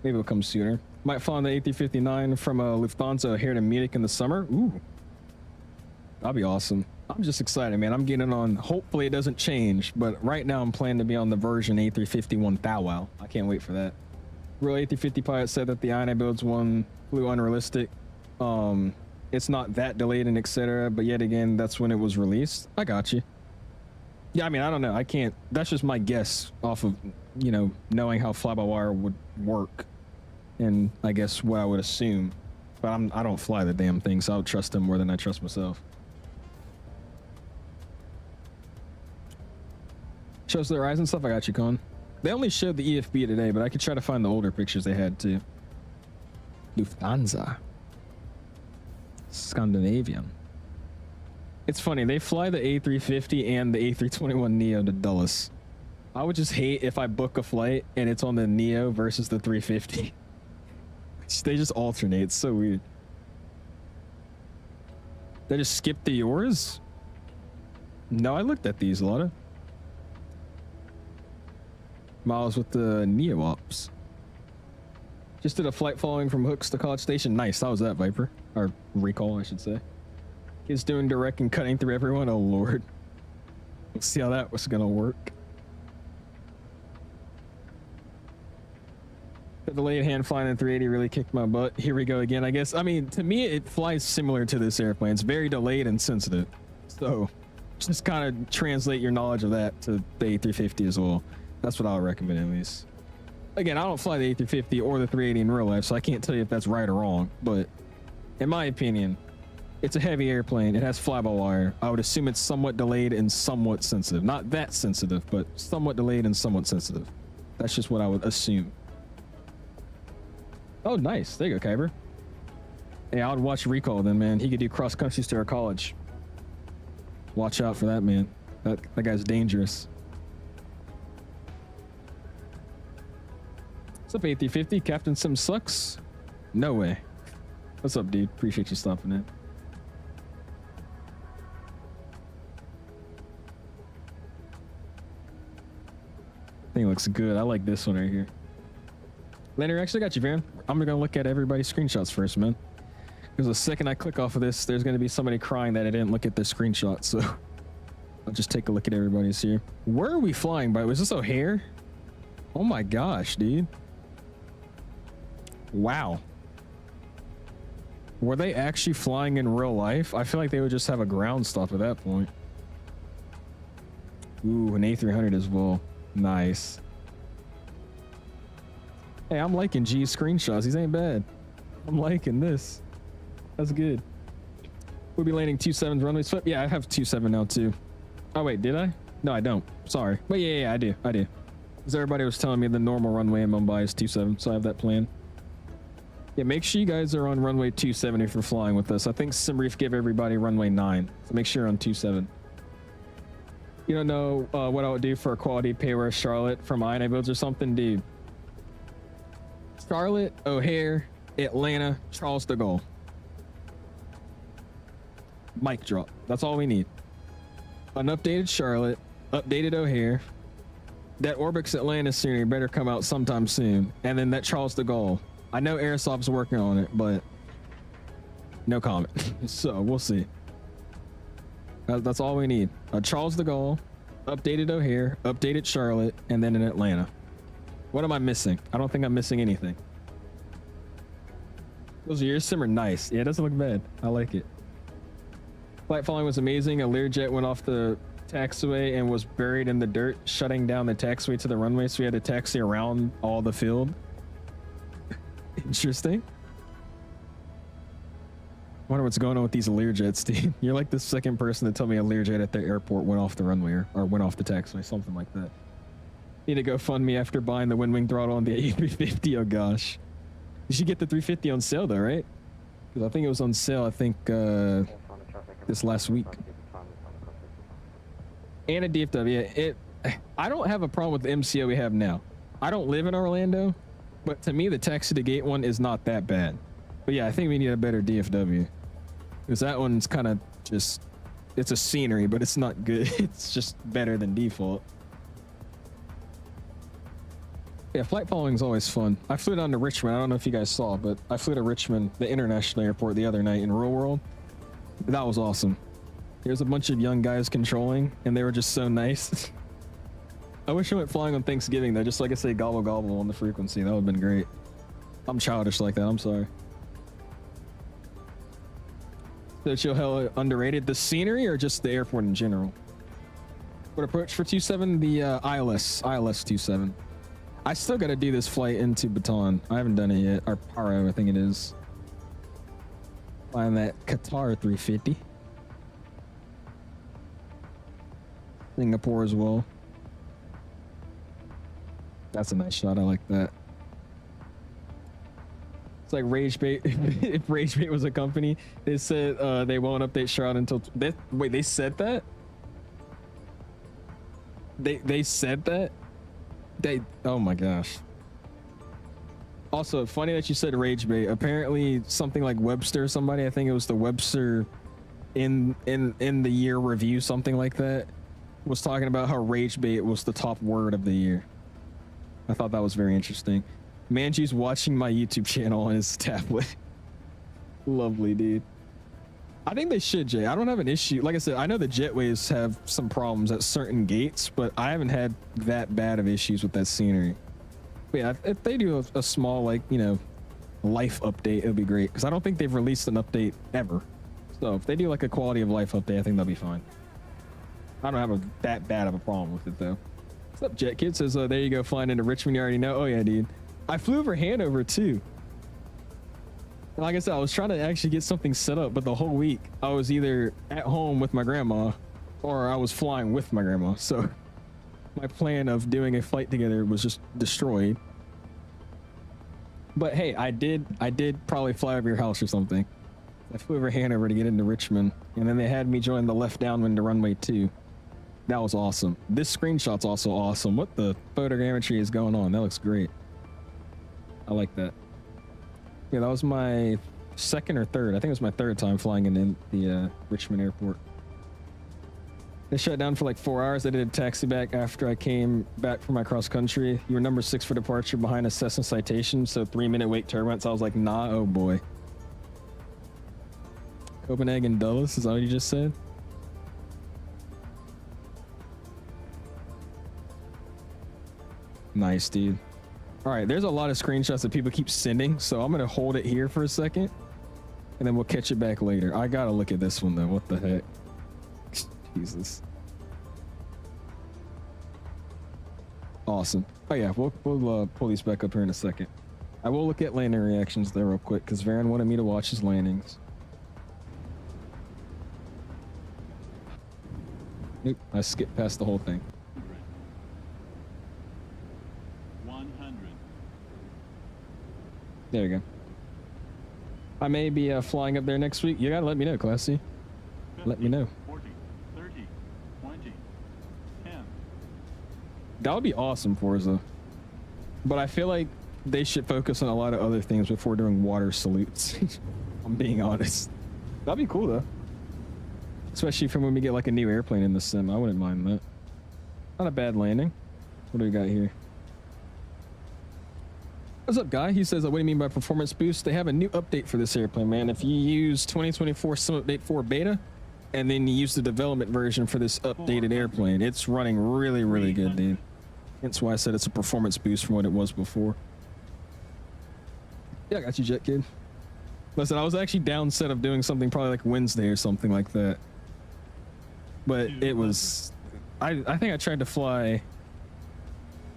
Maybe it'll come sooner. Might fly on the A359 from Lufthansa here to Munich in the summer. Ooh, that'd be awesome. I'm just excited, man. I'm getting on. Hopefully it doesn't change, but right now I'm planning to be on the version A350 1000. I can't wait for that. Real A350 pilot said that the IniBuilds one flew unrealistic. It's not that delayed and etc. But yet again, that's when it was released. I got you. Yeah, I mean, I don't know. I can't. That's just my guess off of, you know, knowing how fly-by-wire would work, and I guess what I would assume. But I don't fly the damn thing, so I would trust them more than I trust myself. Shows the Horizon stuff. I got you, Con. They only showed the EFB today, but I could try to find the older pictures they had too. Lufthansa. Scandinavian. It's funny, they fly the A350 and the A321neo to Dulles. I would just hate if I book a flight and it's on the Neo versus the 350. They just alternate. It's so weird. They just skipped to yours? No, I looked at these a lot of. Miles with the Neo Ops. Just did a flight following from Hooks to College Station. Nice. How was that, Viper? Or Recall, I should say. Kids doing direct and cutting through everyone. Oh, Lord. Let's see how that was going to work. The delayed hand flying in 380 really kicked my butt. Here we go again, I guess. I mean, to me, it flies similar to this airplane. It's very delayed and sensitive. So just kind of translate your knowledge of that to the A350 as well. That's what I would recommend at least. Again, I don't fly the A350 or the 380 in real life, so I can't tell you if that's right or wrong. But in my opinion, it's a heavy airplane. It has fly-by-wire. I would assume it's somewhat delayed and somewhat sensitive. Not that sensitive, but somewhat delayed and somewhat sensitive. That's just what I would assume. Oh, nice. There you go, Kyber. Hey, I would watch Recall then, man. He could do cross country to our college. Watch out for that, man. That guy's dangerous. What's up, A350? Captain Sim sucks? No way. What's up, dude? Appreciate you stopping in. Thing looks good. I like this one right here. Lander, actually got you, Van. I'm gonna look at everybody's screenshots first, man. Because the second I click off of this, there's gonna be somebody crying that I didn't look at their screenshot. So I'll just take a look at everybody's here. Where are we flying by? Was this O'Hare? Oh my gosh, dude. Wow. Were they actually flying in real life? I feel like they would just have a ground stop at that point. Ooh, an A300 as well. Nice. Hey, I'm liking G's screenshots. These ain't bad. I'm liking this. That's good. We'll be landing 27's runway flip. Yeah, I have 27 now too. Oh wait, did I? No, I don't. Sorry. But yeah, I do. Because everybody was telling me the normal runway in Mumbai is 27, so I have that plan. Yeah, make sure you guys are on runway 27 if you're flying with us. I think SimReef gave everybody runway 9, so make sure you're on 27. You don't know what I would do for a quality payware Charlotte from IniBuilds or something, dude. Charlotte, O'Hare, Atlanta, Charles de Gaulle. Mic drop. That's all we need. An updated Charlotte, updated O'Hare. That Orbix Atlanta scenery better come out sometime soon. And then that Charles de Gaulle. I know Airsoft's working on it, but no comment. So we'll see. That's all we need. A Charles de Gaulle, updated O'Hare, updated Charlotte, and then in Atlanta. What am I missing? I don't think I'm missing anything. Those Air Sim are nice. Yeah, it doesn't look bad. I like it. Flight following was amazing. A Learjet went off the taxiway and was buried in the dirt, shutting down the taxiway to the runway, so we had to taxi around all the field. Interesting. Wonder what's going on with these Learjets, dude. You're like the second person to tell me a Learjet at the airport went off the runway or went off the taxiway, something like that. Need to go fund me after buying the wind wing throttle on the A350. Oh gosh, you should get the 350 on sale though, right? Because I think it was on sale. I think this last week. And a DFW. I don't have a problem with the MCO we have now. I don't live in Orlando, but to me the taxi to gate one is not that bad. But yeah, I think we need a better DFW because that one's kind of just, it's a scenery, but it's not good. It's just better than default. Yeah, flight following is always fun. I flew down to Richmond. I don't know if you guys saw, but I flew to Richmond, the international airport, the other night in Real World. That was awesome. There's a bunch of young guys controlling, and they were just so nice. I wish I went flying on Thanksgiving though, just so I could say gobble gobble on the frequency. That would have been great. I'm childish like that. I'm sorry. So chill hell underrated. The scenery or just the airport in general? What approach for 27? The ILS 27. I still got to do this flight into Baton. I haven't done it yet. Or Paro, I think it is. Flying that Qatar 350. Singapore as well. That's a nice shot. I like that. It's like Rage Bait. If Rage Bait was a company, they said they won't update Charlotte until. Wait, they said that? They said that? Oh my gosh. Also, funny that you said Rage Bait. Apparently, something like Webster, somebody, I think it was the Webster in the year review, something like that, was talking about how Rage Bait was the top word of the year. I thought that was very interesting. Manji's watching my YouTube channel on his tablet. Lovely, dude. I think they should, Jay. I don't have an issue. Like I said, I know the jetways have some problems at certain gates, but I haven't had that bad of issues with that scenery. But yeah, if they do a small, like, you know, life update, it would be great. Because I don't think they've released an update ever. So if they do like a quality of life update, I think they'll be fine. I don't have that bad of a problem with it though. What's up, Jet Kid? Says, there you go, flying into Richmond. You already know. Oh yeah, dude. I flew over Hanover too. And like I said, I was trying to actually get something set up, but the whole week I was either at home with my grandma or I was flying with my grandma. So my plan of doing a flight together was just destroyed. But hey, I did probably fly over your house or something. I flew over Hanover to get into Richmond, and then they had me join the left downwind to runway 2. That was awesome. This screenshot's also awesome. What the photogrammetry is going on? That looks great. I like that. Yeah, that was my second or third. I think it was my third time flying in the Richmond airport. They shut down for like 4 hours. I did a taxi back after I came back from my cross country. You were number 6 for departure behind a Cessna Citation, so 3-minute wait turbulence. I was like, nah, oh boy. Copenhagen Dulles, is that what you just said? Nice, dude. All right, there's a lot of screenshots that people keep sending, so I'm gonna hold it here for a second, and then we'll catch it back later. I gotta look at this one though. What the heck? Jesus. Awesome. Oh yeah, we'll pull these back up here in a second. I will look at landing reactions there real quick because Varen wanted me to watch his landings. Nope, I skipped past the whole thing. 100. There you go. I may be flying up there next week. You gotta let me know, Classy. 50, Let me know. 40, 30, 20, 10. That would be awesome, Forza. But I feel like they should focus on a lot of other things before doing water salutes. I'm being honest. That'd be cool though. Especially from when we get like a new airplane in the sim. I wouldn't mind that. Not a bad landing. What do we got here? What's up, guy? He says, what do you mean by performance boost? They have a new update for this airplane, man. If you use 2024 Sim Update 4 Beta, and then you use the development version for this updated airplane, it's running really, really good, dude. That's why I said it's a performance boost from what it was before. Yeah, I got you, Jet Kid. Listen, I was actually down set of doing something probably like Wednesday or something like that. But it was... I think I tried to fly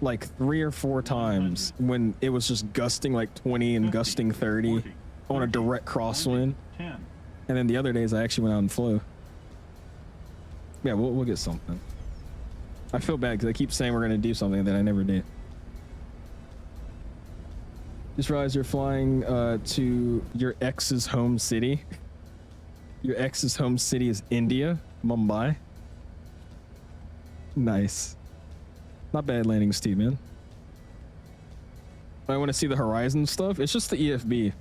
like 3 or 4 times when it was just gusting like 20 and gusting 30 on a direct crosswind. And then the other days I actually went out and flew. Yeah, we'll get something. I feel bad because I keep saying we're going to do something that I never did. Just realized you're flying to your ex's home city. Your ex's home city is India, Mumbai. Nice. Not bad landings too, man. I want to see the horizon stuff. It's just the EFB.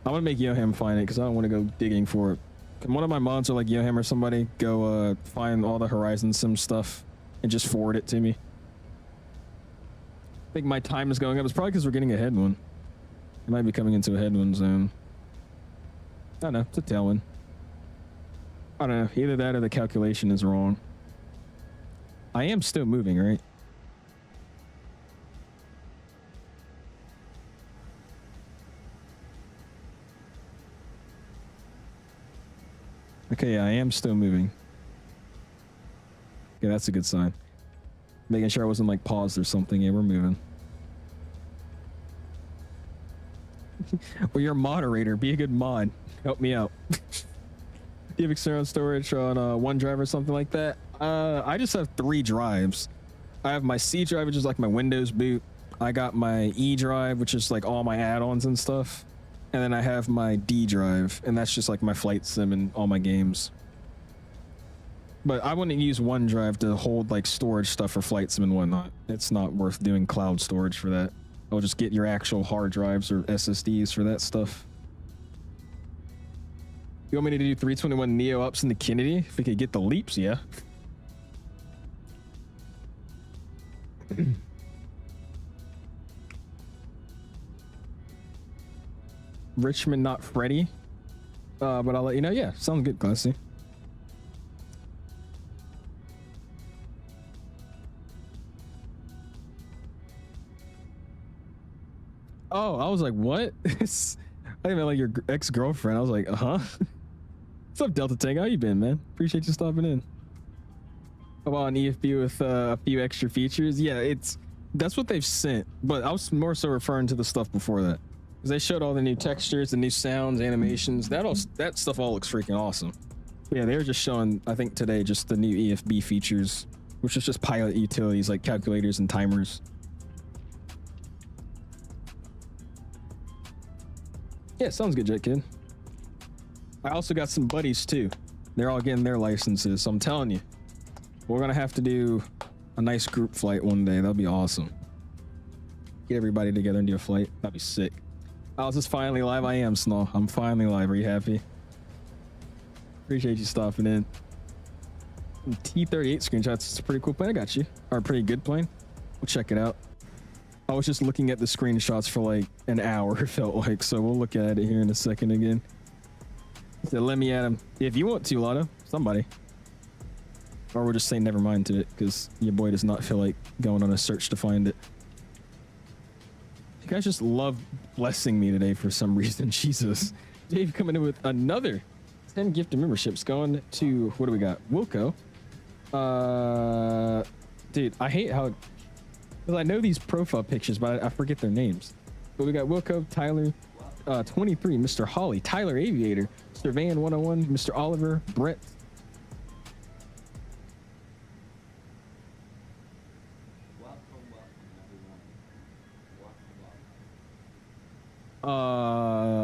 I'm gonna make Yoham find it because I don't want to go digging for it. Can one of my mods or like Yoham or somebody go find all the horizon sim stuff and just forward it to me? I think my time is going up. It's probably because we're getting a headwind. It might be coming into a headwind zone. I don't know. It's a tailwind. I don't know. Either that or the calculation is wrong. I am still moving, right? Okay, yeah, I am still moving. Yeah, that's a good sign. Making sure I wasn't like paused or something. Yeah, we're moving. Well, you're a moderator. Be a good mod. Help me out. Do you have external storage on OneDrive or something like that? I just have 3 drives. I have my C drive, which is like my Windows boot. I got my E drive, which is like all my add-ons and stuff. And then I have my D drive, and that's just like my flight sim and all my games. But I wouldn't use OneDrive to hold like storage stuff for flight sim and whatnot. It's not worth doing cloud storage for that. I'll just get your actual hard drives or SSDs for that stuff. You want me to do 321 Neo ups in the Kennedy? If we could get the leaps, yeah. Richmond, not Freddy. But I'll let you know. Yeah, sounds good, Classy. Oh, I was like, what? I meant like your ex-girlfriend. I was like, huh? What's up, Delta Tank? How you been, man? Appreciate you stopping in. How about an EFB with a few extra features? Yeah, that's what they've sent, but I was more so referring to the stuff before that. Because they showed all the new textures, the new sounds, animations. That stuff all looks freaking awesome. But yeah, they were just showing, I think today, just the new EFB features, which is just pilot utilities like calculators and timers. Yeah, sounds good, Jet Kid. I also got some buddies too. They're all getting their licenses, so I'm telling you, we're gonna have to do a nice group flight one day. That'll be awesome. Get everybody together and do a flight. That'd be sick. I was just finally live. I am, Snow. I'm finally live. Are you happy? Appreciate you stopping in. T-38 screenshots. It's a pretty cool plane. I got you. Or a pretty good plane. We'll check it out. I was just looking at the screenshots for like an hour, it felt like, so we'll look at it here in a second again. So let me at him. If you want to, Lotto, somebody. Or we'll just say never mind to it, because your boy does not feel like going on a search to find it. You guys just love blessing me today for some reason. Jesus. Dave coming in with another 10 gifted memberships going to, what do we got? Wilco. Dude, I hate how... I know these profile pictures, but I forget their names. But we got Wilco, Tyler, 23, Mr. Holly, Tyler Aviator, Mr. Van 101, Mr. Oliver, Brett.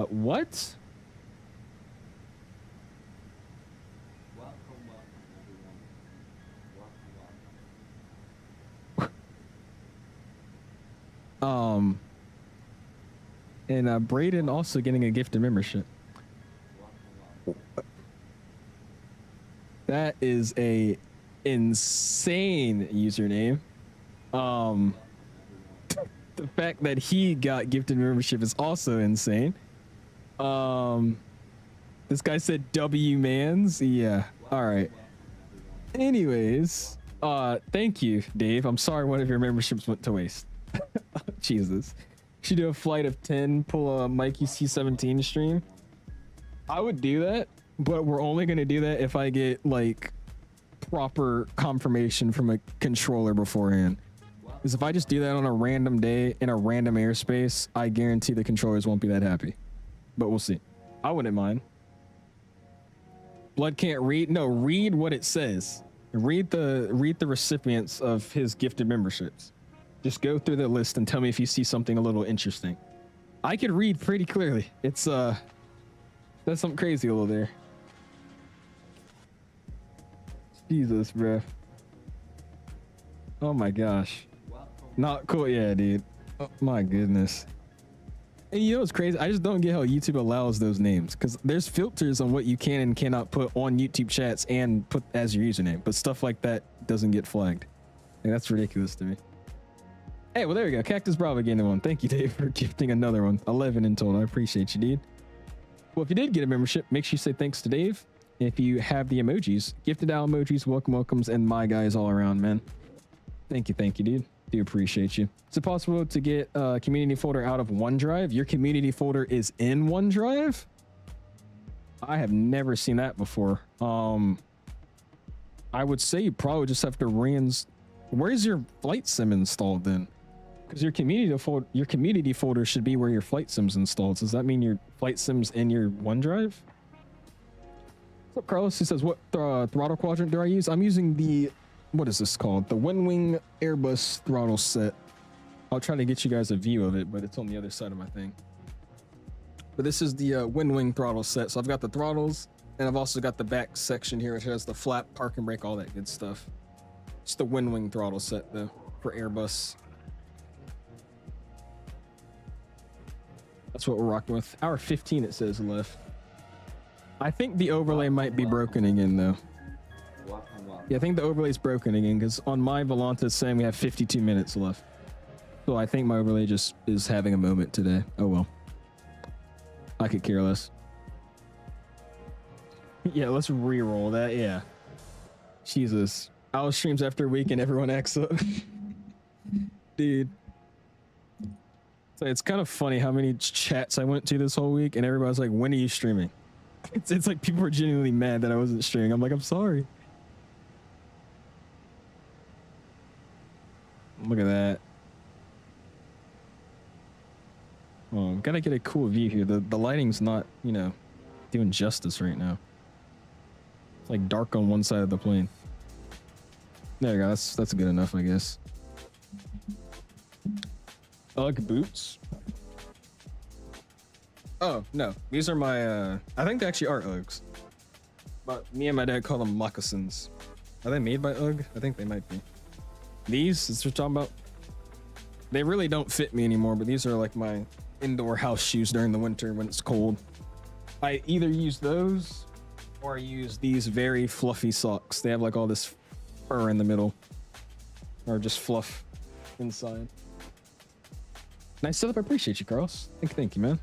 What? And Braden also getting a gifted membership. That is a insane username. The fact that he got gifted membership is also insane. This guy said W Mans. Yeah. All right. Anyways, thank you, Dave. I'm sorry one of your memberships went to waste. Jesus. Should do a flight of 10, pull a Mikey C-17 stream. I would do that, but we're only going to do that if I get like proper confirmation from a controller beforehand. Because if I just do that on a random day in a random airspace, I guarantee the controllers won't be that happy. But we'll see. I wouldn't mind. Blood can't read. No, read what it says. Read the recipients of his gifted memberships. Just go through the list and tell me if you see something a little interesting. I can read pretty clearly. It's that's something crazy over there. Jesus, bro. Oh my gosh. Not cool. Yeah, dude. Oh my goodness. And you know what's crazy? I just don't get how YouTube allows those names, because there's filters on what you can and cannot put on YouTube chats and put as your username, but stuff like that doesn't get flagged. And that's ridiculous to me. Hey, well, there we go. Cactus Bravo getting one. Thank you, Dave, for gifting another one. 11 in total. I appreciate you, dude. Well, if you did get a membership, make sure you say thanks to Dave. If you have the emojis, gifted out emojis, welcomes, and my guys all around, man. Thank you, dude. Do appreciate you. Is it possible to get a community folder out of OneDrive? Your community folder is in OneDrive? I have never seen that before. I would say you probably just have to where's your flight sim installed then? Because your community folder should be where your flight sim's installed. Does that mean your flight sim's in your OneDrive? What's up, Carlos? He says, what throttle quadrant do I use? I'm using the, what is this called? The WinWing Airbus throttle set. I'll try to get you guys a view of it, but it's on the other side of my thing. But this is the WinWing throttle set. So I've got the throttles, and I've also got the back section here, which has the flap, park and brake, all that good stuff. It's the WinWing throttle set though for Airbus. That's what we're rocking with. Hour 15 it says left. I think the overlay might be broken again though. Yeah, I think the overlay's broken again, because on my Volanta it's saying we have 52 minutes left. So I think my overlay just is having a moment today. Oh well. I could care less. Yeah, let's re-roll that. Yeah. Jesus. I'll streams after a week and everyone acts up. Dude. So it's kind of funny how many chats I went to this whole week, and everybody's like, "When are you streaming?" It's like people were genuinely mad that I wasn't streaming. I'm like, I'm sorry. Look at that. Oh, gotta get a cool view here. The lighting's not, you know, doing justice right now. It's like dark on one side of the plane. There you go. That's good enough, I guess. Ugg boots. Oh no, these are my. I think they actually are Uggs, but me and my dad call them moccasins. Are they made by Ugg? I think they might be. These, that's what we're talking about. They really don't fit me anymore, but these are like my indoor house shoes during the winter when it's cold. I either use those or I use these very fluffy socks. They have like all this fur in the middle, or just fluff inside. Nice setup. I appreciate you, Carlos. Thank you, man.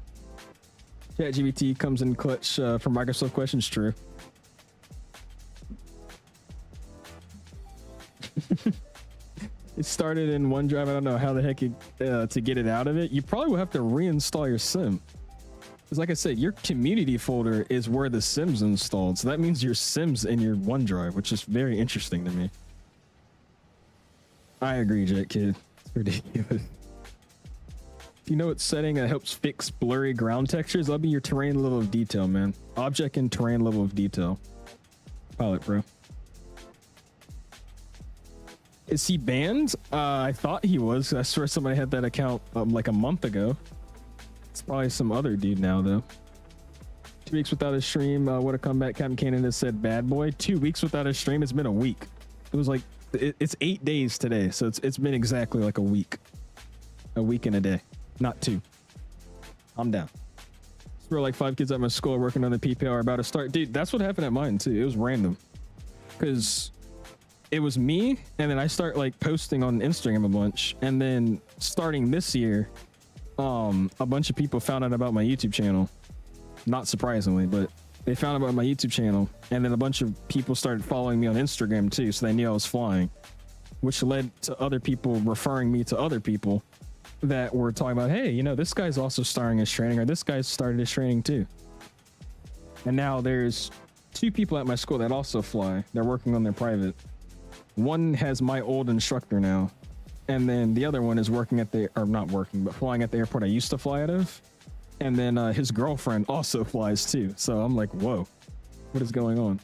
ChatGPT comes in clutch for Microsoft questions. True. It started in OneDrive. I don't know how the heck to get it out of it. You probably will have to reinstall your sim. Because like I said, your community folder is where the sim's installed. So that means your sim's in your OneDrive, which is very interesting to me. I agree, Jet Kid. It's ridiculous. If you know what setting helps fix blurry ground textures, that'll be your terrain level of detail, man. Object and terrain level of detail. Pilot, bro. Is he banned? I thought he was. I swear somebody had that account like a month ago. It's probably some other dude now, though. 2 weeks without a stream. What a comeback. Captain Cannon has said, bad boy. 2 weeks without a stream. It's been a week. It was like, it's 8 days today. So it's been exactly like a week. A week and a day. Not 2. I'm down. There were like 5 kids at my school working on the PPR about to start. Dude, that's what happened at mine, too. It was random. Because it was me, and then I start like posting on Instagram a bunch, and then starting this year, a bunch of people found out about my YouTube channel. Not surprisingly, but they found out about my YouTube channel, and then a bunch of people started following me on Instagram too, so they knew I was flying, which led to other people referring me to other people that were talking about, hey, you know, this guy's also starting his training, or this guy's started his training too. And now there's 2 people at my school that also fly. They're working on their private. One has my old instructor now, and then the other one is working at the, or not working, but flying at the airport I used to fly out of. And then his girlfriend also flies too. So I'm like, whoa, what is going on?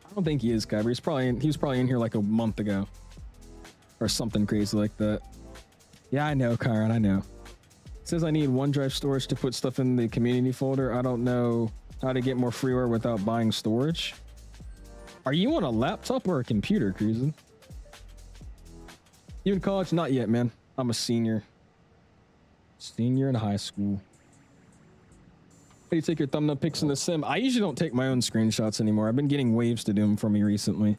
I don't think he is, Kyber. He was probably in here like a month ago or something crazy like that. Yeah, I know, Kyron, I know. It says I need OneDrive storage to put stuff in the community folder. I don't know how to get more freeware without buying storage. Are you on a laptop or a computer, Cruising? You in college? Not yet, man. I'm a senior. Senior in high school. How do you take your thumbnail pics in the sim? I usually don't take my own screenshots anymore. I've been getting Waves to do them for me recently.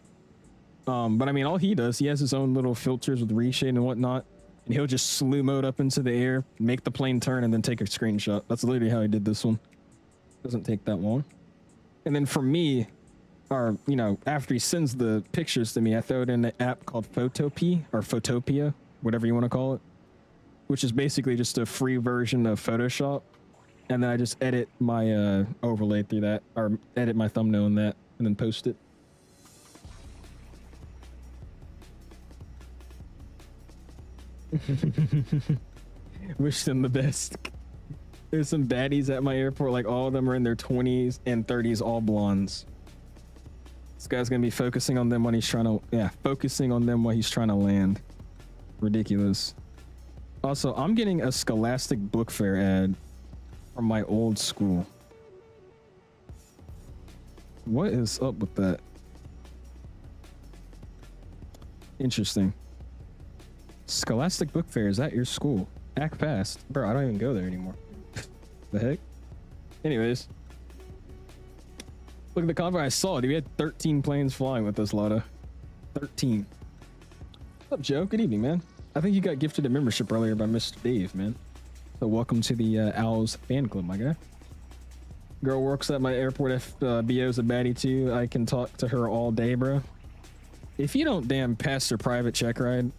But I mean, all he does, he has his own little filters with reshade and whatnot. And he'll just slew mode up into the air, make the plane turn, and then take a screenshot. That's literally how he did this one. Doesn't take that long. And then for me, or, you know, after he sends the pictures to me, I throw it in an app called Photopea, or Photopea, whatever you want to call it, which is basically just a free version of Photoshop. And then I just edit my overlay through that, or edit my thumbnail in that, and then post it. Wish them the best. There's some baddies at my airport, like all of them are in their 20s and 30s, all blondes. This guy's gonna be focusing on them when he's trying to, focusing on them while he's trying to land. Ridiculous. Also, I'm getting a Scholastic Book Fair ad from my old school. What is up with that? Interesting. Scholastic Book Fair is at your school. Act fast. Bro, I don't even go there anymore. The heck? Anyways. Look at the convoy I saw, dude. We had 13 planes flying with us, Lotta. 13. What's up, Joe? Good evening, man. I think you got gifted a membership earlier by Mr. Dave, man. So welcome to the Owls fan club, my guy. Girl works at my airport. FBO's a baddie too. I can talk to her all day, bro. If you don't damn pass your private check ride...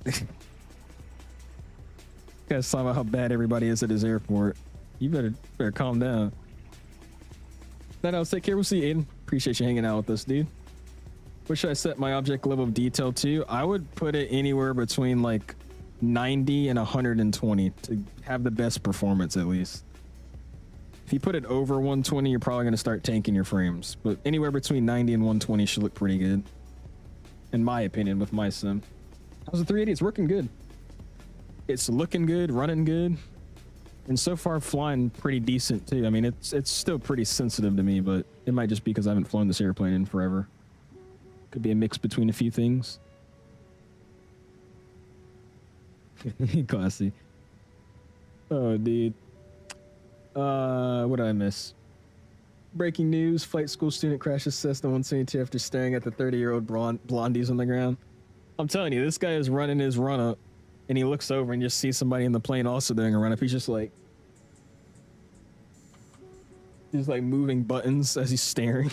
Guys, talking about how bad everybody is at his airport. You better calm down. That else, take care. We'll see you, Aiden. Appreciate you hanging out with us, dude. Where should I set my object level of detail to? I would put it anywhere between like 90 and 120 to have the best performance, at least. If you put it over 120, you're probably going to start tanking your frames. But anywhere between 90 and 120 should look pretty good, in my opinion, with my sim. How's the 380? It's working good. It's looking good, running good. And so far flying pretty decent too. I mean, it's still pretty sensitive to me, but it might just be because I haven't flown this airplane in forever. Could be a mix between a few things. Classy. Oh, dude. What did I miss? Breaking news: flight school student crashes Cessna 172 after staring at the 30-year-old blondies on the ground. I'm telling you, this guy is running his run up, and he looks over and just sees somebody in the plane also doing a run up. He's just like moving buttons as he's staring.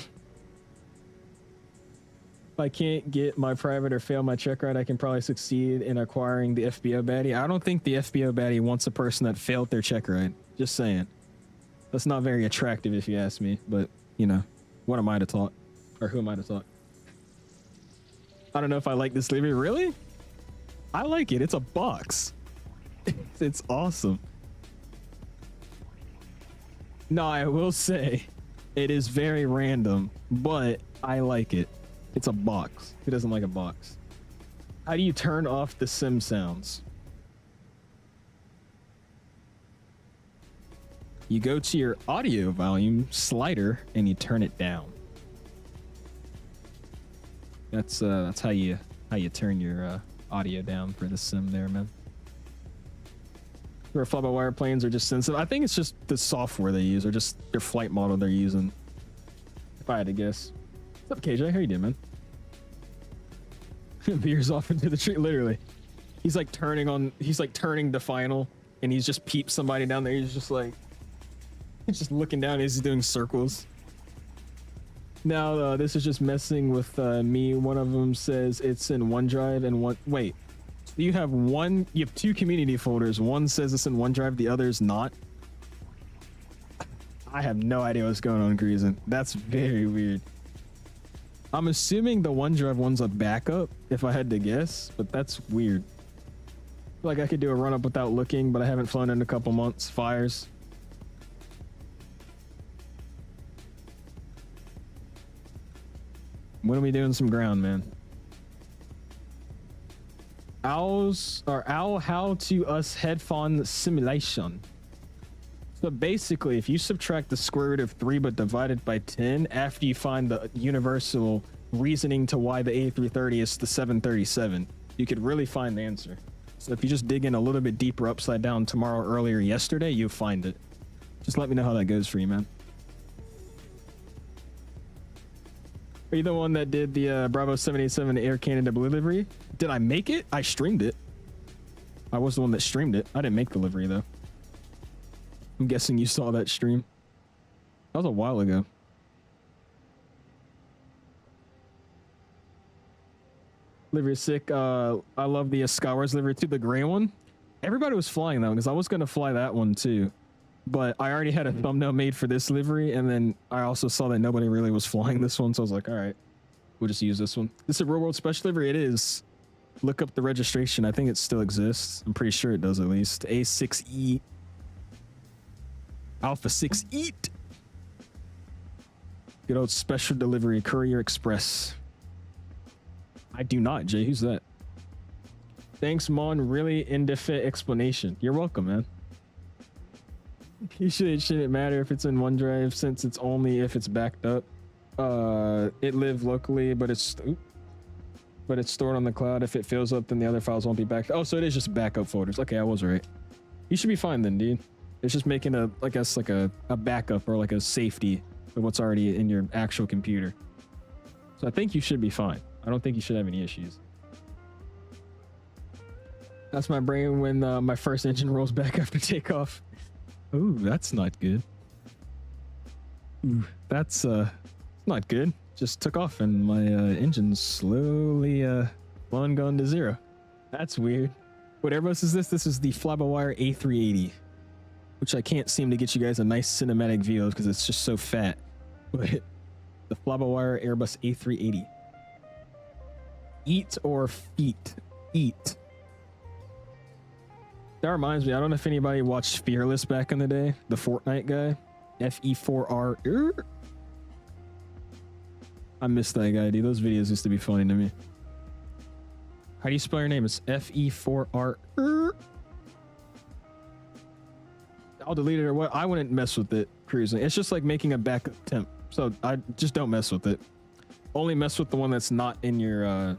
If I can't get my private or fail my check ride, I can probably succeed in acquiring the FBO baddie. I don't think the FBO baddie wants a person that failed their check ride. Just saying. That's not very attractive if you ask me, but you know, what am I to talk? Or who am I to talk? I don't know if I like this livery. Really? I like it. It's a box. It's awesome. No, I will say it is very random, but I like it. It's a box. Who doesn't like a box? How do you turn off the sim sounds? You go to your audio volume slider and you turn it down. That's how you turn your audio down for the sim there, man. Their fly-by-wire planes are just sensitive. I think it's just the software they use, or just their flight model they're using. If I had to guess. What's up, KJ? How you doing, man? Veers off into the tree, literally. He's like turning the final, and he's just peeped somebody down there. He's just looking down as he's doing circles. Now, this is just messing with me. One of them says it's in OneDrive and one. Wait, you have two community folders. One says it's in OneDrive, the other is not. I have no idea what's going on, Greason. That's very weird. I'm assuming the OneDrive one's a backup, if I had to guess, but that's weird. Like I could do a run up without looking, but I haven't flown in a couple months. Fires. When are we doing some ground, man? Owl how to us headphone simulation. So basically, if you subtract the square root of 3 but divide it by 10, after you find the universal reasoning to why the A330 is the 737, you could really find the answer. So if you just dig in a little bit deeper upside down tomorrow, earlier yesterday, you'll find it. Just let me know how that goes for you, man. Are you the one that did the Bravo 787 Air Canada Blue livery? Did I make it? I streamed it. I was the one that streamed it. I didn't make the livery, though. I'm guessing you saw that stream. That was a while ago. Livery is sick. I love the Skywars livery too, the gray one. Everybody was flying that one because I was going to fly that one too. But I already had a thumbnail made for this livery, and then I also saw that nobody really was flying this one, so I was like, all right, we'll just use this one. This is a real world special livery. It is. Look up the registration. I think it still exists. I'm pretty sure it does, at least. A6E Alpha 6 Eat. Good old special delivery courier express. I do not, Jay. Who's that? Thanks, Mon. Really in-depth explanation. You're welcome, man. It shouldn't matter if it's in OneDrive, since it's only if it's backed up. It lives locally, but it's stored on the cloud. If it fills up, then the other files won't be backed. Oh, so it is just backup folders. Okay, I was right. You should be fine then, dude. It's just making a backup or like a safety of what's already in your actual computer. So I think you should be fine. I don't think you should have any issues. That's my brain when my first engine rolls back after takeoff. Ooh, that's not good. Ooh, that's not good. Just took off and my engine's slowly gone to zero. That's weird. What Airbus is this? This is the FlyByWire A380, which I can't seem to get you guys a nice cinematic view of because it's just so fat. But the FlyByWire Airbus A380. Eat or feet? Eat. That reminds me, I don't know if anybody watched Fearless back in the day, the Fortnite guy. FE4R. I miss that guy, dude. Those videos used to be funny to me. How do you spell your name? It's FE4R. I'll delete it or what? I wouldn't mess with it cruising. It's just like making a backup temp. So I just don't mess with it. Only mess with the one that's not in your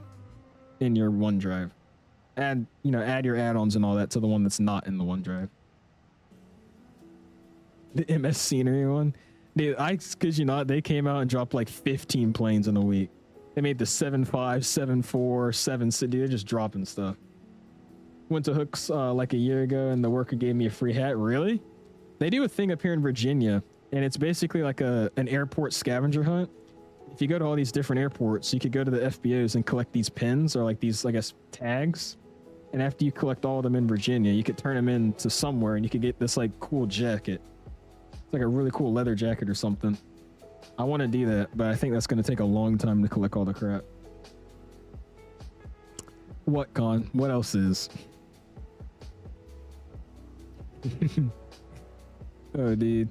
OneDrive. Add your add-ons and all that to the one that's not in the OneDrive. The MS Scenery one. Dude, kid you not, they came out and dropped like 15 planes in a week. They made the 7.5, 7.4, 7. Dude, they're just dropping stuff. Went to Hooks like a year ago and the worker gave me a free hat. Really? They do a thing up here in Virginia and it's basically like an airport scavenger hunt. If you go to all these different airports, you could go to the FBOs and collect these pins or like these, I guess, tags. And after you collect all of them in Virginia, you could turn them into somewhere and you could get this like cool jacket. It's like a really cool leather jacket or something. I want to do that, but I think that's going to take a long time to collect all the crap. What, Con? What else is? Oh, dude.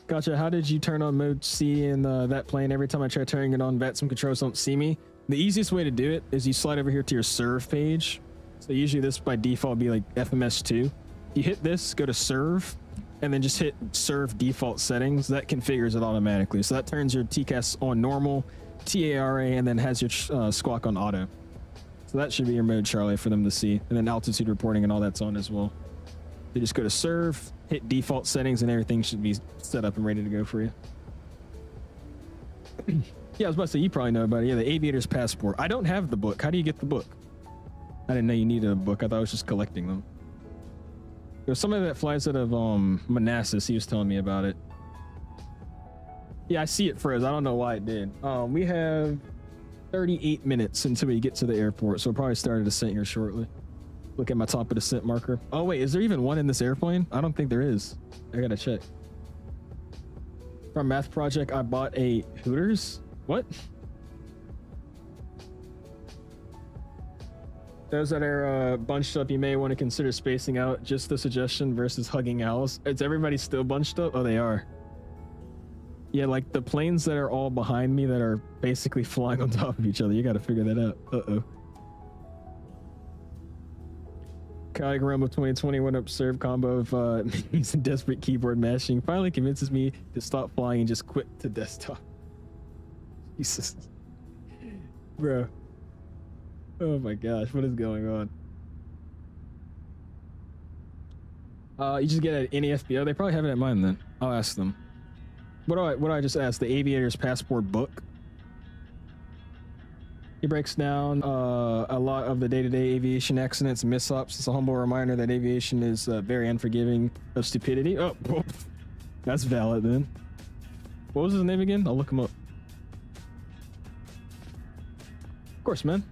Gotcha. How did you turn on mode C in that plane? Every time I try turning it on, VATSIM controls don't see me. The easiest way to do it is you slide over here to your serve page. So usually this by default would be like FMS2. You hit this, go to serve, and then just hit serve default settings. That configures it automatically. So that turns your TCAS on normal, TARA, and then has your squawk on auto. So that should be your mode, Charlie, for them to see. And then altitude reporting and all that's on as well. You just go to serve, hit default settings, and everything should be set up and ready to go for you. Yeah, I was about to say, you probably know about it. Yeah, the Aviator's Passport. I don't have the book. How do you get the book? I didn't know you needed a book. I thought I was just collecting them. There's somebody that flies out of Manassas. He was telling me about it. Yeah, I see it froze. I don't know why it did. We have 38 minutes until we get to the airport, so we'll probably start a descent here shortly. Look at my top of descent marker. Oh wait, is there even one in this airplane? I don't think there is. I gotta check. For a math project, I bought a Hooters. What? Those that are bunched up, you may want to consider spacing out. Just the suggestion versus hugging owls. Is everybody still bunched up? Oh, they are. Yeah, like the planes that are all behind me that are basically flying on top of each other. You got to figure that out. Uh-oh. Chaotic Realm of 2020 went absurd combo of using desperate keyboard mashing finally convinces me to stop flying and just quit to desktop. Jesus. Bro. Oh my gosh, what is going on? You just get it at any FBO. They probably have it at mine then. I'll ask them. What do I just ask? The Aviator's Passport book. He breaks down a lot of the day-to-day aviation accidents and mishaps. It's a humble reminder that aviation is very unforgiving of stupidity. Oh, that's valid then. What was his name again? I'll look him up. Of course, man.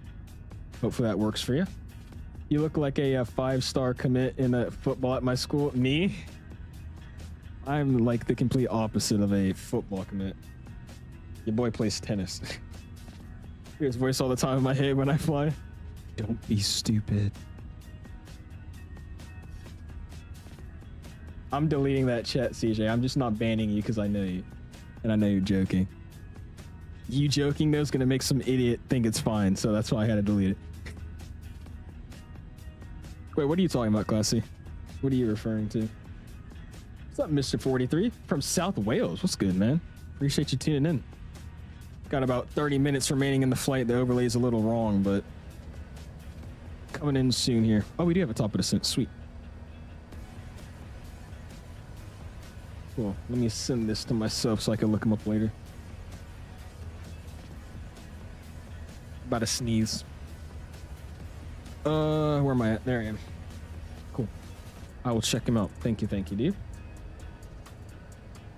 Hopefully that works for you. You look like a 5-star commit in a football at my school. Me? I'm like the complete opposite of a football commit. Your boy plays tennis. Hear his voice all the time in my head when I fly. Don't be stupid. I'm deleting that chat, CJ. I'm just not banning you because I know you. And I know you're joking. You joking though is gonna make some idiot think it's fine, so that's why I had to delete it. Wait, what are you talking about, Classy? What are you referring to? What's up, Mr. 43 from South Wales? What's good, man? Appreciate you tuning in. Got about 30 minutes remaining in the flight. The overlay is a little wrong, but coming in soon here. Oh, we do have a top of descent. Sweet. Cool. Let me send this to myself so I can look him up later. About to sneeze. Where am I at? There I am. Cool. I will check him out. Thank you, dude.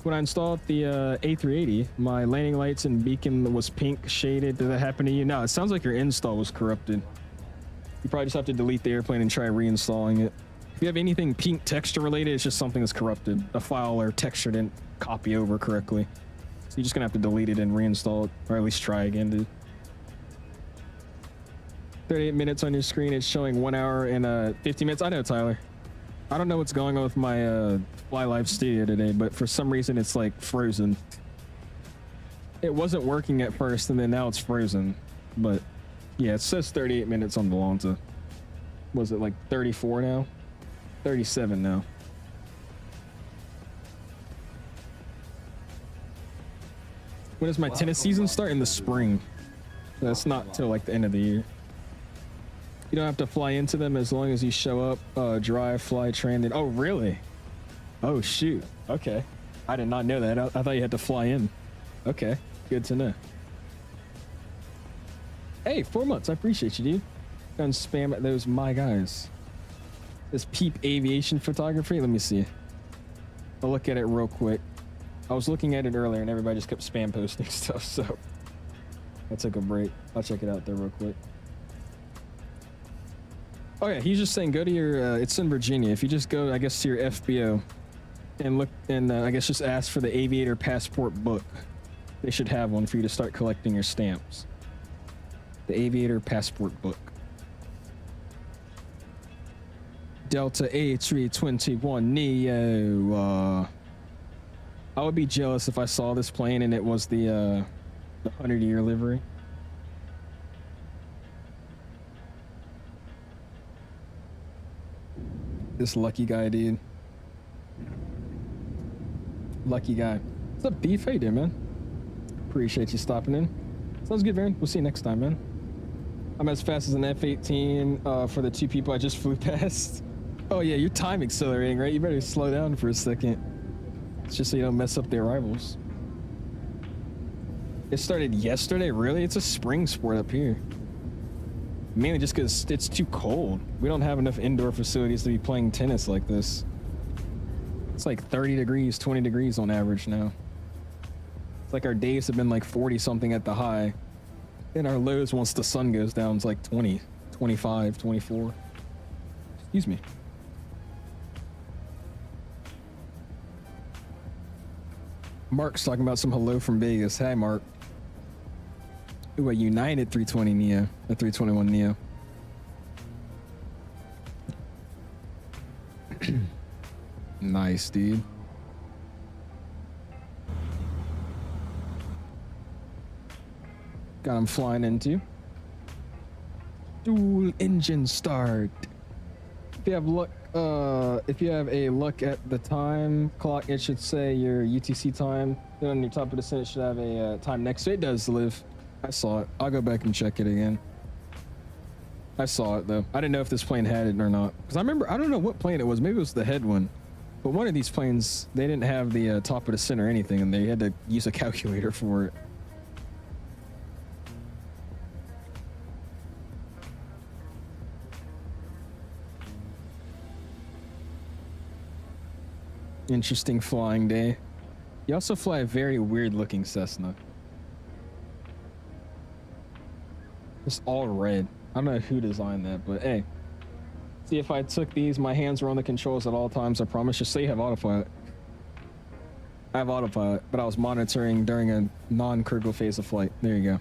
When I installed the A380, my landing lights and beacon was pink shaded. Did that happen to you? No, it sounds like your install was corrupted. You probably just have to delete the airplane and try reinstalling it. If you have anything pink texture related, it's just something that's corrupted. A file or texture didn't copy over correctly. So you're just gonna have to delete it and reinstall it, or at least try again, dude. 38 minutes on your screen. It's showing 1 hour and 50 minutes. I know, Tyler. I don't know what's going on with my Fly Live Studio today, but for some reason it's like frozen. It wasn't working at first, and then now it's frozen. But yeah, it says 38 minutes on the Lonza. Was it like 34 now? 37 now. When does my tennis season start? In the spring. That's not till like the end of the year. You don't have to fly into them as long as you show up, drive, fly, train. Then, oh, really? Oh, shoot. Okay. I did not know that. I thought you had to fly in. Okay. Good to know. Hey, 4 months. I appreciate you, dude. Don't spam at those my guys. This Peep Aviation Photography. Let me see. I'll look at it real quick. I was looking at it earlier and everybody just kept spam posting stuff, so I took a break. I'll check it out there real quick. Oh yeah, he's just saying go to your, it's in Virginia. If you just go, I guess, to your FBO and look, and I guess just ask for the Aviator Passport book. They should have one for you to start collecting your stamps. The Aviator Passport book. Delta A321neo. I would be jealous if I saw this plane and it was the 100-year livery. This lucky guy, dude. Lucky guy. What's up, Beef? How you doing, man? Appreciate you stopping in. Sounds good, Baron. We'll see you next time, man. I'm as fast as an F-18 for the 2 people I just flew past. Oh, yeah, you're time accelerating, right? You better slow down for a second. It's just so you don't mess up the arrivals. It started yesterday? Really? It's a spring sport up here. Mainly just because it's too cold. We don't have enough indoor facilities to be playing tennis like this. It's like 30 degrees, 20 degrees on average now. It's like our days have been like 40 something at the high. And our lows once the sun goes down is like 20, 25, 24. Excuse me. Mark's talking about some hello from Vegas. Hi, Mark. Ooh, a United 320 Neo, a 321 Neo. Nice, dude. Got him flying into. Dual engine start. If you have luck, if you have a look at the time clock, it should say your UTC time. Then on your top of the center, it should have a time next to it. It does live. I saw it. I'll go back and check it again. I saw it though. I didn't know if this plane had it or not. Because I remember, I don't know what plane it was. Maybe it was the head one. But one of these planes, they didn't have the top of the center or anything, and they had to use a calculator for it. Interesting flying day. You also fly a very weird looking Cessna. It's all red. I don't know who designed that, but hey. See, if I took these, my hands were on the controls at all times, I promise. Just say you have autopilot. I have autopilot, but I was monitoring during a non-critical phase of flight. There you go.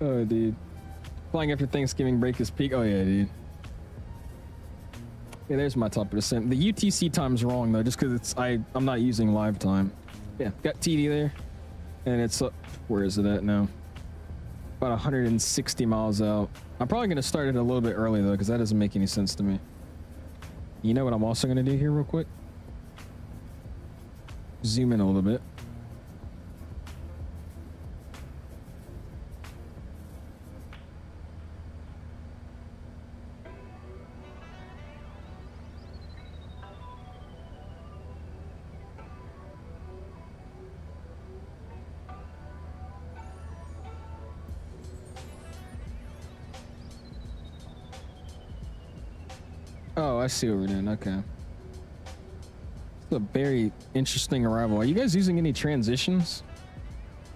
Oh, dude. Flying after Thanksgiving break is peak. Oh, yeah, dude. Yeah, there's my top of the sim. The UTC time's wrong, though, just because I'm not using live time. Yeah, got TD there. And it's, where is it at now? About 160 miles out. I'm probably going to start it a little bit early, though, because that doesn't make any sense to me. You know what I'm also going to do here real quick? Zoom in a little bit. Oh, I see what we're doing. Okay. It's a very interesting arrival. Are you guys using any transitions?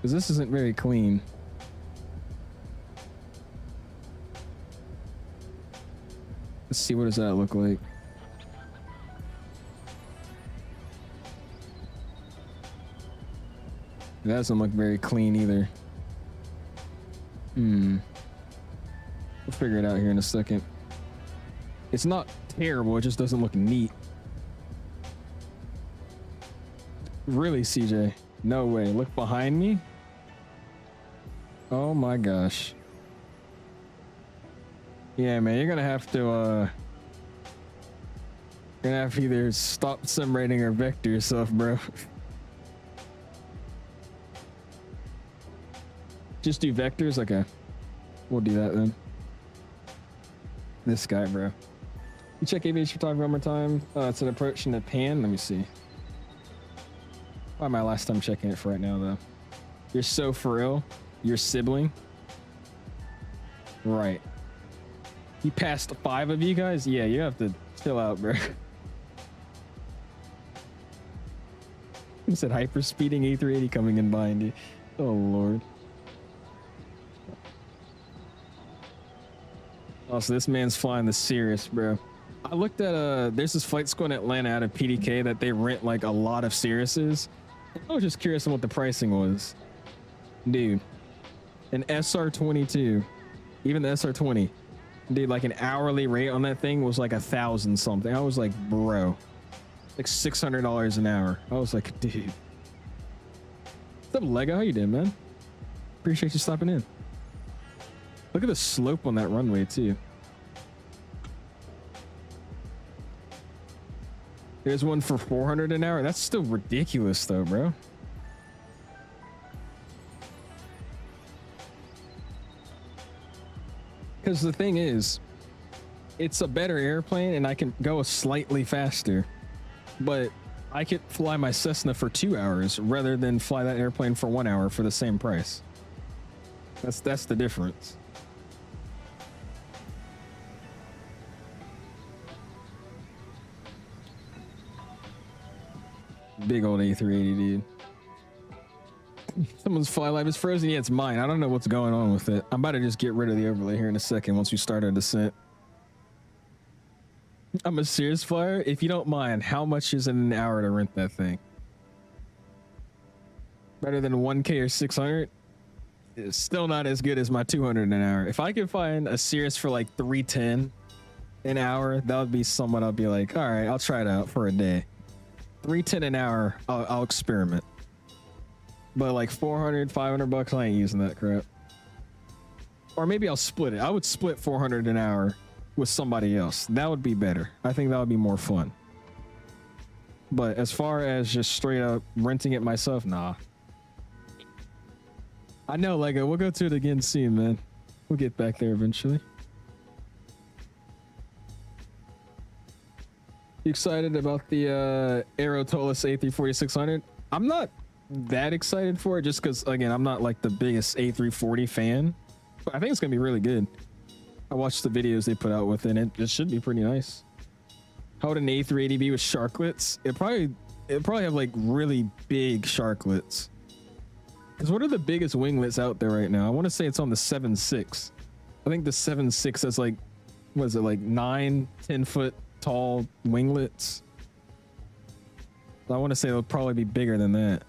Because this isn't very clean. Let's see, what does that look like? That doesn't look very clean either. We'll figure it out here in a second. It's not terrible, it just doesn't look neat. Really, CJ? No way. Look behind me. Oh my gosh. Yeah, man, you're gonna have to either stop sim rating or vector yourself, bro. Just do vectors? Okay. We'll do that then. This guy, bro. You check aviation photography one more time. It's an approach in the pan. Let me see. Why my last time checking it for right now, though? You're so for real? Your sibling? Right. He passed 5 of you guys? Yeah, you have to chill out, bro. He said hyper speeding A380 coming in behind you. Oh, Lord. Oh, so this man's flying the Cirrus, bro. I looked at there's this flight school in Atlanta out of PDK that they rent like a lot of Cirruses. I was just curious on what the pricing was. Dude, an SR-22, even the SR-20, dude, like an hourly rate on that thing was like 1,000 something. I was like, bro, like $600 an hour. I was like, dude. What's up, Lego? How you doing, man? Appreciate you stopping in. Look at the slope on that runway too. There's one for 400 an hour. That's still ridiculous though, bro. Because the thing is, it's a better airplane and I can go slightly faster, but I could fly my Cessna for 2 hours rather than fly that airplane for 1 hour for the same price. That's the difference. Big old A380, dude. Someone's fly live is frozen. Yeah, it's mine. I don't know what's going on with it. I'm about to just get rid of the overlay here in a second once we start our descent. I'm a serious flyer. If you don't mind, how much is it an hour to rent that thing? Better than 1K or 600? It's still not as good as my 200 an hour. If I could find a Cirrus for like 310 an hour, that would be someone I'll be like, all right, I'll try it out for a day. 310 an hour, I'll experiment. But like 400, 500 bucks, I ain't using that crap. Or maybe I'll split it. I would split 400 an hour with somebody else. That would be better. I think that would be more fun. But as far as just straight up renting it myself, nah. I know, Lego. We'll go to it again soon, man. We'll get back there eventually. You excited about the Aero Tolus A340-600? I'm not that excited for it just because, again, I'm not like the biggest A340 fan. But I think it's going to be really good. I watched the videos they put out with it, and it should be pretty nice. How would an A380 be with sharklets? It'd probably have like really big sharklets. Because what are the biggest winglets out there right now? I want to say it's on the 7.6. I think the 7.6 has like, what is it, like 9-10 foot tall winglets. I want to say it'll probably be bigger than that.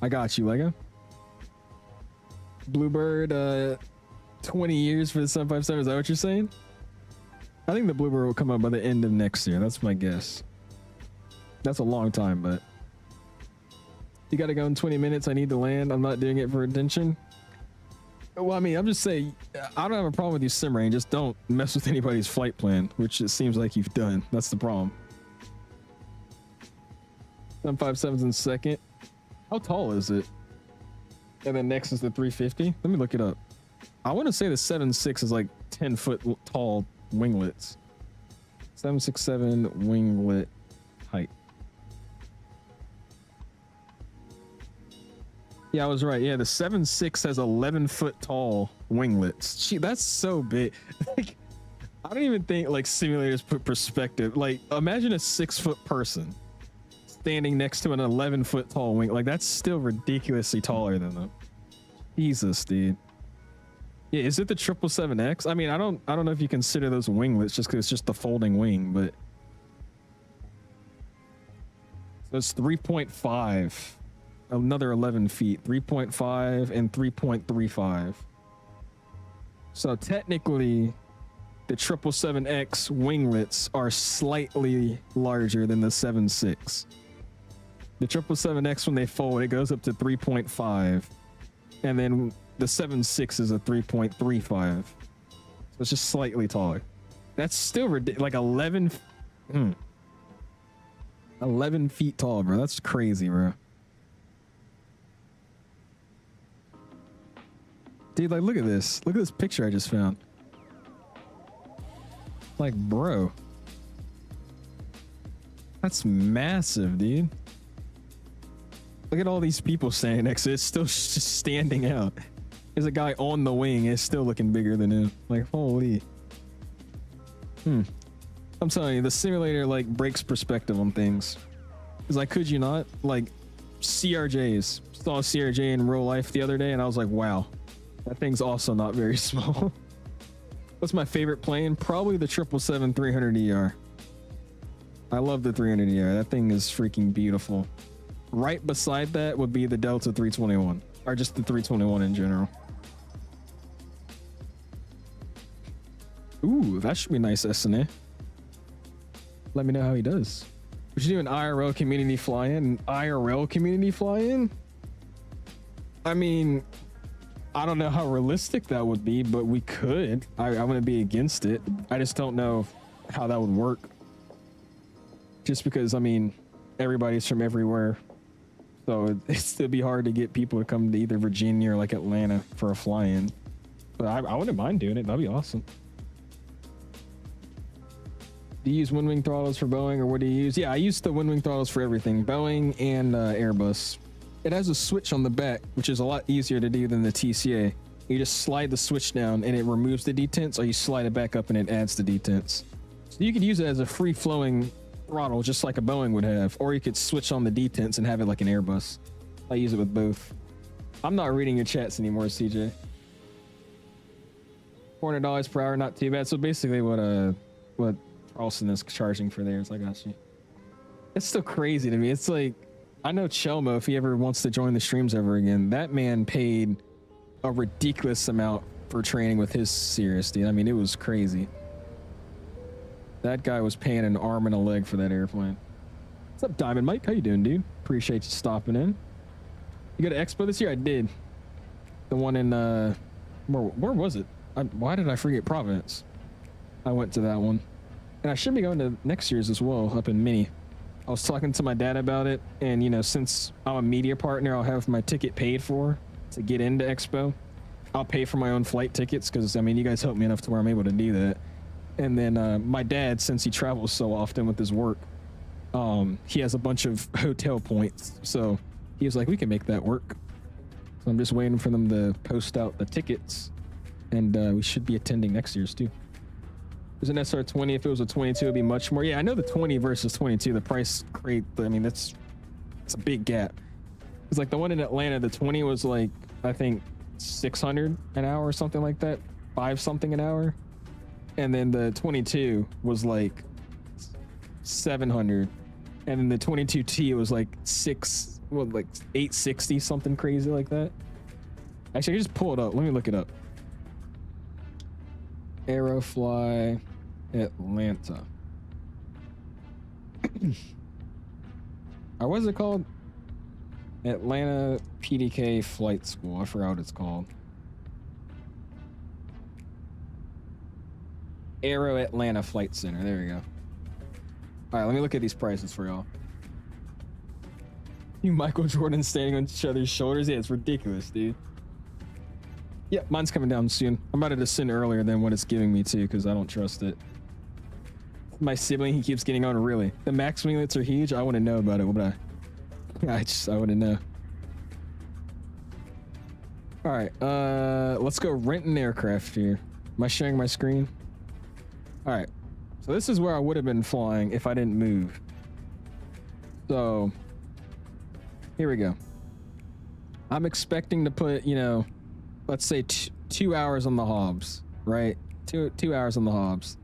I got you, Lego. Bluebird, 20 years for the 757. Is that what you're saying? I think the Bluebird will come up by the end of next year. That's my guess. That's a long time, but you got to go in 20 minutes. I need to land. I'm not doing it for attention. Well, I mean, I'm just saying, I don't have a problem with you sim rating. Just don't mess with anybody's flight plan, which it seems like you've done. That's the problem. 757's in second. How tall is it? And then next is the 350. Let me look it up. I want to say the 7.6 is like 10 foot tall winglets. 767 winglet height. Yeah, I was right. Yeah, the 7.6 has 11 foot tall winglets. Gee, that's so big. Like, I don't even think like simulators put perspective. Like, imagine a 6 foot person standing next to an 11-foot tall wing. Like, that's still ridiculously taller than them. Jesus, dude. Yeah, is it the 777X? I mean, I don't know if you consider those winglets just because it's just the folding wing, but so it's 3.5, another 11 feet, 3.5 and 3.35. So technically, the 777X winglets are slightly larger than the 7.6. The 777X, when they fold, it goes up to 3.5, and then the 7.6 is a 3.35. So it's just slightly taller. That's still ridiculous. Like 11 feet tall, bro. That's crazy, bro. Dude, like, look at this. Look at this picture I just found. Like, bro. That's massive, dude. Look at all these people standing next to it. It's still just standing out. There's a guy on the wing. It's still looking bigger than him. Like, holy. I'm telling you, the simulator, like, breaks perspective on things. Because, like, could you not? Like, CRJs. Saw a CRJ in real life the other day, and I was like, wow. That thing's also not very small. What's my favorite plane? Probably the 777-300ER. I love the 300ER. That thing is freaking beautiful. Right beside that would be the Delta 321, or just the 321 in general. Ooh, that should be nice, SNA. Let me know how he does. Would you do an IRL community fly-in? IRL community fly-in? I mean, I don't know how realistic that would be, but we could. I wouldn't be against it. I just don't know how that would work. Just because, I mean, everybody's from everywhere. So it'd still be hard to get people to come to either Virginia or like Atlanta for a fly-in. But I wouldn't mind doing it. That'd be awesome. Do you use wind-wing throttles for Boeing, or what do you use? Yeah, I use the wind-wing throttles for everything. Boeing and Airbus. It has a switch on the back, which is a lot easier to do than the TCA. You just slide the switch down and it removes the detents, or you slide it back up and it adds the detents. So you could use it as a free-flowing throttle, just like a Boeing would have, or you could switch on the detents and have it like an Airbus. I use it with both. I'm not reading your chats anymore, CJ. $400 per hour, not too bad. So basically what Charleston is charging for theirs. I got you. It's still crazy to me. It's like, I know Chelmo, if he ever wants to join the streams ever again, that man paid a ridiculous amount for training with his Cirrus, dude. I mean, it was crazy. That guy was paying an arm and a leg for that airplane. What's up, Diamond Mike? How you doing, dude? Appreciate you stopping in. You go to Expo this year? I did. The one in, where was it? Why did I forget Providence? I went to that one. And I should be going to next year's as well, up in Mini. I was talking to my dad about it, and, you know, since I'm a media partner, I'll have my ticket paid for to get into Expo. I'll pay for my own flight tickets because, I mean, you guys helped me enough to where I'm able to do that. And then my dad, since he travels so often with his work, he has a bunch of hotel points. So he was like, we can make that work. So I'm just waiting for them to post out the tickets, and we should be attending next year's too. There's an SR20. If it was a 22, it'd be much more. Yeah, I know the 20 versus 22, the price great. I mean, it's a big gap. It's like the one in Atlanta, the 20 was like, I think 600 an hour or something like that, 5 something an hour. And then the 22 was like 700. And then the 22T was like 860, something crazy like that. Actually, I just pull it up. Let me look it up. Aerofly Atlanta. Or what is it called? Atlanta PDK Flight School. I forgot what it's called. Aero Atlanta Flight Center. There we go. All right, let me look at these prices for y'all. You Michael Jordan standing on each other's shoulders. Yeah, it's ridiculous, dude. Yeah, mine's coming down soon. I'm about to send earlier than what it's giving me too, because I don't trust it. My sibling, he keeps getting on. Really, the max winglets are huge. I want to know about it, but I wouldn't know. All right, let's go rent an aircraft here. Am I sharing my screen? All right, so this is where I would have been flying if I didn't move. So here we go. I'm expecting to put, you know, let's say 2 hours on the hobs, right? Two hours on the hobs.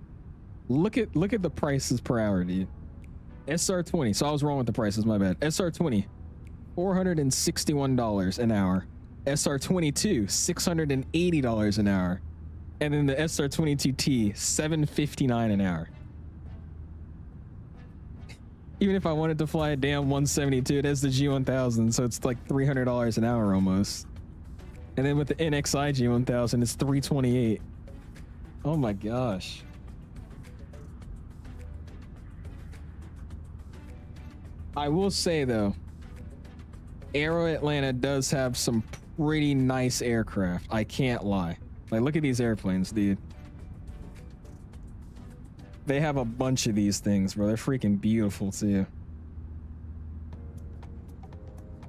Look at the prices per hour, dude. SR20. So I was wrong with the prices, my bad. SR20, $461 an hour. SR22, $680 an hour. And then the SR22T, $759 an hour. Even if I wanted to fly a damn 172, it has the G1000, so it's like $300 an hour almost. And then with the NXI G1000, it's $328. Oh my gosh. I will say though, Aero Atlanta does have some pretty nice aircraft. I can't lie. Like, look at these airplanes, dude. They have a bunch of these things, bro. They're freaking beautiful too.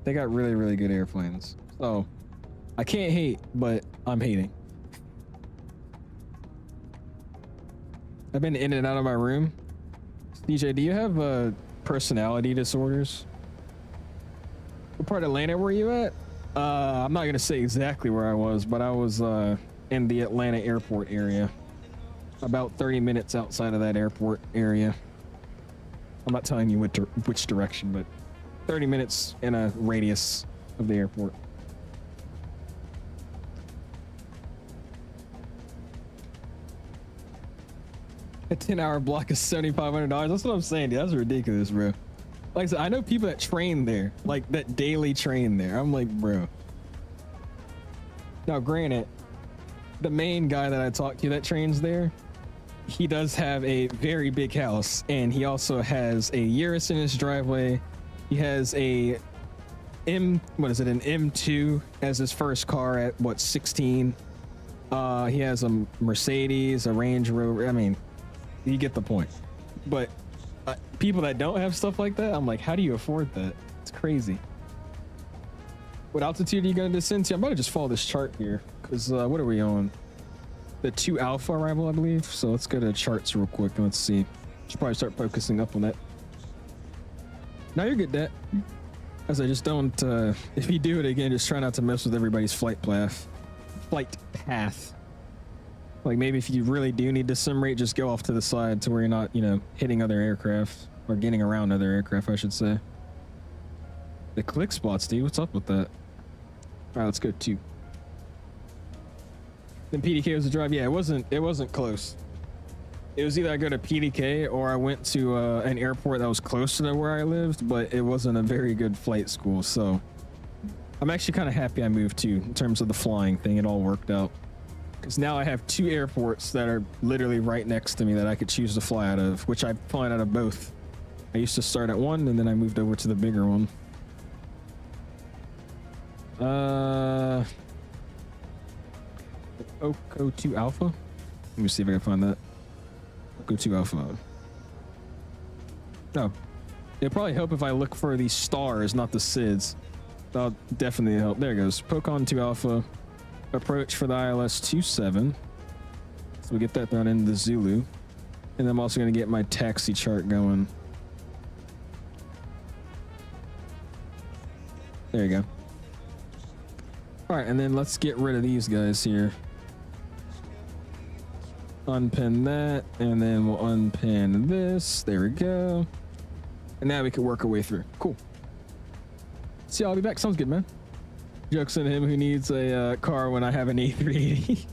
They got really, really good airplanes. So I can't hate, but I'm hating. I've been in and out of my room. DJ, do you have personality disorders? What part of Atlanta were you at? I'm not gonna say exactly where I was, but I was in the Atlanta airport area. About 30 minutes outside of that airport area. I'm not telling you which direction, but 30 minutes in a radius of the airport. A 10-hour block is $7,500. That's what I'm saying, dude. That's ridiculous, bro. Like I said, I know people that train there, like that daily train there. I'm like, bro. Now, granted, the main guy that I talked to that trains there, he does have a very big house, and he also has a Urus in his driveway. He has a an M2 as his first car at what, 16. He has a Mercedes, a Range Rover. I mean, you get the point. But people that don't have stuff like that, I'm like, how do you afford that? It's crazy. What altitude are you going to descend to? I'm about to just follow this chart here, because what are we on? The 2 Alpha arrival, I believe. So let's go to charts real quick and let's see. Should probably start focusing up on that. Now you're good, Dad. As I just don't, if you do it again, just try not to mess with everybody's flight path. Like, maybe if you really do need to sim rate, just go off to the side to where you're not, you know, hitting other aircraft, or getting around other aircraft, I should say. The click spots, dude. What's up with that? All right, let's go 2. Then PDK was the drive. Yeah, it wasn't close. It was either I go to PDK or I went to an airport that was close to where I lived, but it wasn't a very good flight school. So I'm actually kind of happy I moved to, in terms of the flying thing. It all worked out, because now I have 2 airports that are literally right next to me that I could choose to fly out of, which I'm flying out of both. I used to start at one, and then I moved over to the bigger one. Oko 2 Alpha. Let me see if I can find that. Oko 2 Alpha. Oh, it'd probably help if I look for these stars, not the SIDS. That'll definitely help. There it goes. Pocon 2 Alpha. Approach for the ILS 27. So we get that down into the Zulu. And I'm also going to get my taxi chart going. There you go. All right, and then let's get rid of these guys here. Unpin that, and then we'll unpin this. There we go. And now we can work our way through. Cool. See, I'll be back. Sounds good, man. Jokes on him who needs a car when I have an A380.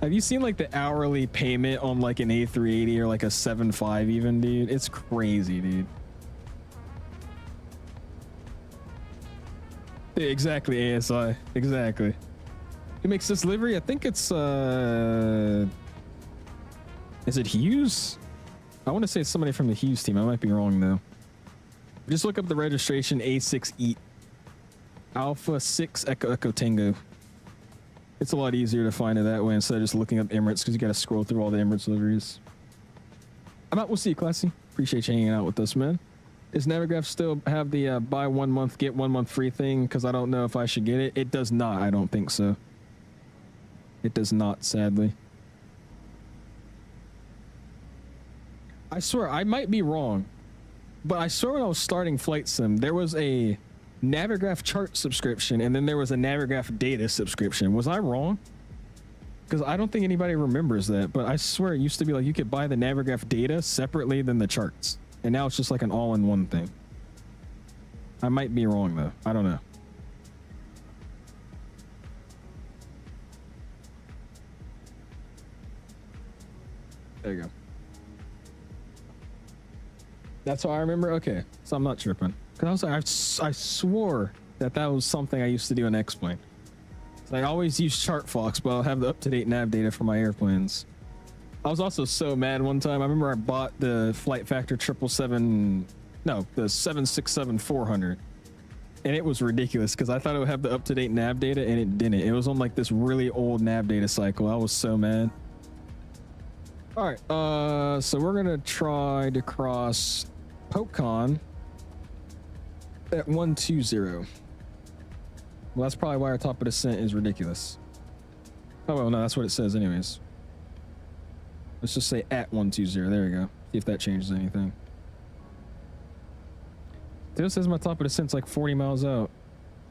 Have you seen like the hourly payment on like an A380 or like a 7.5 even, dude? It's crazy, dude. Yeah, exactly, ASI. Exactly. Who makes this livery? I think it's is it Hughes? I want to say it's somebody from the Hughes team. I might be wrong though. Just look up the registration A6E Alpha 6 Echo Tango. It's a lot easier to find it that way instead of just looking up Emirates, because you got to scroll through all the Emirates liveries. I'm out. We'll see you, Classy. Appreciate you hanging out with us, man. Does Navigraph still have the buy 1 month, get 1 month free thing? Because I don't know if I should get it. It does not. I don't think so. It does not, sadly. I swear, I might be wrong. But I swear when I was starting Flight Sim, there was a Navigraph chart subscription and then there was a Navigraph data subscription. Was I wrong? Because I don't think anybody remembers that, but I swear it used to be like you could buy the Navigraph data separately than the charts. And now it's just like an all-in-one thing. I might be wrong though. I don't know. There you go. That's how I remember. Okay, so I'm not tripping. Cause I was like, I swore that was something I used to do in X-Plane. So I always use ChartFox, but I'll have the up-to-date nav data for my airplanes. I was also so mad one time. I remember I bought the Flight Factor 777, no, the 767-400, and it was ridiculous because I thought it would have the up-to-date nav data, and it didn't. It was on like this really old nav data cycle. I was so mad. All right, so we're gonna try to cross PokeCon at 120. Well, that's probably why our top of descent is ridiculous. Oh well, no, that's what it says anyways. Let's just say at 120. There we go. See if that changes anything. It says my top of descent's like 40 miles out.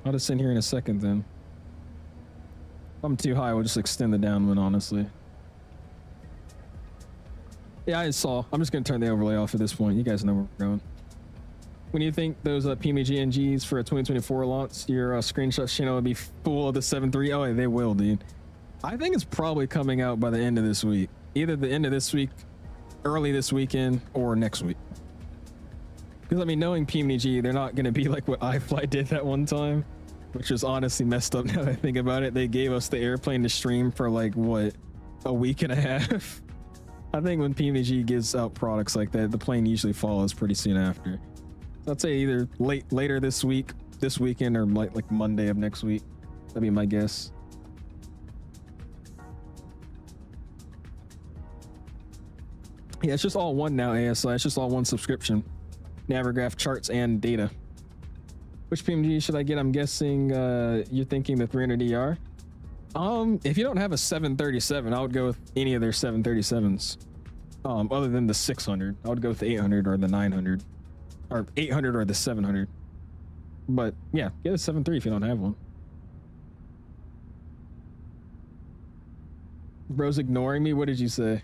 I'll descend here in a second then. If I'm too high, we'll just extend the downwind, honestly. Yeah, I saw. I'm just going to turn the overlay off at this point. You guys know where we're going. When you think those PMGNGs for a 2024 launch, your screenshots channel will be full of the 7.3? Oh, yeah, they will, dude. I think it's probably coming out by the end of this week. Either the end of this week, early this weekend, or next week. Because, I mean, knowing PMG, they're not going to be like what iFly did that one time, which is honestly messed up now that I think about it. They gave us the airplane to stream for, like, what, a week and a half? I think when PMG gives out products like that, the plane usually follows pretty soon after. So I'd say either later this week, this weekend, or like Monday of next week. That'd be my guess. Yeah, it's just all one now, ASI. It's just all one subscription. Navigraph charts and data. Which PMG should I get? I'm guessing you're thinking the 300ER. If you don't have a 737, I would go with any of their 737s. Other than the 600, I would go with the 800 or the 900, or 800 or the 700. But yeah, get a 7.3 if you don't have one. Bro's ignoring me. What did you say?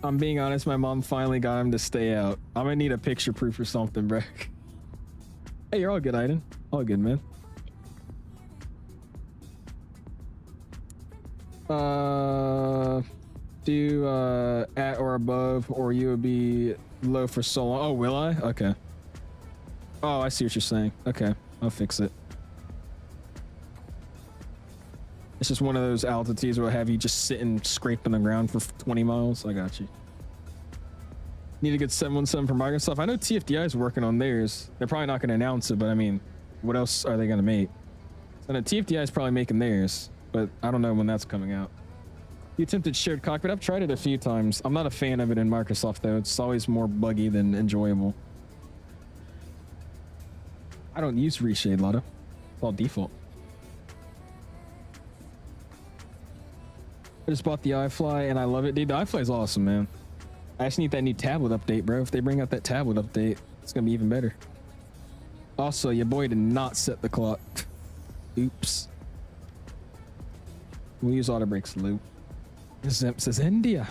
I'm being honest. My mom finally got him to stay out. I'm gonna need a picture proof or something, bro. Hey, you're all good, Aiden. All good, man. Do at or above, or you would be low for so long. Oh, will I? Okay. Oh, I see what you're saying. Okay, I'll fix it. It's just one of those altitudes where have you just sitting scraping the ground for 20 miles. I got you. Need a good 717 for Microsoft. I know TFDI is working on theirs. They're probably not going to announce it, but I mean, what else are they going to make? I know TFDI is probably making theirs, but I don't know when that's coming out. You attempted shared cockpit. I've tried it a few times. I'm not a fan of it in Microsoft though. It's always more buggy than enjoyable. I don't use reshade, Lotto. It's all default. I just bought the iFly and I love it, dude. The iFly is awesome, man. I just need that new tablet update, bro. If they bring out that tablet update, it's gonna be even better. Also, your boy did not set the clock. Oops. We'll use auto brakes, Lou. Zemp says India.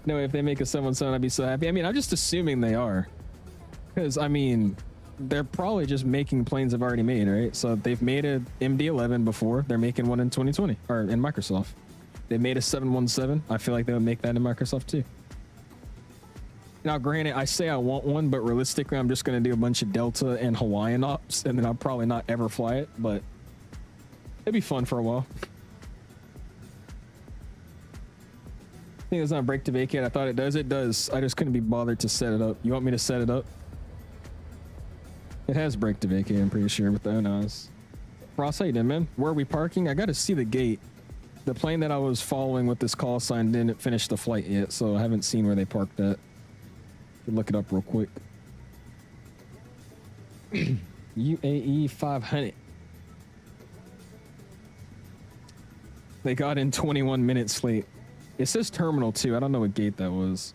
No, if they make a 717, I'd be so happy. I mean, I'm just assuming they are. Because, I mean, they're probably just making planes they've already made, right? So they've made a MD-11 before. They're making one in 2020, or in Microsoft. They made a 717. I feel like they would make that in Microsoft too. Now, granted, I say I want one, but realistically, I'm just going to do a bunch of Delta and Hawaiian ops, and then I'll probably not ever fly it, but it'd be fun for a while. I think it's not brake to vacate. I thought it does. It does. I just couldn't be bothered to set it up. You want me to set it up? It has brake to vacate, I'm pretty sure, with the ONAS. Ross, how you doing, man? Where are we parking? I got to see the gate. The plane that I was following with this call sign didn't finish the flight yet, so I haven't seen where they parked at. Look it up real quick. UAE 500. They got in 21 minutes late. It says terminal 2. I don't know what gate that was.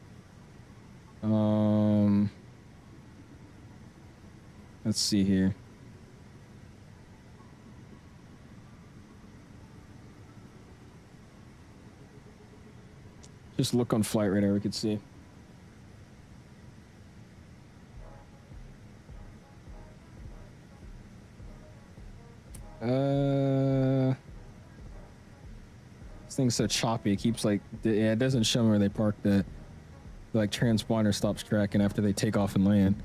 Let's see here. Just look on flight radar, we could see. This thing's so choppy. It keeps like, yeah, it doesn't show me where they parked at. Like transponder stops tracking after they take off and land.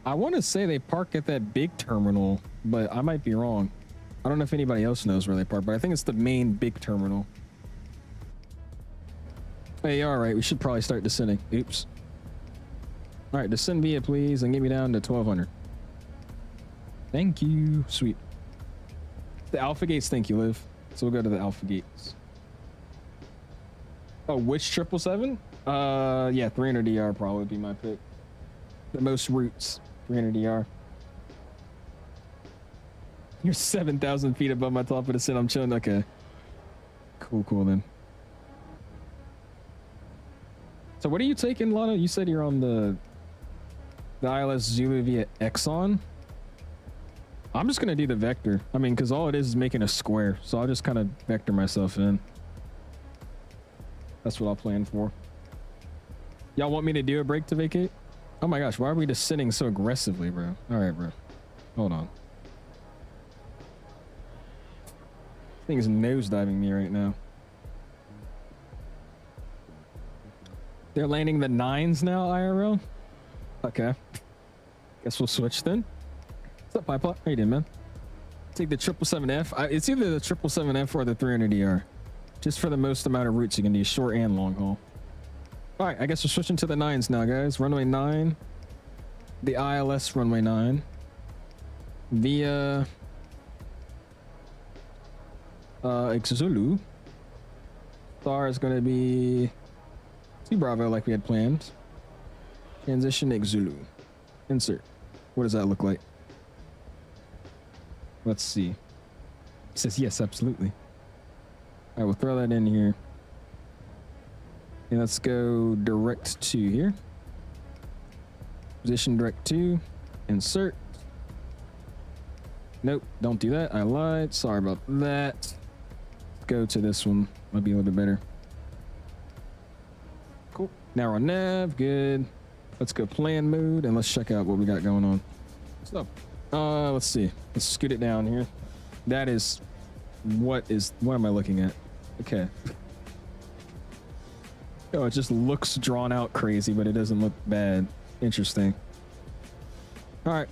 I want to say they park at that big terminal, but I might be wrong. I don't know if anybody else knows where they park, but I think it's the main big terminal. Hey, all right, we should probably start descending. Oops. All right, descend via, please, and get me down to 1200. Thank you. Sweet. The Alpha Gates, thank you, Liv. So we'll go to the Alpha Gates. Oh, which 777? Yeah, 300DR probably would be my pick. The most routes, 300DR. You're 7,000 feet above my top of the sun. I'm chilling. Okay. Cool, cool then. So what are you taking, Lana? You said you're on the ILS Zulu via Exxon. I'm just gonna do the vector. I mean, because all it is making a square, so I'll just kind of vector myself in. That's what I'll plan for. Y'all want me to do a break to vacate? Oh my gosh, why are we descending so aggressively, bro? All right, bro. Hold on. Thing's nosediving me right now. They're landing the 9s now, IRL? Okay. Guess we'll switch then. What's up, Pipelot? How you doing, man? Take the 777F. It's either the 777F or the 300ER. Just for the most amount of routes you can do, short and long haul. All right, I guess we're switching to the 9s now, guys. Runway 9. The ILS runway 9. Via... Zulu. Star is going to be... T Bravo like we had planned. Transition Zulu. Insert. What does that look like? Let's see. It says yes, absolutely. I will throw that in here. And let's go direct to here. Position direct to. Insert. Nope, don't do that. I lied. Sorry about that. Let's go to this one. Might be a little bit better. Cool. Now we're on nav. Good. Let's go plan mode and let's check out what we got going on. So, let's see. Let's scoot it down here. That is, what am I looking at? Okay. Oh, it just looks drawn out crazy, but it doesn't look bad. Interesting. All right.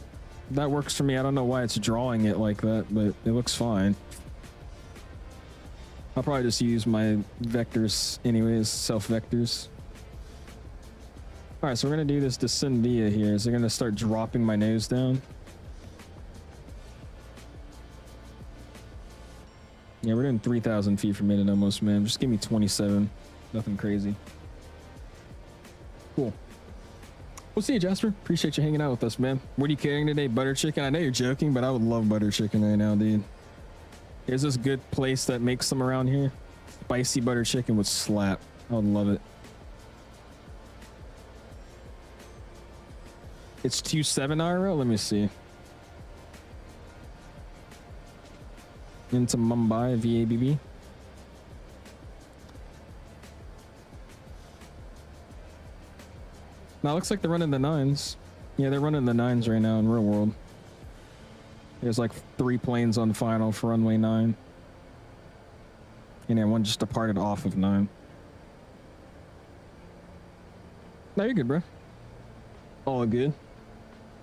That works for me. I don't know why it's drawing it like that, but it looks fine. I'll probably just use my vectors anyways, self vectors. All right, so we're going to do this descend via here. Is it going to start dropping my nose down? Yeah, we're doing 3,000 feet per minute almost, man. Just give me 27. Nothing crazy. Cool. We'll see you, Jasper. Appreciate you hanging out with us, man. What are you carrying today? Butter chicken? I know you're joking, but I would love butter chicken right now, dude. Here's this good place that makes them around here. Spicy butter chicken would slap. I would love it. It's 2.7 IRL. Let me see. Into Mumbai, VABB. Now it looks like they're running the 9s. Yeah, they're running the 9s right now in real world. There's like 3 planes on final for runway 9. And then one just departed off of 9. No, you're good, bro. All good.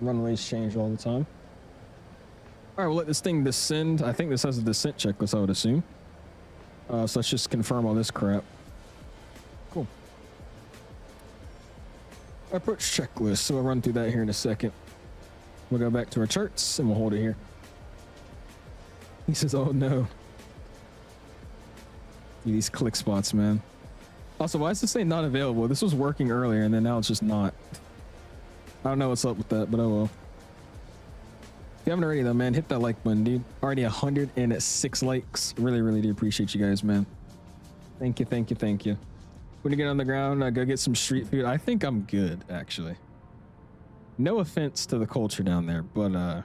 Runways change all the time. All right, we'll let this thing descend. I think this has a descent checklist, I would assume. So let's just confirm all this crap. Cool. Approach checklist. So we'll run through that here in a second. We'll go back to our charts and we'll hold it here. He says, oh no. These click spots, man. Also, why does this say not available? This was working earlier and then now it's just not. I don't know what's up with that, but oh well. If you haven't already though, man, hit that like button, dude. Already 106 likes. Really, really do appreciate you guys, man. Thank you, thank you, thank you. When you get on the ground, go get some street food. I think I'm good, actually. No offense to the culture down there, but I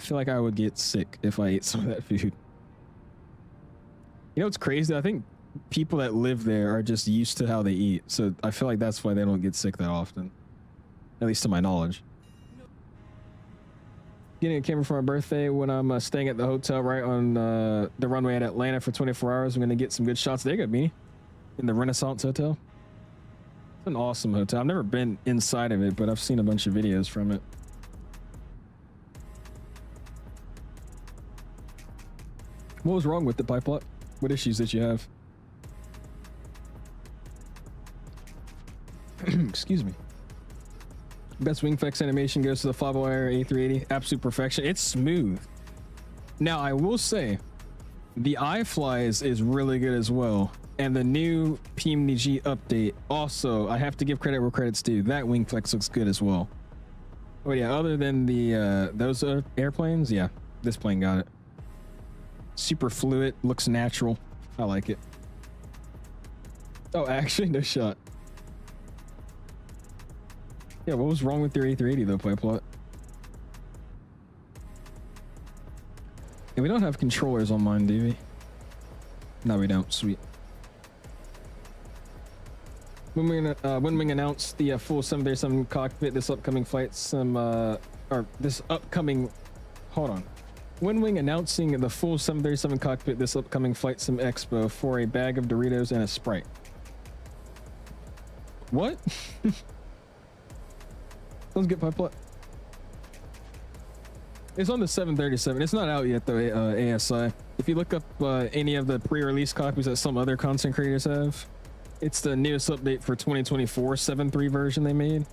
feel like I would get sick if I ate some of that food. You know what's crazy? I think people that live there are just used to how they eat, so I feel like that's why they don't get sick that often, at least to my knowledge. Getting a camera for my birthday when I'm staying at the hotel right on the runway at Atlanta for 24 hours. I'm gonna get some good shots. There you go, Beanie. In the Renaissance Hotel. It's an awesome hotel. I've never been inside of it, but I've seen a bunch of videos from it. What was wrong with the pipeline? What issues did you have? Excuse me. Best wing flex animation goes to the FlyByWire A380. Absolute perfection. It's smooth. Now, I will say, the iFlies is really good as well. And the new PMDG update, also, I have to give credit where credit's due. That wing flex looks good as well. Oh yeah, other than the those airplanes, yeah, this plane got it. Super fluid, looks natural. I like it. Oh, actually, no shot. Yeah, what was wrong with your A380 though, Playplot? Yeah, we don't have controllers on mine, do we? No, we don't. Sweet. When we announce the full 737 cockpit, this upcoming flight sim, or this upcoming, hold on. When Wing announcing the full 737 cockpit, this upcoming flight sim expo for a bag of Doritos and a Sprite. What? Let's get Pipeline. It's on the 737. It's not out yet though, ASI. If you look up any of the pre-release copies that some other content creators have, it's the newest update for 2024 7.3 version they made.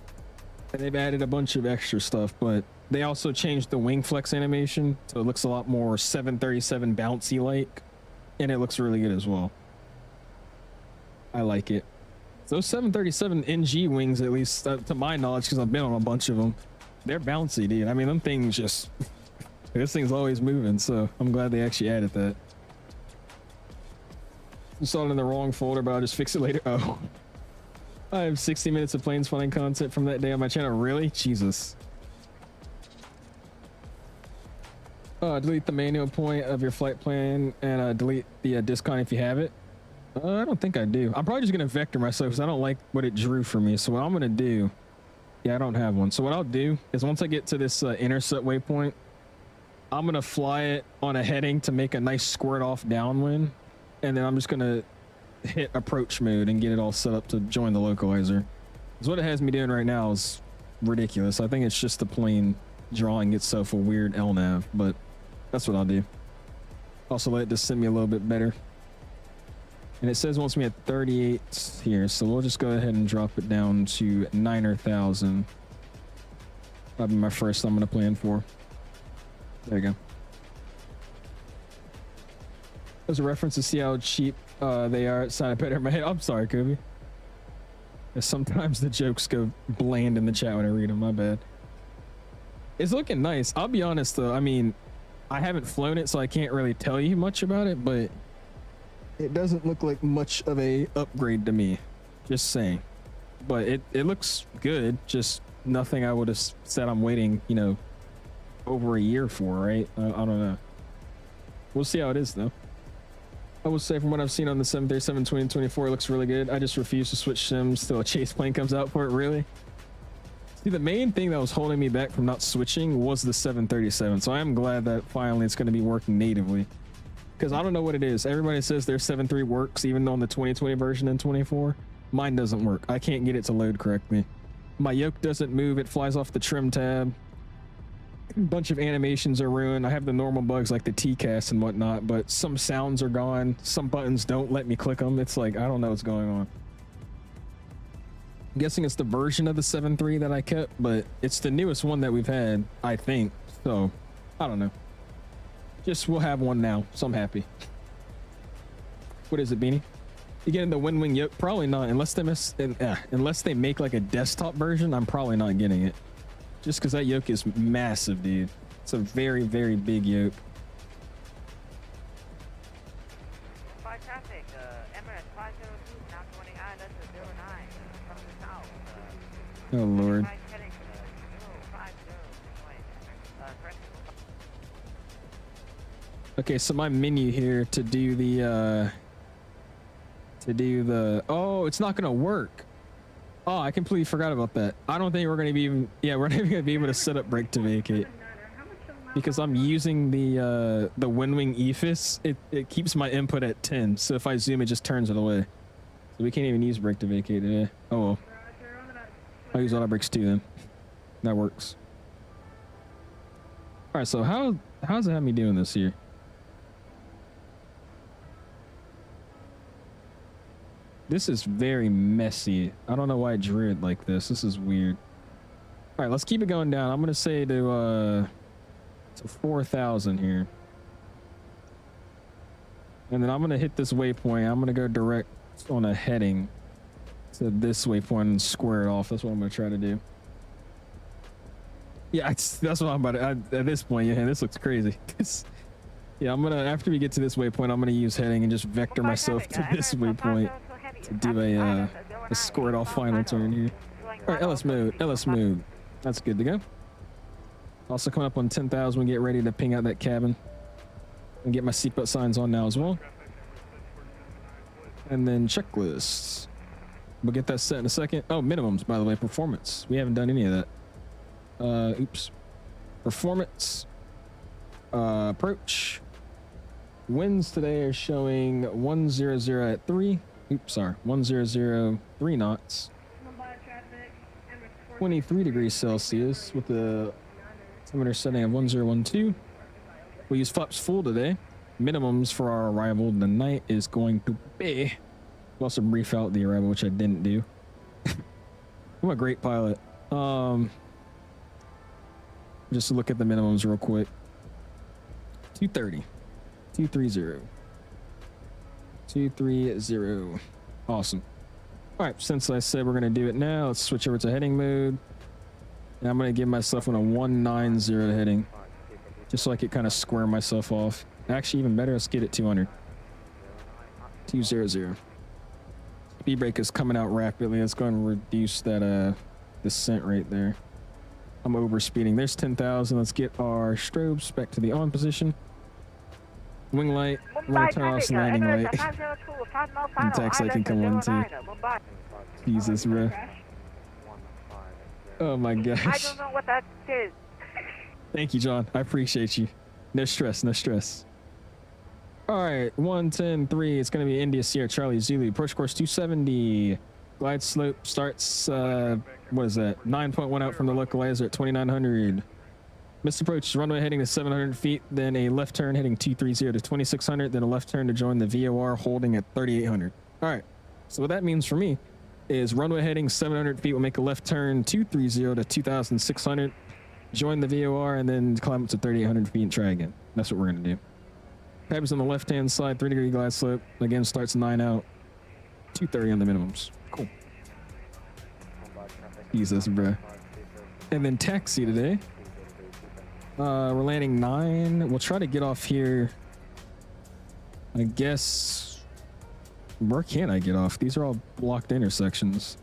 And they've added a bunch of extra stuff, but they also changed the wing flex animation, so it looks a lot more 737 bouncy like, and it looks really good as well. I like it. Those 737 NG wings, at least to my knowledge, because I've been on a bunch of them, they're bouncy, dude. I mean, them things just, this thing's always moving, so I'm glad they actually added that. I saw it in the wrong folder, but I'll just fix it later. Oh. I have 60 minutes of planes flying content from that day on my channel. Really? Jesus. Delete the manual point of your flight plan and delete the discount if you have it. I don't think I do. I'm probably just going to vector myself because I don't like what it drew for me. So what I'm going to do... Yeah, I don't have one. So what I'll do is once I get to this intercept waypoint, I'm going to fly it on a heading to make a nice squirt off downwind. And then I'm just going to hit approach mode and get it all set up to join the localizer. Because what it has me doing right now is ridiculous. I think it's just the plane drawing itself a weird LNAV, but that's what I'll do. Also let it just send me a little bit better. And it says it wants me at 38 here, so we'll just go ahead and drop it down to 9,000. That'll be my first I'm going to plan for. There you go. As a reference to see how cheap they are, it sounded better in my head. I'm sorry, Kobe. Sometimes the jokes go bland in the chat when I read them, my bad. It's looking nice. I'll be honest though, I mean, I haven't flown it, so I can't really tell you much about it, but it doesn't look like much of a upgrade to me. Just saying. But it looks good, just nothing I would have said I'm waiting, you know, over a year for, right? I don't know. We'll see how it is though. I will say from what I've seen on the 737 2024, it looks really good. I just refuse to switch sims till a chase plane comes out for it, really. See, the main thing that was holding me back from not switching was the 737. So I am glad that finally it's going to be working natively. Because I don't know what it is. Everybody says their 7.3 works, even on the 2020 version and 24. Mine doesn't work. I can't get it to load correctly. My yoke doesn't move. It flies off the trim tab. A bunch of animations are ruined. I have the normal bugs like the TCAS and whatnot, but some sounds are gone. Some buttons don't let me click them. It's like, I don't know what's going on. I'm guessing it's the version of the 7.3 that I kept, but it's the newest one that we've had, I think. So, I don't know. Just, we'll have one now, so I'm happy. What is it, Beanie? You getting the Wing yoke? Probably not, unless they make like a desktop version. I'm probably not getting it. Just because that yoke is massive, dude. It's a very, very big yoke. Fantastic. Emirates 502, now joining Island Oh Lord. Okay, so my menu here to do the oh, it's not gonna work. Oh, I completely forgot about that. I don't think we're gonna be even, yeah, we're not even gonna be able to set up brake to vacate because I'm using the Windwing EFIS. It keeps my input at 10, so if I zoom, it just turns it away. So we can't even use brake to vacate today. Oh well. I'll use auto brakes too then. That works. All right, so how's it have me doing this here? This is very messy. I don't know why I drew it like this. This is weird. All right, let's keep it going down. I'm gonna say to 4,000 here, and then I'm gonna hit this waypoint. I'm gonna go direct on a heading to this waypoint and square it off. That's what I'm gonna try to do. Yeah, that's what I'm about to, at this point. Yeah, this looks crazy. Yeah, I'm gonna, after we get to this waypoint, I'm gonna use heading and just vector myself to this waypoint to do a squared off final turn here. All right, LS mode. That's good to go. Also coming up on 10,000, we get ready to ping out that cabin and get my seatbelt signs on now as well. And then checklists. We'll get that set in a second. Oh, minimums, by the way, performance. We haven't done any of that. Oops. Performance. Approach. Winds today are showing 100 at 3. Oops, sorry. 100.3 knots. 23 degrees Celsius with the altimeter setting of 1012. We use flaps full today. Minimums for our arrival tonight is going to be. We'll also brief out the arrival, which I didn't do. I'm a great pilot. Just to look at the minimums real quick. 230. 230. 230. Awesome. All right, since I said we're going to do it now, let's switch over to heading mode. And I'm going to give myself on a 190 heading, just so I could kind of square myself off. Actually, even better, let's get it 200. 200. Speed brake is coming out rapidly. Let's go and reduce that descent right there. I'm over speeding. There's 10,000. Let's get our strobes back to the on position. Wing light. We're going to turn off the landing light. And taxi light can come on too. Jesus, bro. Oh my gosh. I don't know what that is. Thank you, John. I appreciate you. No stress, no stress. All right, 110.3. It's going to be India Sierra Charlie Zulu. Approach course 270. Glide slope starts, what is that? 9.1 out from the localizer at 2,900. Missed approach, runway heading to 700 feet, then a left turn heading 230 to 2,600, then a left turn to join the VOR holding at 3,800. All right, so what that means for me is runway heading 700 feet, we'll make a left turn 230 to 2,600, join the VOR, and then climb up to 3,800 feet and try again. That's what we're going to do. Cabs on the left-hand side, 3-degree glide slope. Again, starts 9 out, 230 on the minimums. Cool. Jesus, bro. And then taxi today. We're landing 9. We'll try to get off here. I guess. Where can I get off? These are all blocked intersections.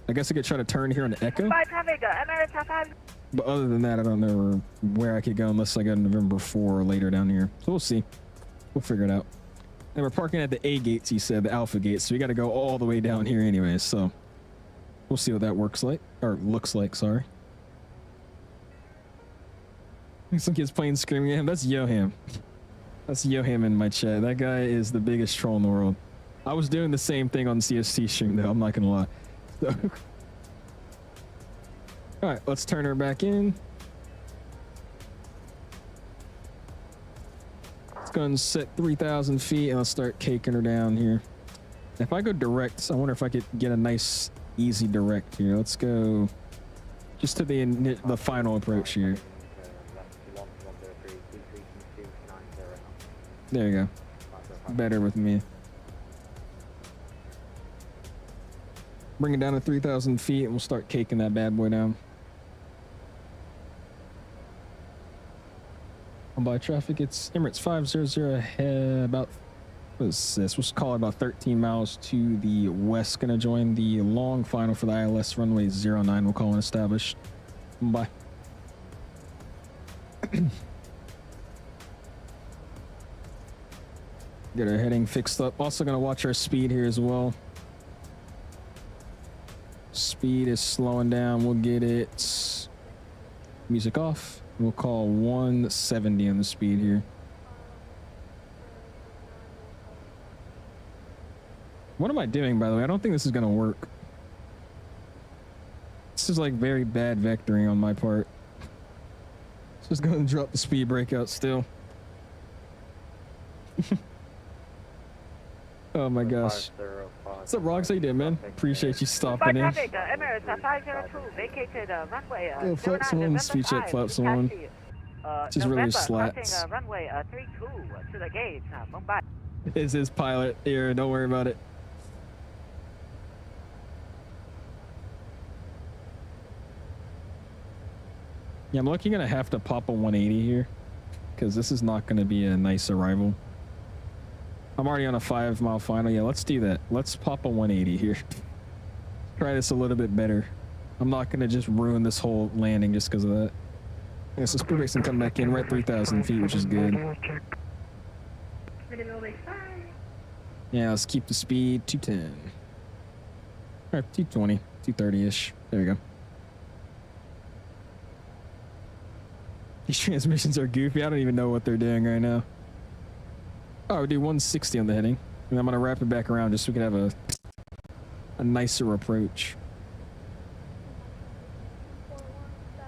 I guess I could try to turn here on Echo. But other than that, I don't know where I could go unless I go to November 4 or later down here. So we'll see. We'll figure it out. And we're parking at the A gates, he said, the Alpha gates. So we got to go all the way down here anyways. So we'll see what that works like. Or looks like, sorry. Some kid's playing screaming at him. That's Yoham. That's Yoham in my chat. That guy is the biggest troll in the world. I was doing the same thing on the CST stream though. I'm not going to lie. So. All right, let's turn her back in. Let's go and set 3,000 feet and let's start caking her down here. If I go direct, I wonder if I could get a nice, easy direct here. Let's go just to the final approach here. There you go. Better with me. Bring it down to 3,000 feet and we'll start caking that bad boy down. On by traffic, it's Emirates 500 ahead, about What is this? We'll call it about 13 miles to the west. Gonna join the long final for the ILS runway 09. We'll call it established. Bye. Get our heading fixed up. Also gonna watch our speed here as well. Speed is slowing down. We'll get it. Music off. We'll call 170 on the speed here. What am I doing, by the way? I don't think this is gonna work. This is like very bad vectoring on my part. Just gonna drop the speed brake out still. Oh my gosh. What's up, Rox? How you doing, man? Appreciate you stopping in. Emirates 502 vacated runway. Yo, flaps one, speed check, flaps one. Just really slats. Runway 32 to the gate, Mumbai. Is his pilot here? Don't worry about it. Yeah, I'm looking gonna have to pop a 180 here because this is not gonna be a nice arrival. I'm already on a 5-mile final. Yeah, let's do that. Let's pop a 180 here. Try this a little bit better. I'm not gonna just ruin this whole landing just because of that. Yeah, so speed brakes can come back in. We're at 3,000 feet, which is good. Yeah, let's keep the speed 210. All right, 220, 230-ish. There we go. These transmissions are goofy. I don't even know what they're doing right now. Oh, we'll do 160 on the heading. And I'm going to wrap it back around just so we can have a nicer approach.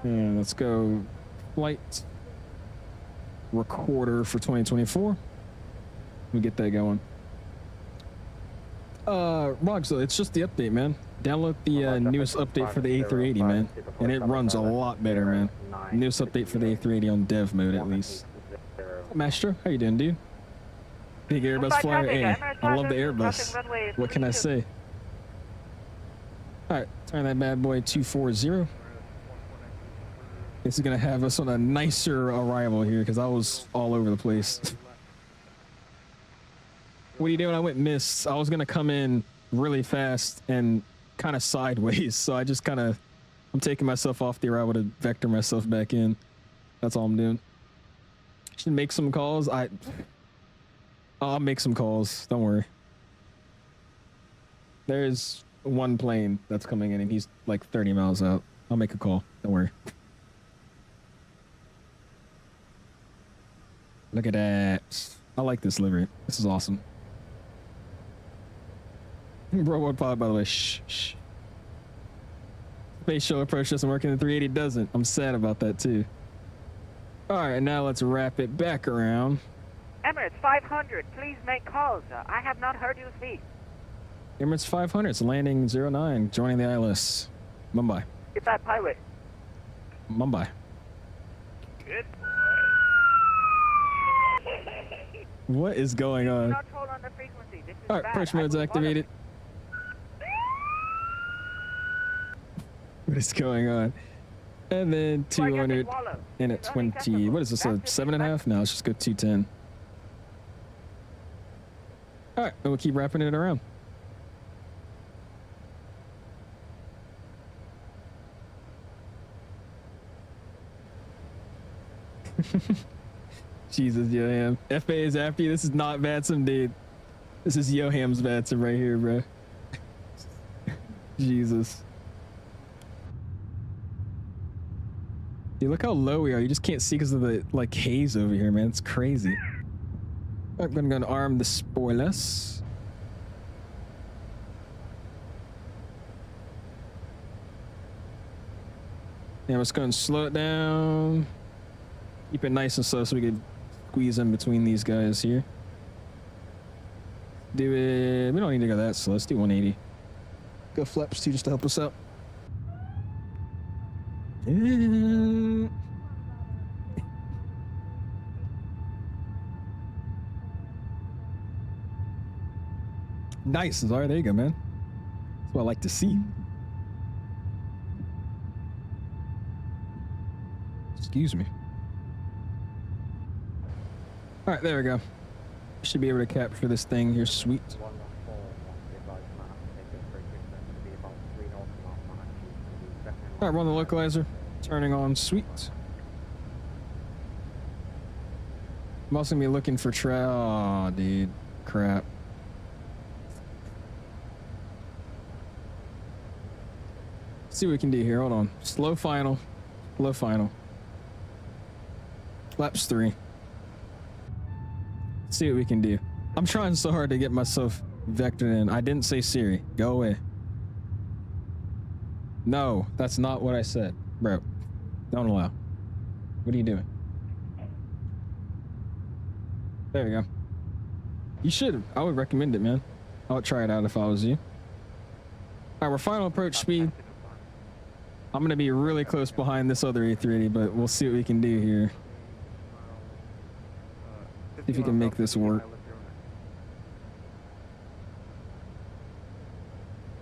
And let's go flight recorder for 2024. We'll get that going. Rogslow, it's just the update, man. Download the newest update for the A380, man. And it runs a lot better, man. Newest update for the A380 on dev mode, at least. Maestro, how you doing, dude? Big Airbus flyer. Hey, I love the Airbus. What can I say? Alright, turn that bad boy 240. This is gonna have us on a nicer arrival here because I was all over the place. What are you doing? I went missed. I was gonna come in really fast and kind of sideways, so I just I'm taking myself off the arrival to vector myself back in. That's all I'm doing. Should make some calls. I'll make some calls. Don't worry. There's one plane that's coming in and he's like 30 miles out. I'll make a call. Don't worry. Look at that. I like this livery. This is awesome. Bro, what pod, by the way? Shh, shh. Space shuttle approach doesn't work and the 380 doesn't. I'm sad about that too. All right, now let's wrap it back around. Emirates 500, please make calls. I have not heard you speak. Emirates 500, it's landing 09, joining the ILS. Mumbai. Get that pilot. Mumbai. Good boy. What is going on? Not hold on the frequency. This is all right, approach mode's activated. What is going on? And then 200 and at 20. What is this? A 7.5? No, let's just go 210. All right, then we'll keep wrapping it around. Jesus, Yo-Ham. FA is after you. This is not VATSIM, dude. This is Yo-Ham's VATSIM right here, bro. Jesus. Dude, look how low we are. You just can't see because of the like haze over here, man. It's crazy. I'm gonna arm the spoilers. Yeah, let's go and slow it down. Keep it nice and slow so we can squeeze in between these guys here. Do it. We don't need to go that slow. Let's do 180. Go flaps 2 just to help us out. Nice. All right, there you go, man. That's what I like to see. Excuse me. All right, there we go. Should be able to capture this thing here, sweet. 114, be advised, might have to take a very quick turn. It's going to be about 3 knots from our flight. All right, run the localizer. Turning on, sweet. I'm also gonna be looking for oh, dude, crap. See what we can do here. Hold on. Slow final. Slow final. Flaps 3. See what we can do. I'm trying so hard to get myself vectored in. I didn't say Siri. Go away. No, that's not what I said. Bro, don't allow. What are you doing? There you go. You should. I would recommend it, man. I would try it out if I was you. All right, we're final approach speed. I'm going to be really close behind this other A380, but we'll see what we can do here. See if we can make this work.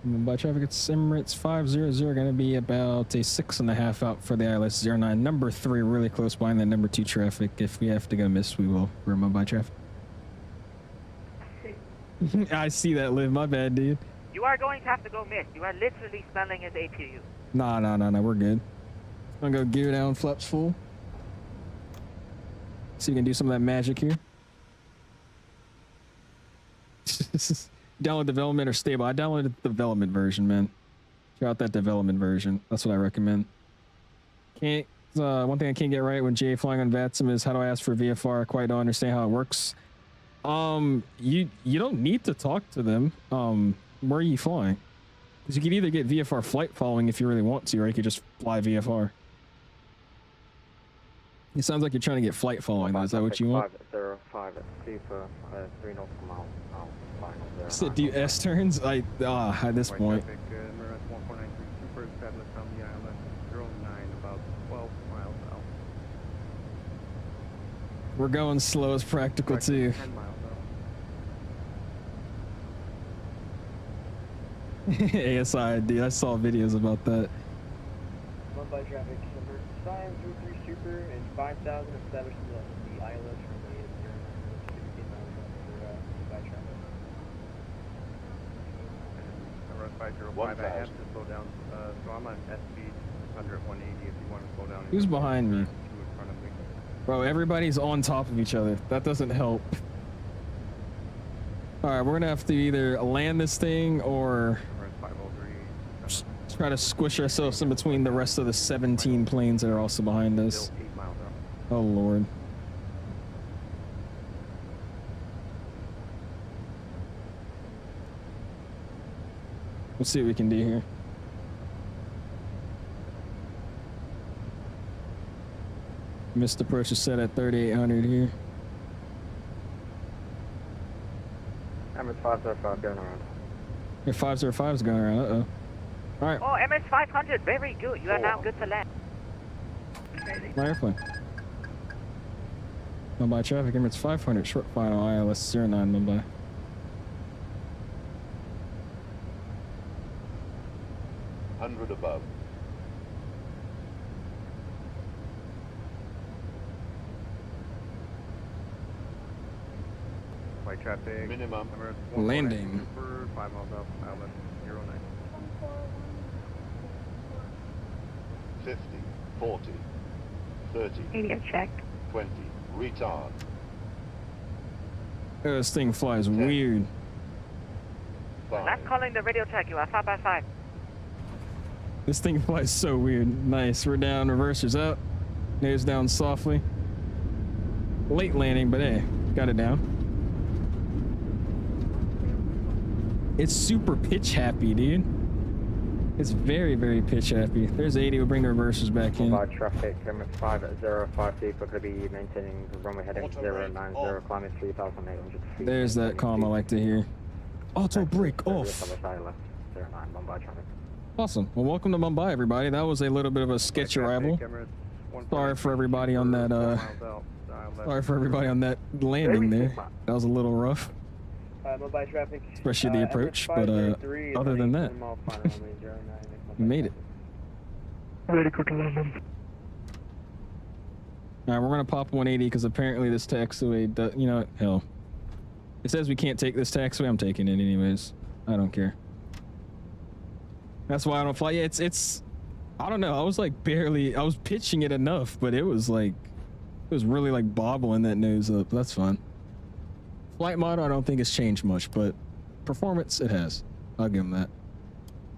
By traffic, it's Emirates 500, going to be about a 6.5 out for the ILS-09. Number 3, really close behind that number 2 traffic. If we have to go miss, we will. We're by traffic. I see that, Liv. My bad, dude. You are going to have to go miss. You are literally spelling his APU. Nah, we're good. I'm gonna go gear down, flaps full. See if we can do some of that magic here. Download development or stable. I downloaded the development version, man. Try out that development version. That's what I recommend. One thing I can't get right when GA flying on VATSIM is how do I ask for VFR? I quite don't understand how it works. You don't need to talk to them. Where are you flying? Because you could either get VFR flight following if you really want to, or you could just fly VFR. It sounds like you're trying to get flight following, though. Is that what you want? 505 at super 3 knots per mile. So do you S turns? At this point. Traffic, Emirates 1493 super established on the ILS-09, about 12 miles out. We're going slow as practical, too. 10 miles ASI, dude. I saw videos about that. Mumbai traffic number 533 super and 5,000 established the ILS runway at 16 miles for Mumbai traffic. Emirates 505, I have to slow down. So I'm on SB 180 if you want to slow down. Who's behind me? In front of me. Bro, everybody's on top of each other. That doesn't help. Alright, we're gonna have to either land this thing or try to squish ourselves in between the rest of the 17 planes that are also behind us. Oh lord. We'll see what we can do here. Missed approach is set at 3,800 here. Emirates 505 going around. Your 505 is going around. Uh-oh. All right. Oh, MS 500, very good. You are now good to land. My airplane. Mumbai traffic, Emirates 500, short final, ILS-09, Mumbai. above. Flight traffic. Minimum. Landing. For 5 miles out, ILS 09. 50, 40, 30, Radio check. 20, retard. Oh, this thing flies weird. Last calling the radio check. You are 5 by 5. This thing flies so weird. Nice. We're down. Reversers up. Nose down softly. Late landing, but hey, got it down. It's super pitch happy, dude. It's very, very pitch happy. There's 80. We'll bring the reversers back in. Traffic, Emirates 505 deep. We're going to be maintaining the runway heading 090, climbing 3,800 feet. There's that calm I like to hear. Auto brake off. Awesome. Well, welcome to Mumbai, everybody. That was a little bit of a sketch arrival. Sorry for everybody on that. Sorry for everybody on that landing there. That was a little rough. Mumbai traffic. Especially the approach, but other than that, we made it. Ready to go to London. All right, we're gonna pop 180 because apparently this taxiway, you know what? Hell, It says we can't take this taxiway. I'm taking it anyways. I don't care. That's why I don't fly. Yeah, it's I don't know. I was like I was pitching it enough, but it was like, it was really like bobbling that nose up. That's fun. Flight model, I don't think it's changed much, but performance, it has. I'll give them that.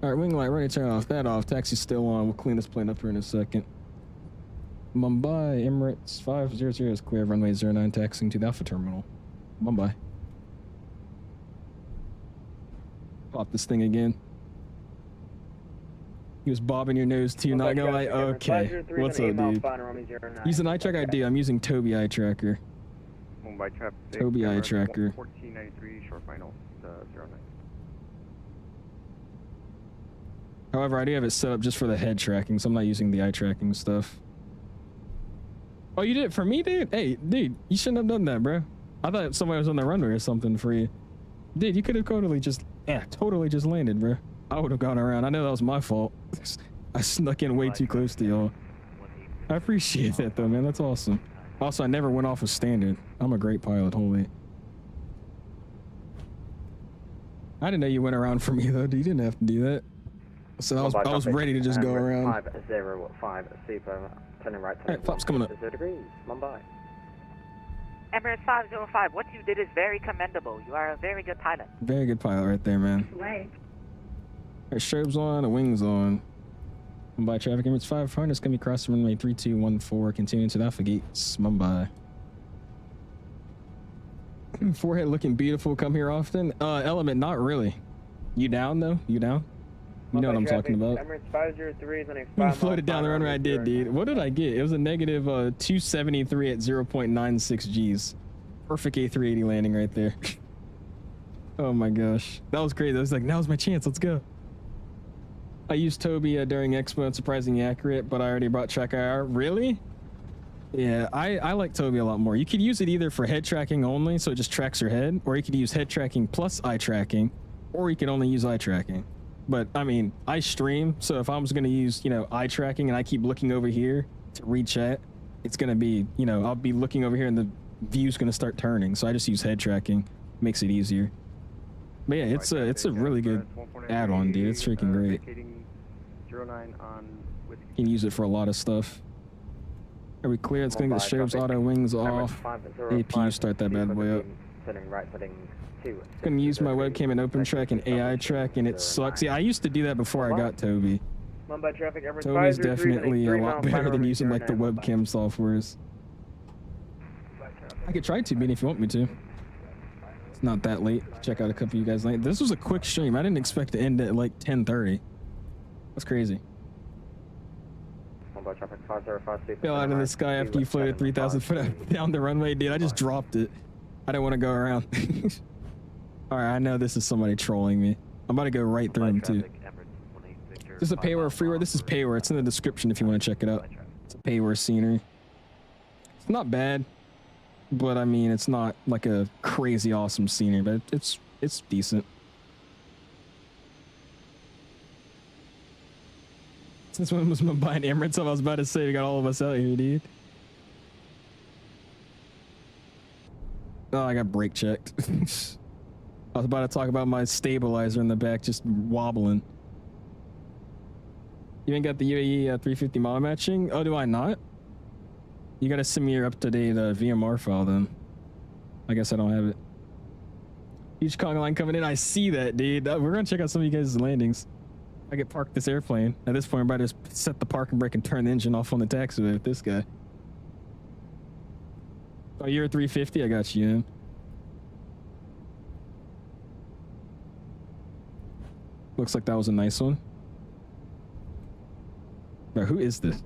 All right, wing light, ready to turn off. That off. Taxi's still on. We'll clean this plane up here in a second. Mumbai, Emirates 500 is clear. Runway 09, taxiing to the Alpha Terminal. Mumbai. Pop this thing again. He was bobbing your nose too, not gonna lie. Okay. What's up, dude? Using eye tracker? I do. I'm using Toby eye tracker. Mumbai traffic. Toby eye tracker. 1493, short final, 09. However, I do have it set up just for the head tracking, so I'm not using the eye tracking stuff. Oh, you did it for me, dude? Hey, dude, you shouldn't have done that, bro. I thought somebody was on the runway or something for you. Dude, you could have totally just landed, bro. I would have gone around. I know that was my fault. I snuck in way too close to y'all. I appreciate that, though, man. That's awesome. Also, I never went off a standard. I'm a great pilot, holy. I didn't know you went around for me, though. You didn't have to do that. So I was ready to just go around. 505 super, turning right. Alright, flaps coming up. 0 degrees, Mumbai. Emirates 505, what you did is very commendable. You are a very good pilot. Very good pilot right there, man. Way. Alright, strobes on, the wings on. Mumbai traffic, Emirates 500 is going to be crossing runway 3214, continuing to the Alpha Gates, Mumbai. Forehead looking beautiful, come here often. Element, not really. You down, though? You down? You know what I'm talking about. Emirates 503 is on a 5 floated down the runway. I did, dude. What did I get? It was a negative 273 at 0.96 Gs. Perfect A380 landing right there. Oh my gosh. That was crazy. I was like, now's my chance. Let's go. I used Toby during Expo and surprisingly accurate, but I already brought track IR. Really? Yeah, I like Toby a lot more. You could use it either for head tracking only, so it just tracks your head, or you could use head tracking plus eye tracking, or you could only use eye tracking. But I mean, I stream, so if I was going to use, you know, eye tracking and I keep looking over here to read chat, it's going to be, you know, I'll be looking over here and the view's going to start turning. So I just use head tracking, makes it easier. But yeah, it's a really good add-on, dude. It's freaking great. You can use it for a lot of stuff. Are we clear? It's going to get the strobes, auto wings off. AP, start that bad boy up. Gonna use my webcam and open track and AI track, and it sucks. Yeah, I used to do that before I got Toby. Toby's definitely a lot better than using like the webcam softwares. I could try to, if you want me to. It's not that late. Check out a couple of you guys late. This was a quick stream. I didn't expect to end at like 10:30. That's crazy. Fell out of the sky after you floated 3,000 foot down the runway, dude. I just dropped it. I didn't want to go around. Alright, I know this is somebody trolling me. I'm about to go right through him too. This is a payware, freeware. This is payware. It's in the description if you want to check it out. It's a payware scenery. It's not bad, but I mean, it's not like a crazy awesome scenery, but it's decent. Since when was Mumbai and Emirates? I was about to say, we got all of us out here, dude. Oh, I got brake checked. I was about to talk about my stabilizer in the back just wobbling. You ain't got the UAE 350 mile matching? Oh, do I not? You gotta send me your up-to-date VMR file then. I guess I don't have it. Huge Kong line coming in. I see that, dude. We're gonna check out some of you guys' landings. I get parked this airplane. At this point, I'm about to just set the parking brake and turn the engine off on the taxiway with this guy. Oh, you're a 350? I got you in. Looks like that was a nice one. Bro, who is this?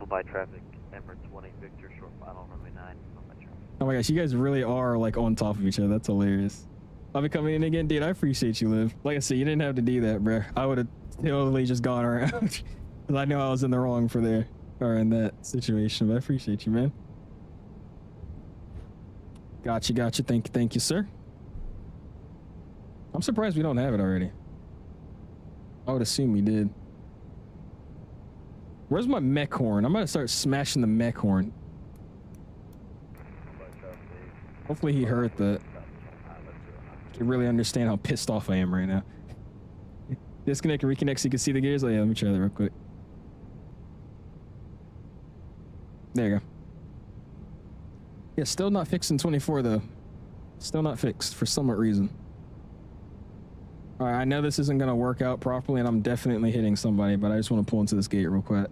Mumbai traffic, Emirates 18 Victor, short final, runway 9, Mumbai traffic. Oh my gosh, you guys really are like on top of each other. That's hilarious. I'll be coming in again, dude. I appreciate you, Liv. Like I said, you didn't have to do that, bro. I would have totally just gone around. Because I know I was in the wrong for there, or in that situation, but I appreciate you, man. Gotcha. Thank you, sir. I'm surprised we don't have it already. I would assume we did. Where's my mech horn? I'm gonna start smashing the mech horn. Hopefully he heard that. You really understand how pissed off I am right now. Disconnect and reconnect so you can see the gears. Oh yeah, let me try that real quick. There you go. Yeah, still not fixed in 24 though. Still not fixed for some reason. All right, I know this isn't gonna work out properly, and I'm definitely hitting somebody, but I just want to pull into this gate real quick.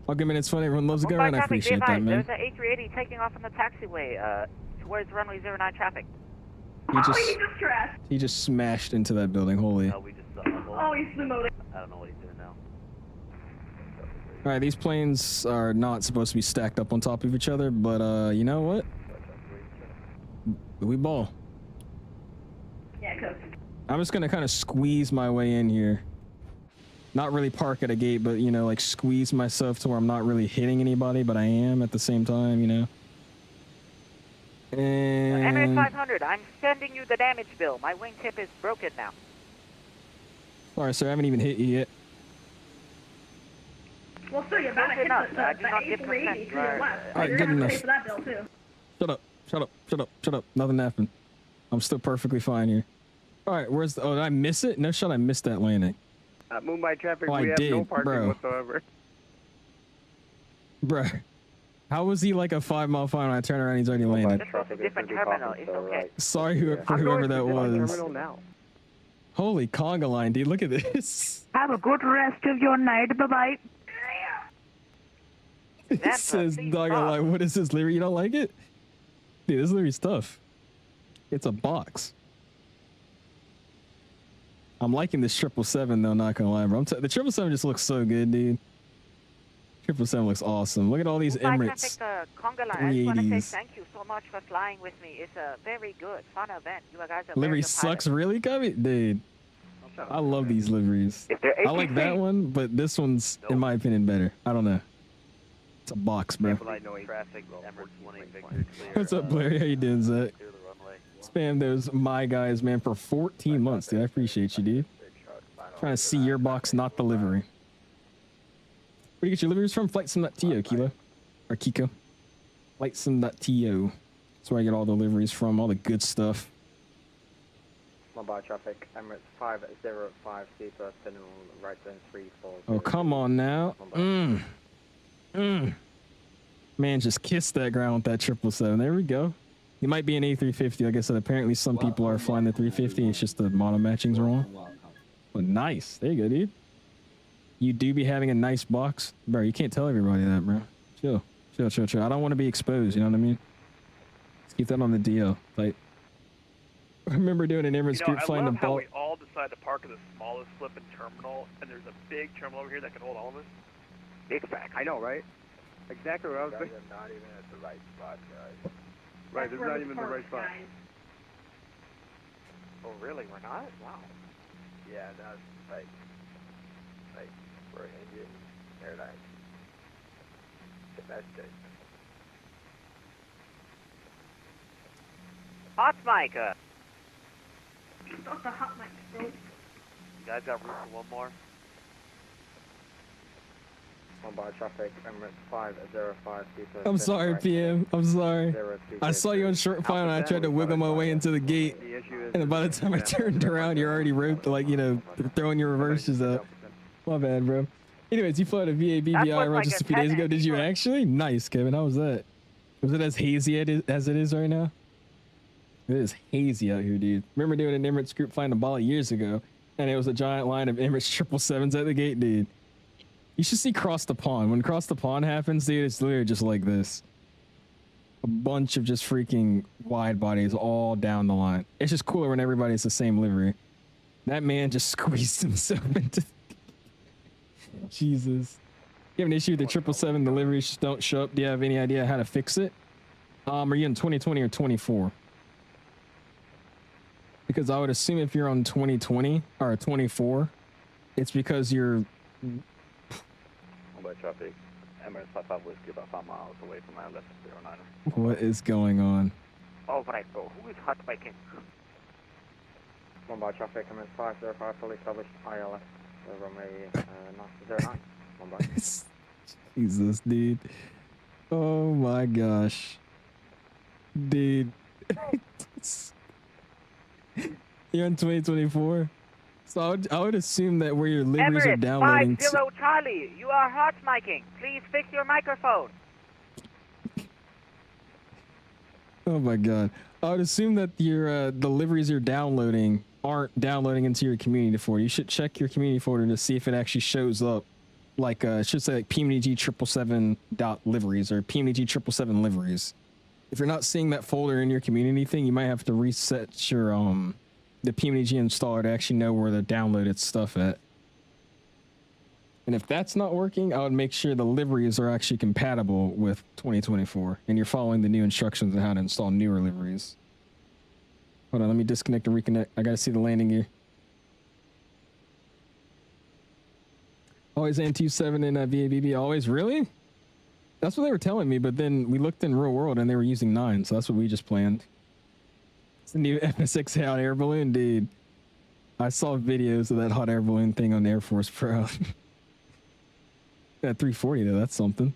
I'll give it. It's funny. Everyone loves the guy, and I appreciate that, man. There's an A380 taking off on the taxiway towards runway 09 traffic. He just smashed into that building. Holy. We just Oh, he's demoting. I don't know what he's doing now. All right, these planes are not supposed to be stacked up on top of each other, but you know what? We ball. Yeah, cool. I'm just gonna kind of squeeze my way in here. Not really park at a gate, but you know, like squeeze myself to where I'm not really hitting anybody, but I am at the same time, you know. And Emirates 500, I'm sending you the damage bill. My wingtip is broken now. Sorry, sir, I haven't even hit you yet. Well, sir, you're about to hit the A380 to your left. All right, You're good going to enough. pay for that bill, too. Shut up, shut up, shut up, shut up. Nothing happened. I'm still perfectly fine here. All right, where's the... Oh, did I miss it? No shot, I missed that landing. Mumbai traffic, Oh, we I have did, no parking bro. whatsoever. Bruh. How was he like a 5 mile fine when I turn around he's already landed? This was a different terminal. It's okay. Sorry for whoever that was. Terminal now. Holy conga line, dude. Look at this. Have a good rest of your night. Bye-bye. It says dog line. What is this livery? You don't like it? Dude, this livery's tough. It's a box. I'm liking this 777 though, not gonna lie, bro. The 777 just looks so good, dude. 777 looks awesome. Look at all these Emirates Conga line. I just want to say 380s. thank you so much for flying with me. It's a very good, fun event. You guys are Livery very good sucks pilots. really, Cubby? Dude. I love these liveries. If they're I like that one, but this one's, in my opinion, better. I don't know. It's a box, bro. Traffic, Emirates 20 Victor clear. What's up, Blair? How you doing, Zach? Clear the runway. Spam those my guys, man, for 14 months, dude. I appreciate you, dude. Trying to see your box, not the livery. Where do you get your liveries from? FlightSim.to, Kilo. Or Kiko. FlightSim.to. That's where I get all the liveries from, all the good stuff. Mumbai traffic, Emirates 505, Seaper, Sentinel, right zone 34. Oh, come on now. Man, just kiss that ground with that 777. There we go. It might be an A350. Like I said, apparently some people are flying the 350. It's just the mono matching's wrong. But nice. There you go, dude. You do be having a nice box. Bro, you can't tell everybody that, bro. Chill. Chill, chill, chill. I don't want to be exposed, you know what I mean? Let's keep that on the DL. Like, I remember doing an Emirates group flying the how ball. we all decide to park at the smallest flipping terminal, and there's a big terminal over here that can hold all of us. Big fact. I know, right? Exactly what I was thinking. Not even at the right spot, guys. Right, it's not even the right spot. Oh, really? We're not? Wow. Yeah, that's like for Indian Airline. Domestic. Hot mic. Not the hot mic, bro. You guys got room for one more? Mumbai traffic, Emirates 505, Seaper. I'm sorry, PM. I'm sorry. I saw you on short file and I tried to wiggle my way into the gate. And by the time I turned around, you're already roped, like, you know, throwing your reverses up. My bad, bro. Anyways, you flew out a VABB IRL just a few days ago. Did you actually? Nice, Kevin. How was that? Was it as hazy as it is right now? It is hazy out here, dude. Remember doing an Emirates group flying the ball years ago, and it was a giant line of Emirates 777s at the gate, dude. You should see Cross the Pond. When Cross the Pond happens, dude, it's literally just like this. A bunch of just freaking wide bodies all down the line. It's just cooler when everybody's the same livery. That man just squeezed himself into... Jesus. You have an issue with the 777, the liveries just don't show up. Do you have any idea how to fix it? Are you in 2020 or 24? Because I would assume if you're on 2020 or 24, it's because you're... Mumbai traffic, Emirates 55 Whiskey, about 5 miles away from my left 09. What is going on? All right, bro. Who is hot biking? Mumbai traffic, Emirates 505, fully established ILS. Runway 09, Mumbai. Jesus, dude. Oh my gosh. Dude. You're in 2024? So I would assume that where your liveries are Emirates downloading 50 Charlie, you are hot miking. Please fix your microphone. Oh my god. I would assume that your the liveries you're downloading aren't downloading into your community folder. You should check your community folder to see if it actually shows up. Like it should say like PMDG777.liveries or PMDG777 liveries. If you're not seeing that folder in your community thing, you might have to reset your the PMDG installer to actually know where the downloaded stuff at. And if that's not working, I would make sure the liveries are actually compatible with 2024 and you're following the new instructions on how to install newer liveries. Hold on, let me disconnect and reconnect. I gotta see the landing gear. Always MT7 and VABB, always? Really? That's what they were telling me, but then we looked in real world and they were using 9, so that's what we just planned. It's the new FSX hot air balloon, dude. I saw videos of that hot air balloon thing on Air Force Pro. That 340 though, that's something.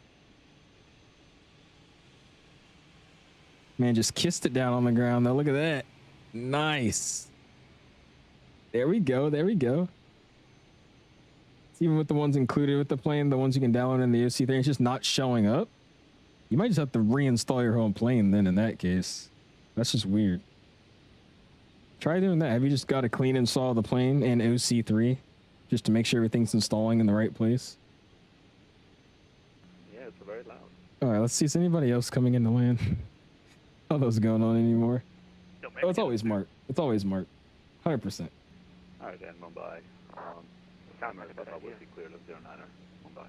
Man, just kissed it down on the ground though. Look at that. Nice. There we go. There we go. It's even with the ones included with the plane, the ones you can download in the OC3, it's just not showing up. You might just have to reinstall your whole plane then in that case. That's just weird. Try doing that. Have you just got to clean install the plane and OC3 just to make sure everything's installing in the right place? Yeah, it's very loud. All right, let's see. Is anybody else coming in to land? How those going on anymore? Oh, it's always Mark. It's always Mark. 100%. All right, then Mumbai. FlyByWire will be cleared of 09er. Mumbai.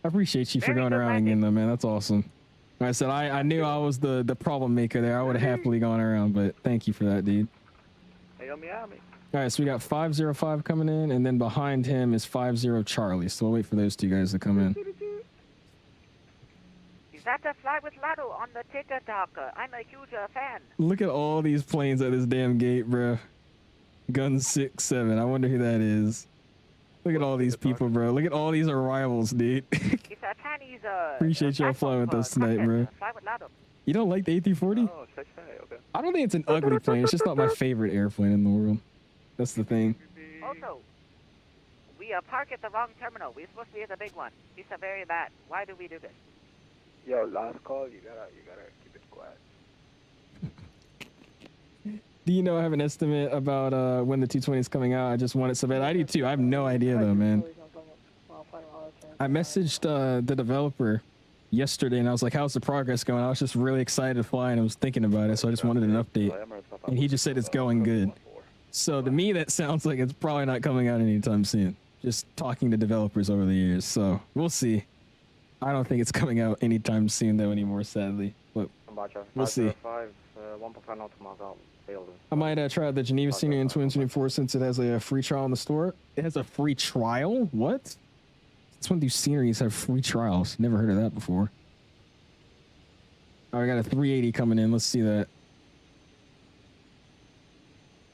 I appreciate you for going around again, though, man. That's awesome. Like I said, I knew I was the problem maker there. I would have happily gone around, but thank you for that, dude. Hey, Miami. All right, so we got 505 coming in, and then behind him is 50 Charlie. So we'll wait for those two guys to come in. Is that a fly with Lado on the TikTok? I'm a huge fan. Look at all these planes at this damn gate, bro. Gun 6-7. I wonder who that is. Look at all these people, bro. Look at all these arrivals, dude. It's a Chinese. Appreciate y'all flying with us tonight, bro. Fly with Lado. You don't like the A340? Oh, okay. I don't think it's an ugly plane. It's just not my favorite airplane in the world. That's the thing. Also, we park at the wrong terminal. We're supposed to be at the big one. It's a very bad. Why do we do this? Yo, last call. You gotta keep it quiet. Do you know I have an estimate about when the 220 is coming out? I just want it so bad. I do too. I have no idea though, man. I messaged the developer yesterday and I was like, how's the progress going? I was just really excited to fly and I was thinking about it, so I just wanted an update. And he just said it's going good. So to me, that sounds like it's probably not coming out anytime soon. Just talking to developers over the years. So we'll see. I don't think it's coming out anytime soon though anymore, sadly. But we'll see. I might try out the Geneva Senior in 2024 since it has a free trial in the store. It has a free trial? What? It's when these sceneries have free trials. Never heard of that before. Oh, I got a 380 coming in. Let's see that.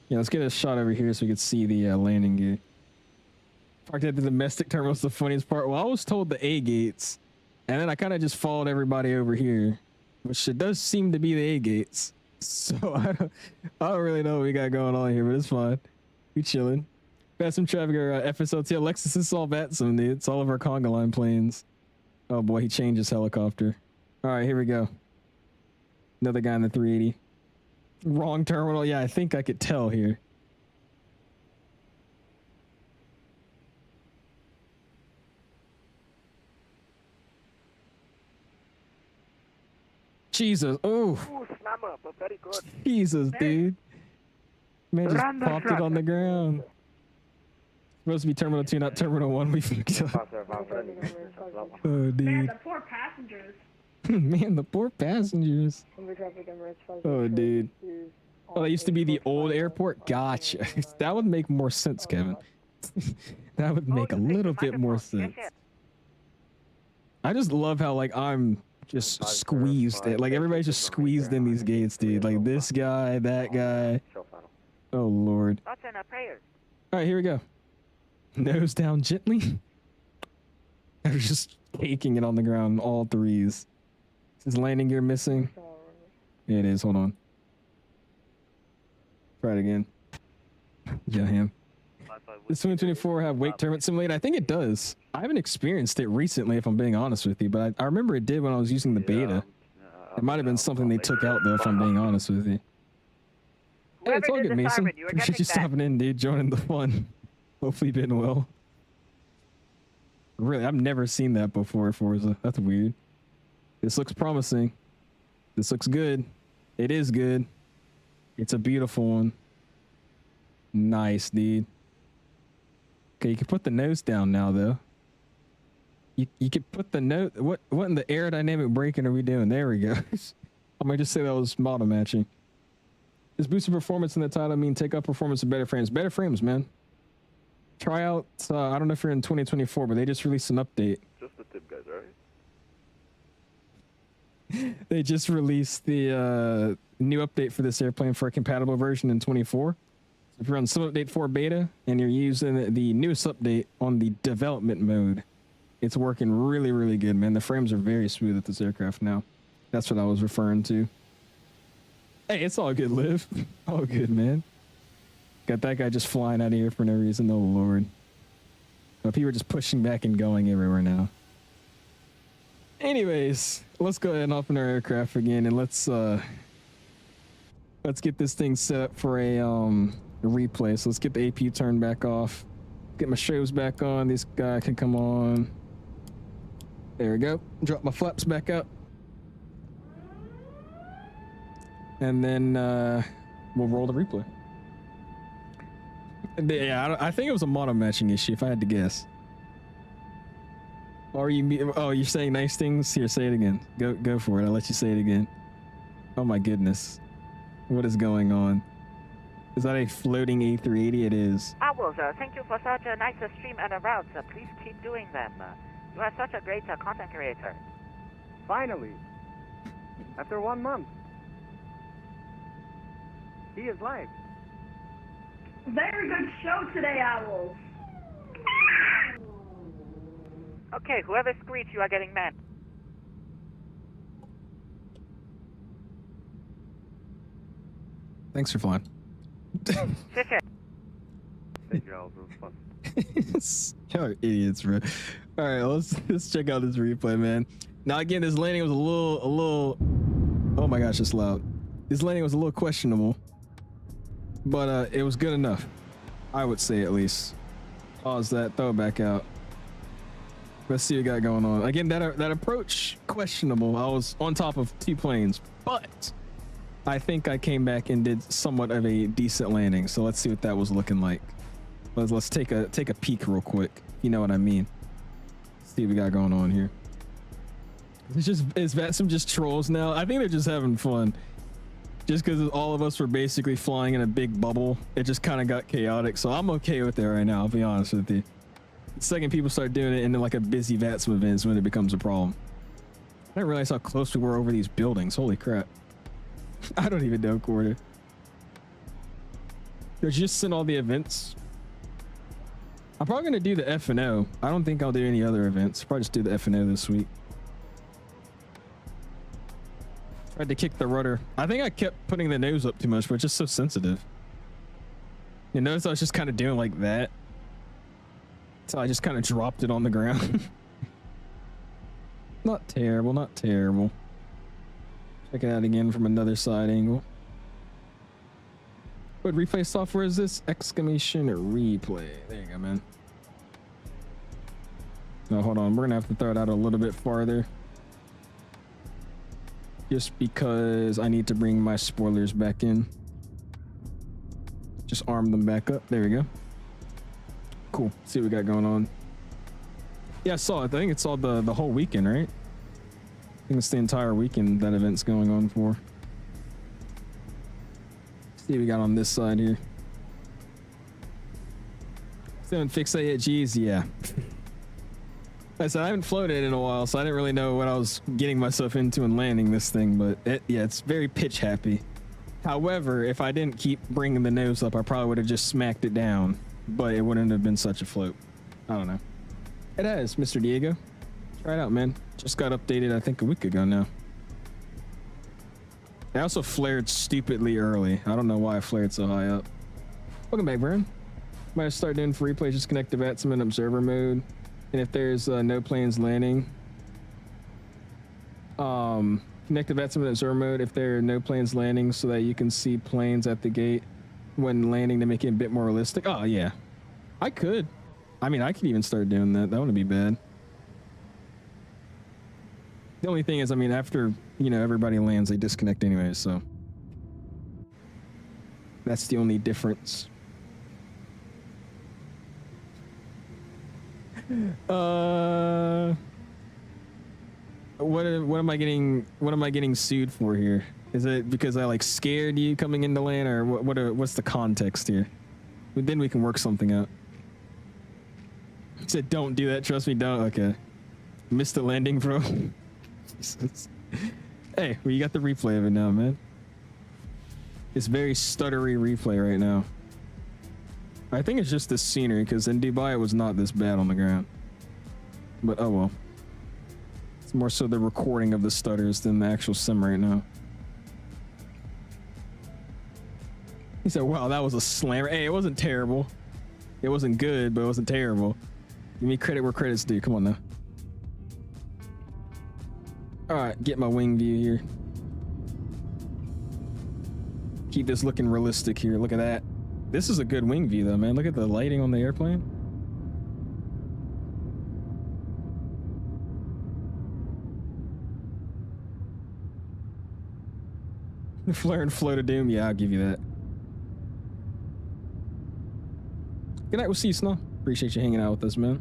Yeah, let's get a shot over here so we can see the landing gear. Parked at the domestic terminal is the funniest part. Well, I was told the A gates, and then I kind of just followed everybody over here, which it does seem to be the A gates. So I don't really know what we got going on here, but it's fine. We chilling. VATSIM traffic or FSLT. Alexis, this is all VATSIM, dude. It's all of our conga line planes. Oh boy, he changed his helicopter. All right, here we go. Another guy in the 380. Wrong terminal. Yeah, I think I could tell here. Jesus. Oh. Slammer, but very good. Jesus, dude. Man just popped it on the ground. Supposed to be Terminal 2, not Terminal 1. We fucked up. Oh, dude. Man, the poor passengers. Man, the poor passengers. Oh, dude. Oh, that used to be the old airport? Gotcha. That would make more sense, Kevin. That would make a little bit more sense. I just love how, like, I'm just squeezed. Like, everybody's just squeezed in these gates, dude. Like, this guy, that guy. Oh, Lord. Thoughts and prayers. All right, here we go. Nose down gently. I was just caking it on the ground, all threes. Is landing gear missing? Yeah, it is. Hold on. Try it again. Yeah, him. Does 2024 have wake turbulence simulator? I think it does. I haven't experienced it recently, if I'm being honest with you, but I remember it did when I was using the beta. It might have been something they took out, though, if I'm being honest with you. Hey, it's all good, Mason. Appreciate you stopping in, dude. Joining the fun. Hopefully you've been well. Really, I've never seen that before, Forza. That's weird. This looks promising. This looks good. It is good. It's a beautiful one. Nice, dude. Okay, you can put the nose down now, though. You could put the nose... What in the aerodynamic braking are we doing? There we go. I might just say that was model matching. Does boosted performance in the title mean take up performance of better frames? Better frames, man. Try out... I don't know if you're in 2024, but they just released an update. Just the tip, guys, alright? They just released the new update for this airplane for a compatible version in 24. If you're on Sim Update 4 beta and you're using the newest update on the development mode, it's working really, really good, man. The frames are very smooth at this aircraft now. That's what I was referring to. Hey, it's all good, Liv. All good, man. Got that guy just flying out of here for no reason. Oh, Lord. But people are just pushing back and going everywhere now. Anyways, let's go ahead and hop in our aircraft again, and let's get this thing set up for a replay. So let's get the APU turned back off. Get my shows back on. This guy can come on. There we go. Drop my flaps back up. And then we'll roll the replay. Yeah, I think it was a model matching issue, if I had to guess. Or you're saying nice things? Here, say it again. Go for it. I'll let you say it again. Oh my goodness. What is going on? Is that a floating A380? It is. Owls, thank you for such a nice stream and routes. Please keep doing them. You are such a great content creator. Finally, after 1 month, he is live. Very good show today, Owls. Okay, whoever screeched, you are getting mad. Thanks for flying. Thank you, Owls. It was fun. Y'all are idiots, bro. All right, let's check out this replay, man. Now again, this landing was a little. Oh my gosh, it's loud. This landing was a little questionable, but it was good enough, I would say, at least. Pause that. Throw it back out. Let's see what we got going on. Again, that approach, questionable. I was on top of 2 planes, but I think I came back and did somewhat of a decent landing. So let's see what that was looking like. Let's take a peek real quick. You know what I mean? See what we got going on here. Is VATSIM just trolls now? I think they're just having fun. Just because all of us were basically flying in a big bubble, it just kind of got chaotic. So I'm okay with it right now, I'll be honest with you. The second people start doing it in like a busy VATSIM event is when it becomes a problem. I didn't realize how close we were over these buildings. Holy crap. I don't even know, Quarter. Did you just send all the events? I'm probably going to do the F&O. I don't think I'll do any other events. Probably just do the F&O this week. Tried to kick the rudder. I think I kept putting the nose up too much, but it's just so sensitive. You notice I was just kind of doing like that. So I just kind of dropped it on the ground. Not terrible, not terrible. Check it out again from another side angle. What replay software is this? Exclamation replay. There you go, man. No, hold on. We're gonna have to throw it out a little bit farther. Just because I need to bring my spoilers back in. Just arm them back up. There we go. Cool. See what we got going on. Yeah, I saw it. I think it's all the whole weekend, right? I think it's the entire weekend that event's going on for. See what we got on this side here. Still haven't fixed that yet. Geez, yeah. Like I said, I haven't flown it in a while, so I didn't really know what I was getting myself into and landing this thing, but yeah, it's very pitch happy. However, if I didn't keep bringing the nose up, I probably would have just smacked it down, but it wouldn't have been such a float. I don't know. It has, Mr. Diego. Try it out, man. Just got updated, I think, a week ago now. I also flared stupidly early. I don't know why I flared so high up. Welcome back, Brian. Might start doing for replay, just connect the VATSIM in observer mode. And if there's no planes landing, connect the VATSIM in observer mode if there are no planes landing so that you can see planes at the gate when landing to make it a bit more realistic. Oh, yeah. I could. I mean, I could even start doing that. That wouldn't be bad. The only thing is, I mean, after, you know, everybody lands, they disconnect anyway, so. That's the only difference. What am I getting sued for here? Is it because I like scared you coming into land, or what's the context here? But then we can work something out. He said, don't do that. Trust me, don't. Okay. Missed the landing, bro. Jesus. Hey, well, you got the replay of it now, man. It's very stuttery replay right now. I think it's just the scenery, because in Dubai it was not this bad on the ground. But oh well. It's more so the recording of the stutters than the actual sim right now. He said, wow, that was a slammer. Hey, it wasn't terrible. It wasn't good, but it wasn't terrible. Give me credit where credit's due. Come on now. Alright, get my wing view here. Keep this looking realistic here. Look at that. This is a good wing view though, man. Look at the lighting on the airplane. Flare and flow to doom. Yeah, I'll give you that. Good night. We'll see you, Snow. Appreciate you hanging out with us, man.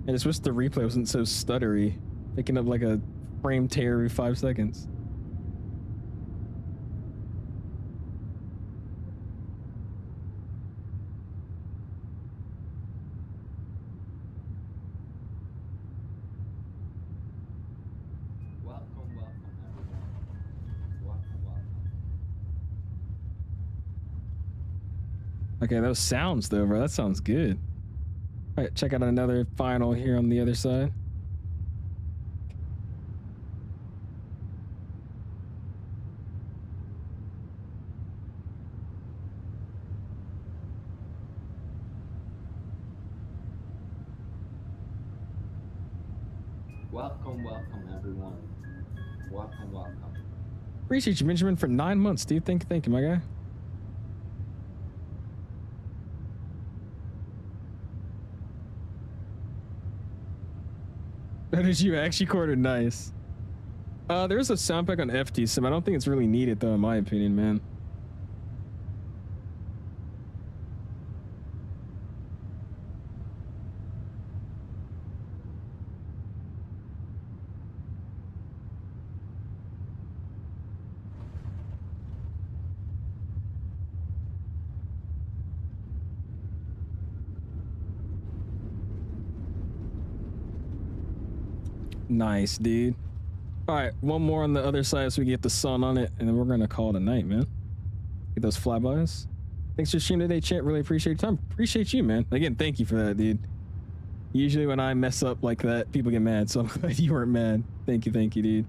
I just wish the replay wasn't so stuttery, picking up like a frame tear every 5 seconds. Okay, those sounds though, bro. That sounds good. All right, check out another final here on the other side. Welcome, welcome, everyone. Welcome, welcome. Appreciate you, Benjamin, for 9 months, dude. Thank you, my guy. How did you actually quarter? Nice. There's a sound pack on FD-Sim. I don't think it's really needed though, in my opinion, man. Nice, dude. All right, one more on the other side so we get the sun on it, and then we're gonna call it a night, man. Get those flybys. Thanks for streaming today, chat. Really appreciate your time. Appreciate you, man. Again, thank you for that, dude. Usually when I mess up like that, people get mad, so I'm glad you weren't mad. Thank you, dude.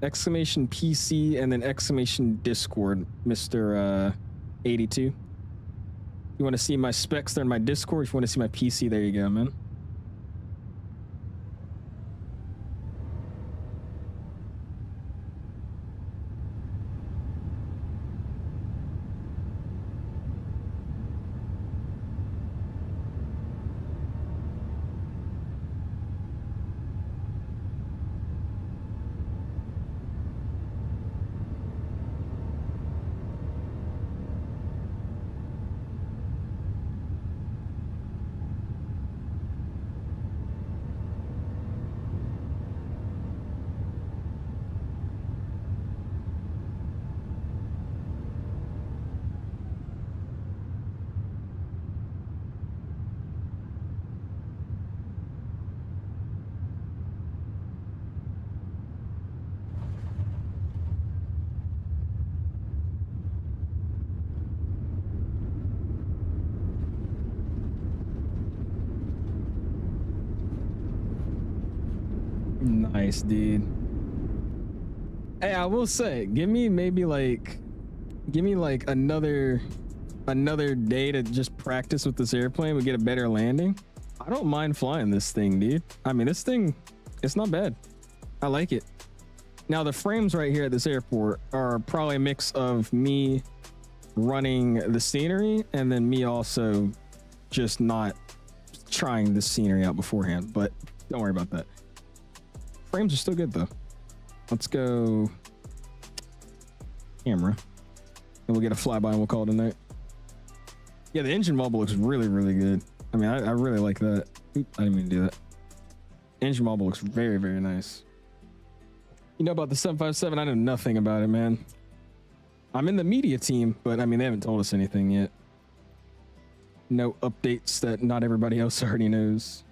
Exclamation PC and then exclamation Discord, Mr. 82. You want to see my specs? They're in my Discord. If you want to see my PC, there you go, man. Nice, dude. Hey, I will say, give me like another day to just practice with this airplane. We get a better landing. I don't mind flying this thing, dude. I mean, this thing, it's not bad. I like it. Now, the frames right here at this airport are probably a mix of me running the scenery and then me also just not trying the scenery out beforehand, but don't worry about that. Frames are still good though. Let's go camera and we'll get a flyby and we'll call it a night. Yeah, the engine wobble looks really, really good. I mean, I really like that. Oop, I didn't mean to do that. Engine wobble looks very, very nice. You know about the 757? I know nothing about it, man. I'm in the media team, but I mean, they haven't told us anything yet. No updates that not everybody else already knows,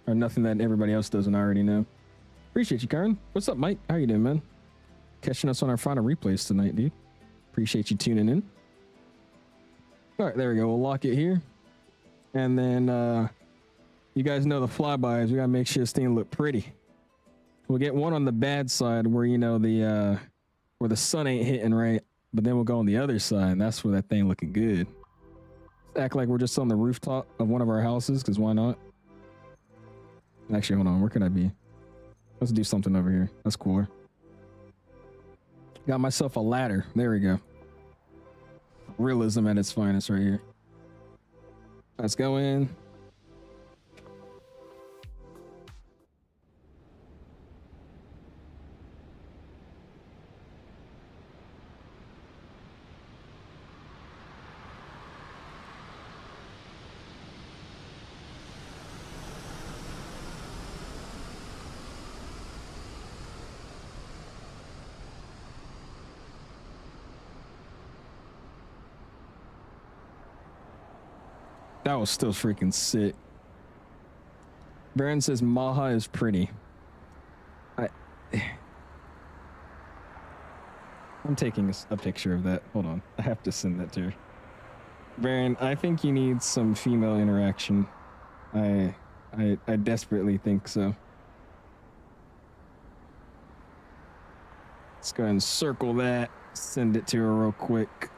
or nothing that everybody else doesn't already know. Appreciate you, Karen. What's up, Mike? How you doing, man? Catching us on our final replays tonight, dude. Appreciate you tuning in. All right, there we go. We'll lock it here. And then you guys know the flybys. We gotta make sure this thing look pretty. We'll get one on the bad side where, you know, the where the sun ain't hitting right, but then we'll go on the other side, and that's where that thing looking good. Let's act like we're just on the rooftop of one of our houses, because why not? Actually, hold on. Where could I be? Let's do something over here. That's cooler. Got myself a ladder. There we go. Realism at its finest right here. Let's go in. That was still freaking sick. Baron says Maha is pretty. I'm taking a picture of that. Hold on. I have to send that to her. Baron, I think you need some female interaction. I desperately think so. Let's go ahead and circle that. Send it to her real quick.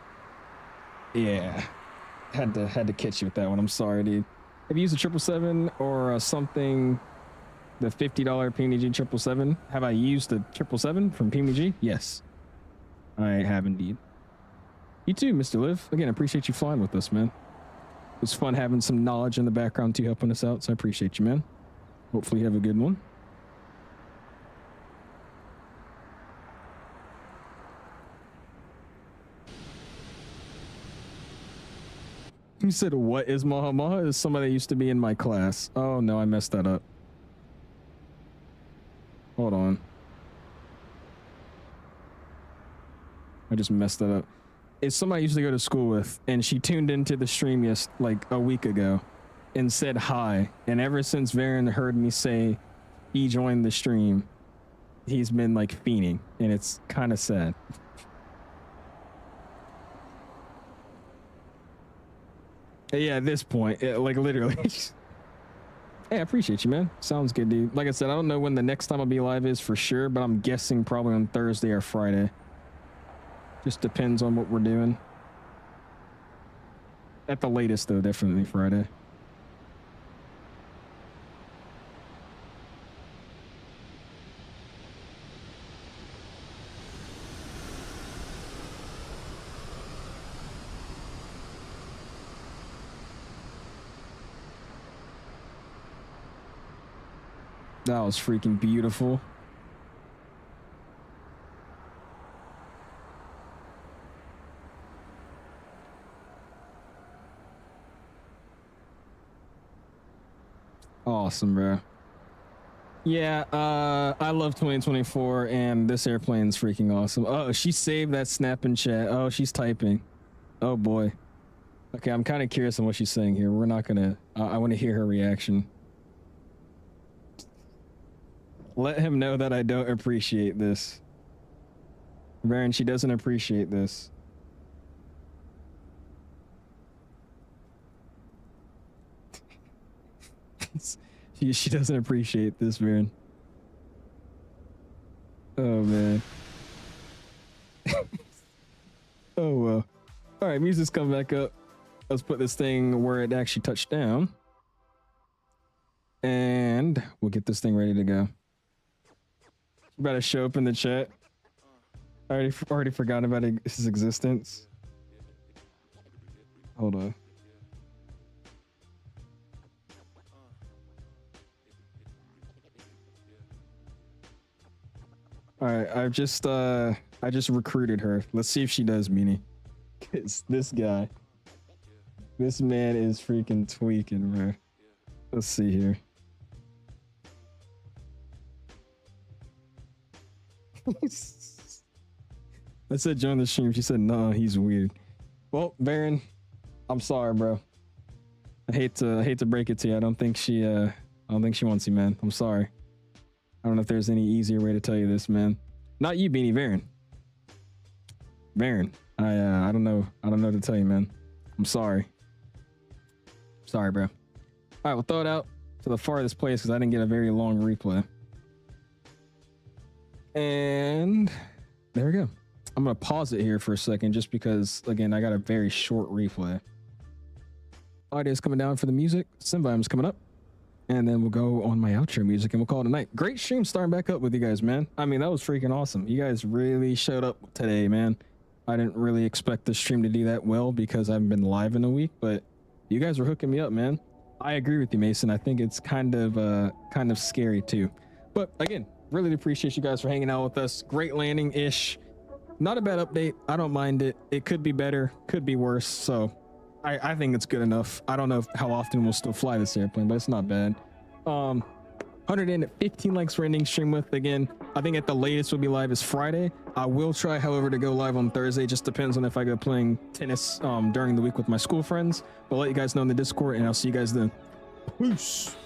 Yeah. Had to catch you with that one. I'm sorry, dude. Have you used a 777 or something, the $50 PMG 777? Have I used the 777 from PMG? Yes, I have indeed. You too, Mr. Liv. Again, I appreciate you flying with us, man. It was fun having some knowledge in the background too, helping us out, so I appreciate you, man. Hopefully you have a good one. You said, what is Maha? Maha is somebody that used to be in my class. Oh, no, I messed that up. Hold on. I just messed that up. It's somebody I used to go to school with, and she tuned into the stream like a week ago and said hi. And ever since Varen heard me say he joined the stream, he's been like fiending, and it's kind of sad. Yeah, at this point, like literally. Hey, I appreciate you, man. Sounds good, dude. Like I said, I don't know when the next time I'll be live is for sure, but I'm guessing probably on Thursday or Friday. Just depends on what we're doing. At the latest, though, definitely Friday. That was freaking beautiful. Awesome, bro. Yeah, I love 2024, and this airplane's freaking awesome. Oh, she saved that snap in chat. Oh, she's typing. Oh, boy. Okay, I'm kind of curious on what she's saying here. We're not gonna... I want to hear her reaction. Let him know that I don't appreciate this. Baron, she doesn't appreciate this. She doesn't appreciate this, Baron. Oh man. Oh well. All right, music's coming back up. Let's put this thing where it actually touched down, and we'll get this thing ready to go. About to show up in the chat. I already forgot about his existence. Hold on. All right, I just recruited her. Let's see if she does, Meanie. Cause this man is freaking tweaking, bro. Let's see here. I said join the stream. She said no, he's weird. Well, Baron, I'm sorry, bro. I hate to break it to you. I don't think she wants you, man. I'm sorry. I don't know if there's any easier way to tell you this, man. Not you, Beanie, Baron. Baron, I don't know what to tell you, man. I'm sorry. Sorry, bro. All right, we'll throw it out to the farthest place because I didn't get a very long replay. And there we go. I'm gonna pause it here for a second just because, again, I got a very short replay. Audio's coming down for the music. Sim-Volume's coming up. And then we'll go on my outro music and we'll call it a night. Great stream starting back up with you guys, man. I mean, that was freaking awesome. You guys really showed up today, man. I didn't really expect the stream to do that well because I haven't been live in a week, but you guys were hooking me up, man. I agree with you, Mason. I think it's kind of scary too. But again, really appreciate you guys for hanging out with us. Great landing-ish. Not a bad update. I don't mind it. It could be better, could be worse. So I think it's good enough. I don't know how often we'll still fly this airplane, but it's not bad. 115 likes for ending stream with. Again, I think at the latest we'll be live is Friday. I will try, however, to go live on Thursday. Just depends on if I go playing tennis during the week with my school friends. I'll let you guys know in the Discord, and I'll see you guys then. Peace.